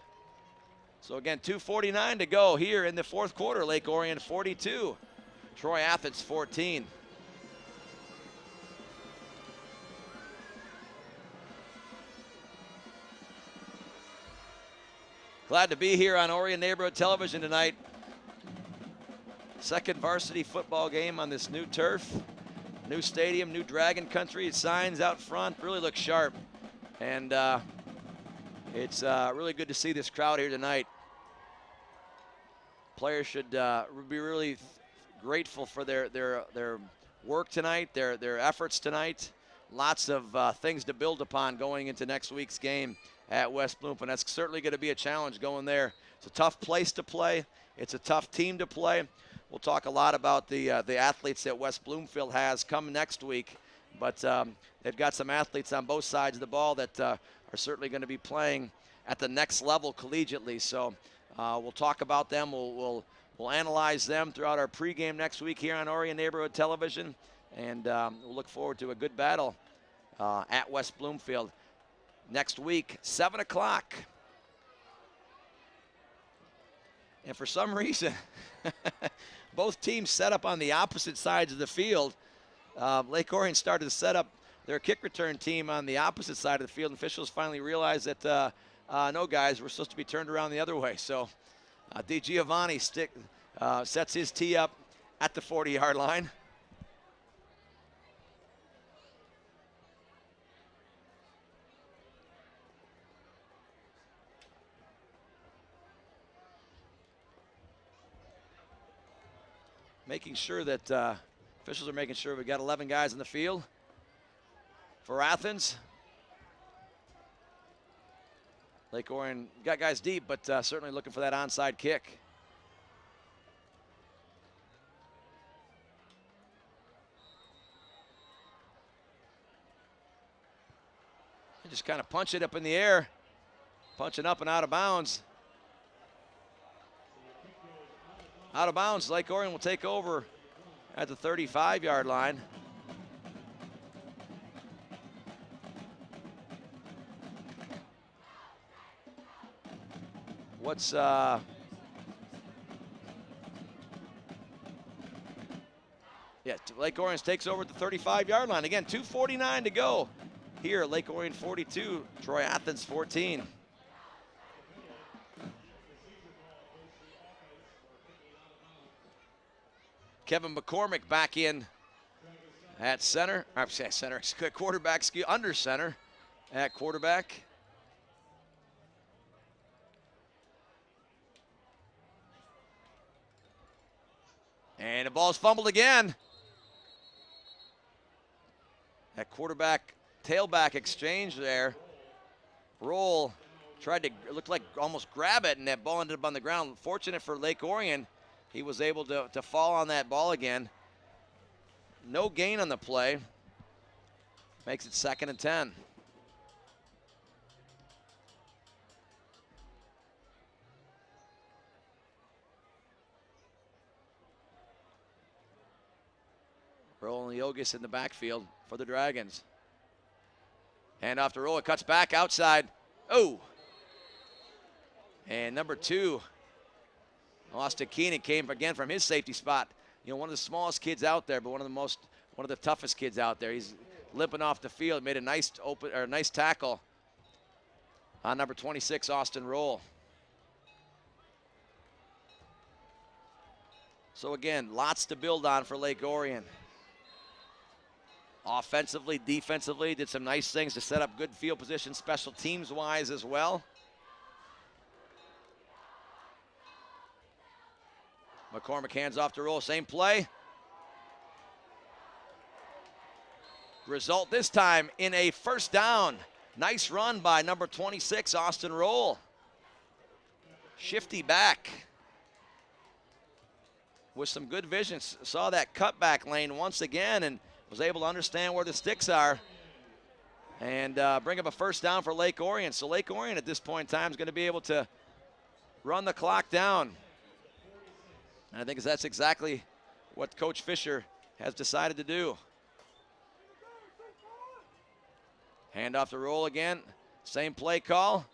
So again, 2:49 to go here in the fourth quarter. Lake Orion 42, Troy Athens 14. Glad to be here on Orion Neighborhood Television tonight. Second varsity football game on this new turf. New stadium, new Dragon Country. Signs out front really look sharp. And it's really good to see this crowd here tonight. Players should be really grateful for their work tonight, their efforts tonight. Lots of things to build upon going into next week's game at West Bloomfield. That's certainly going to be a challenge going there. It's a tough place to play. It's a tough team to play. We'll talk a lot about the athletes that West Bloomfield has come next week, but they've got some athletes on both sides of the ball that are certainly going to be playing at the next level collegiately. So we'll talk about them. We'll analyze them throughout our pregame next week here on Orion Neighborhood Television, and we'll look forward to a good battle at West Bloomfield next week, 7 o'clock. And for some reason, both teams set up on the opposite sides of the field. Lake Orion started to set up their kick return team on the opposite side of the field, and officials finally realized that, no, guys, we're supposed to be turned around the other way. So DiGiovanni sets his tee up at the 40-yard line. Making sure that officials are making sure we've got 11 guys in the field for Athens. Lake Orion got guys deep, but certainly looking for that onside kick. They just kind of punch it up in the air, punching up and out of bounds. Out of bounds, Lake Orion will take over at the 35-yard line. What's yeah, Lake Orion takes over at the 35-yard line. Again, 2:49 to go here. Lake Orion 42, Troy Athens 14. Kevin McCormick back in at center. Quarterback, under center at quarterback. And the ball's fumbled again. That quarterback tailback exchange there. Roll tried to, it looked like almost grab it, and that ball ended up on the ground. Fortunate for Lake Orion, he was able to fall on that ball again. No gain on the play. Makes it 2nd and 10. Roland Yogis in the backfield for the Dragons. Hand off to Roll, it cuts back outside. Oh! And number 2, Austin Keenan came again from his safety spot. You know, one of the smallest kids out there, but one of the toughest kids out there. He's limping off the field, made a nice tackle on number 26, Austin Roll. So again, lots to build on for Lake Orion. Offensively, defensively, did some nice things to set up good field position, special teams wise as well. McCormick hands off to Roll, same play. Result this time in a first down. Nice run by number 26, Austin Roll. Shifty back with some good vision. Saw that cutback lane once again and was able to understand where the sticks are and bring up a first down for Lake Orion. So Lake Orion at this point in time is going to be able to run the clock down. And I think that's exactly what Coach Fisher has decided to do. Hand off the Roll again. Same play call.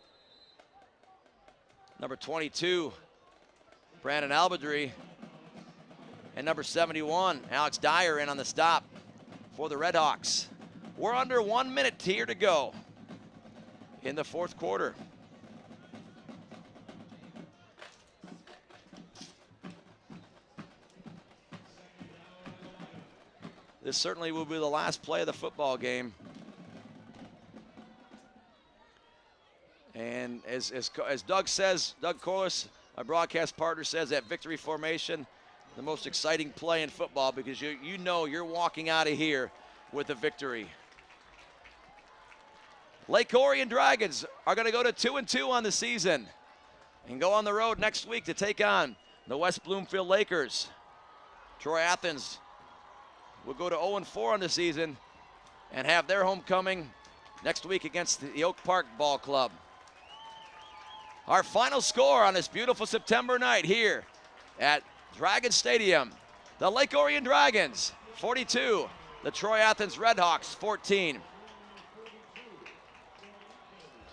Number 22, Brandon Albadry. And number 71, Alex Dyer in on the stop for the Redhawks. We're under 1 minute here to go in the 4th quarter. This certainly will be the last play of the football game. And as Doug says, Doug Corliss, our broadcast partner, says that victory formation, the most exciting play in football, because you know you're walking out of here with a victory. Lake Orion Dragons are going to go to 2-2 on the season and go on the road next week to take on the West Bloomfield Lakers. Troy Athens will go to 0-4 on the season and have their homecoming next week against the Oak Park Ball Club. Our final score on this beautiful September night here at Dragon Stadium. The Lake Orion Dragons, 42. The Troy Athens Redhawks, 14.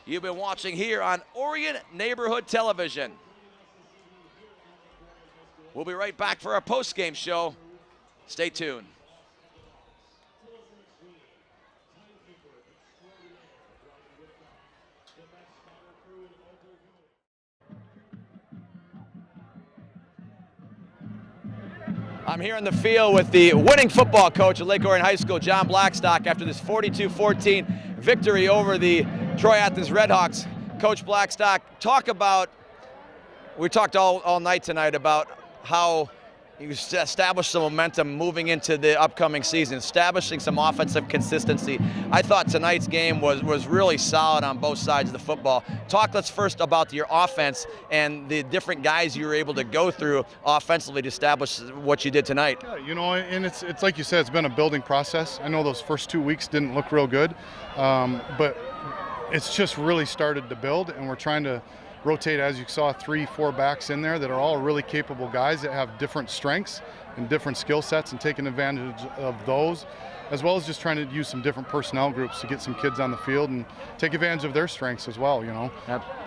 You've been watching here on Orion Neighborhood Television. We'll be right back for our post-game show. Stay tuned. I'm here in the field with the winning football coach at Lake Orion High School, John Blackstock, after this 42-14 victory over the Troy Athens Redhawks. Coach Blackstock, we talked all night tonight about how you established some momentum moving into the upcoming season, establishing some offensive consistency. I thought tonight's game was really solid on both sides of the football. Let's first about your offense and the different guys you were able to go through offensively to establish what you did tonight. Yeah, you know, and it's like you said, it's been a building process. I know those first 2 weeks didn't look real good, but it's just really started to build, and we're trying to rotate, as you saw, 3-4 backs in there that are all really capable guys that have different strengths and different skill sets, and taking advantage of those, as well as just trying to use some different personnel groups to get some kids on the field and take advantage of their strengths as well, you know,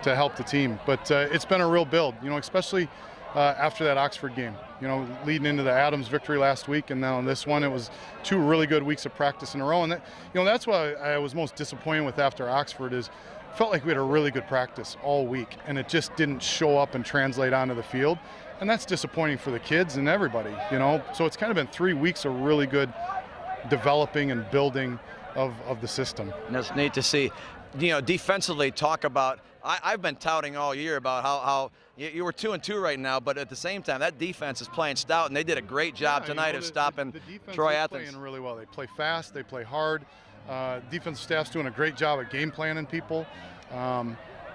to help the team. But it's been a real build, you know, especially after that Oxford game, you know, leading into the Adams victory last week, and now this one, it was 2 really good weeks of practice in a row. And that, you know, that's what I was most disappointed with after Oxford is felt like we had a really good practice all week, and it just didn't show up and translate onto the field. And that's disappointing for the kids and everybody, you know. So it's kind of been 3 weeks of really good developing and building of the system. And that's neat to see. You know, defensively, talk about, I've been touting all year about how you were 2-2 right now, but at the same time, that defense is playing stout, and they did a great job tonight of stopping Troy Athens. Playing really well. They play fast, they play hard. Defensive staff's doing a great job at game planning people.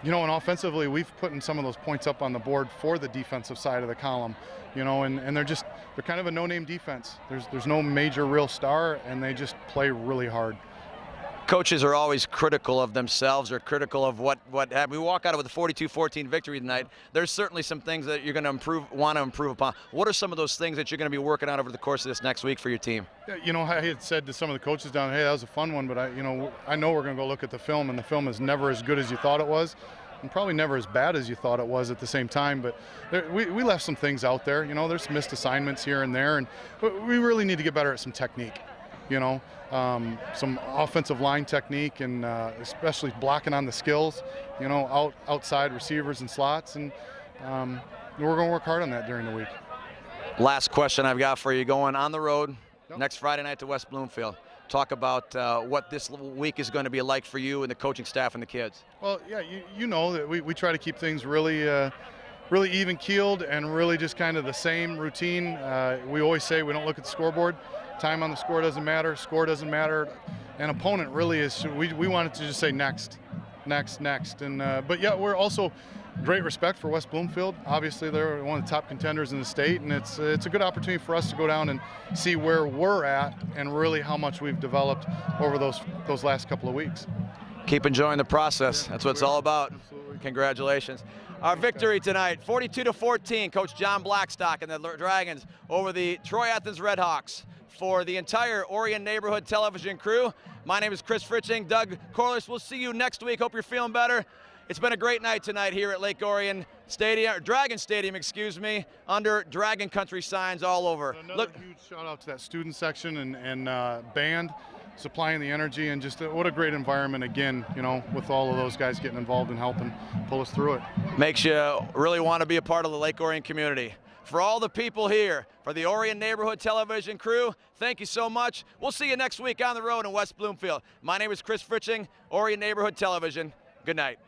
You know, and offensively, we've put in some of those points up on the board for the defensive side of the column. You know, and they're kind of a no-name defense. There's no major real star, and they just play really hard. Coaches are always critical of themselves or critical of what happened. We walk out with a 42-14 victory tonight. There's certainly some things that you're going to want to improve upon. What are some of those things that you're going to be working on over the course of this next week for your team? Yeah, you know, I had said to some of the coaches down, hey, that was a fun one, but I know we're going to go look at the film, and the film is never as good as you thought it was, and probably never as bad as you thought it was at the same time. But we left some things out there. You know, there's missed assignments here and there, but we really need to get better at some technique. You know, some offensive line technique, and especially blocking on the skills, you know, outside receivers and slots, and we're going to work hard on that during the week. Last question I've got for you, going on the road next Friday night to West Bloomfield. Talk about what this week is going to be like for you and the coaching staff and the kids. Well, yeah, you know that we try to keep things really even-keeled and really just kind of the same routine. We always say we don't look at the scoreboard. Time on the score doesn't matter, score doesn't matter. An opponent really is, we wanted to just say next. And but yeah, we're also great respect for West Bloomfield. Obviously, they're one of the top contenders in the state, and it's a good opportunity for us to go down and see where we're at and really how much we've developed over those last couple of weeks. Keep enjoying the process. That's what it's all about. Absolutely. Congratulations. Our victory tonight, 42-14, Coach John Blackstock and the Dragons over the Troy Athens Redhawks. For the entire Orion Neighborhood Television crew, my name is Chris Fritching, Doug Corliss. We'll see you next week. Hope you're feeling better. It's been a great night tonight here at Lake Orion Stadium, or Dragon Stadium, excuse me, under Dragon Country signs all over. Another huge shout out to that student section and band supplying the energy, and just what a great environment again, you know, with all of those guys getting involved and helping pull us through it. Makes you really want to be a part of the Lake Orion community. For all the people here, for the Orion Neighborhood Television crew, thank you so much. We'll see you next week on the road in West Bloomfield. My name is Chris Fritching, Orion Neighborhood Television. Good night.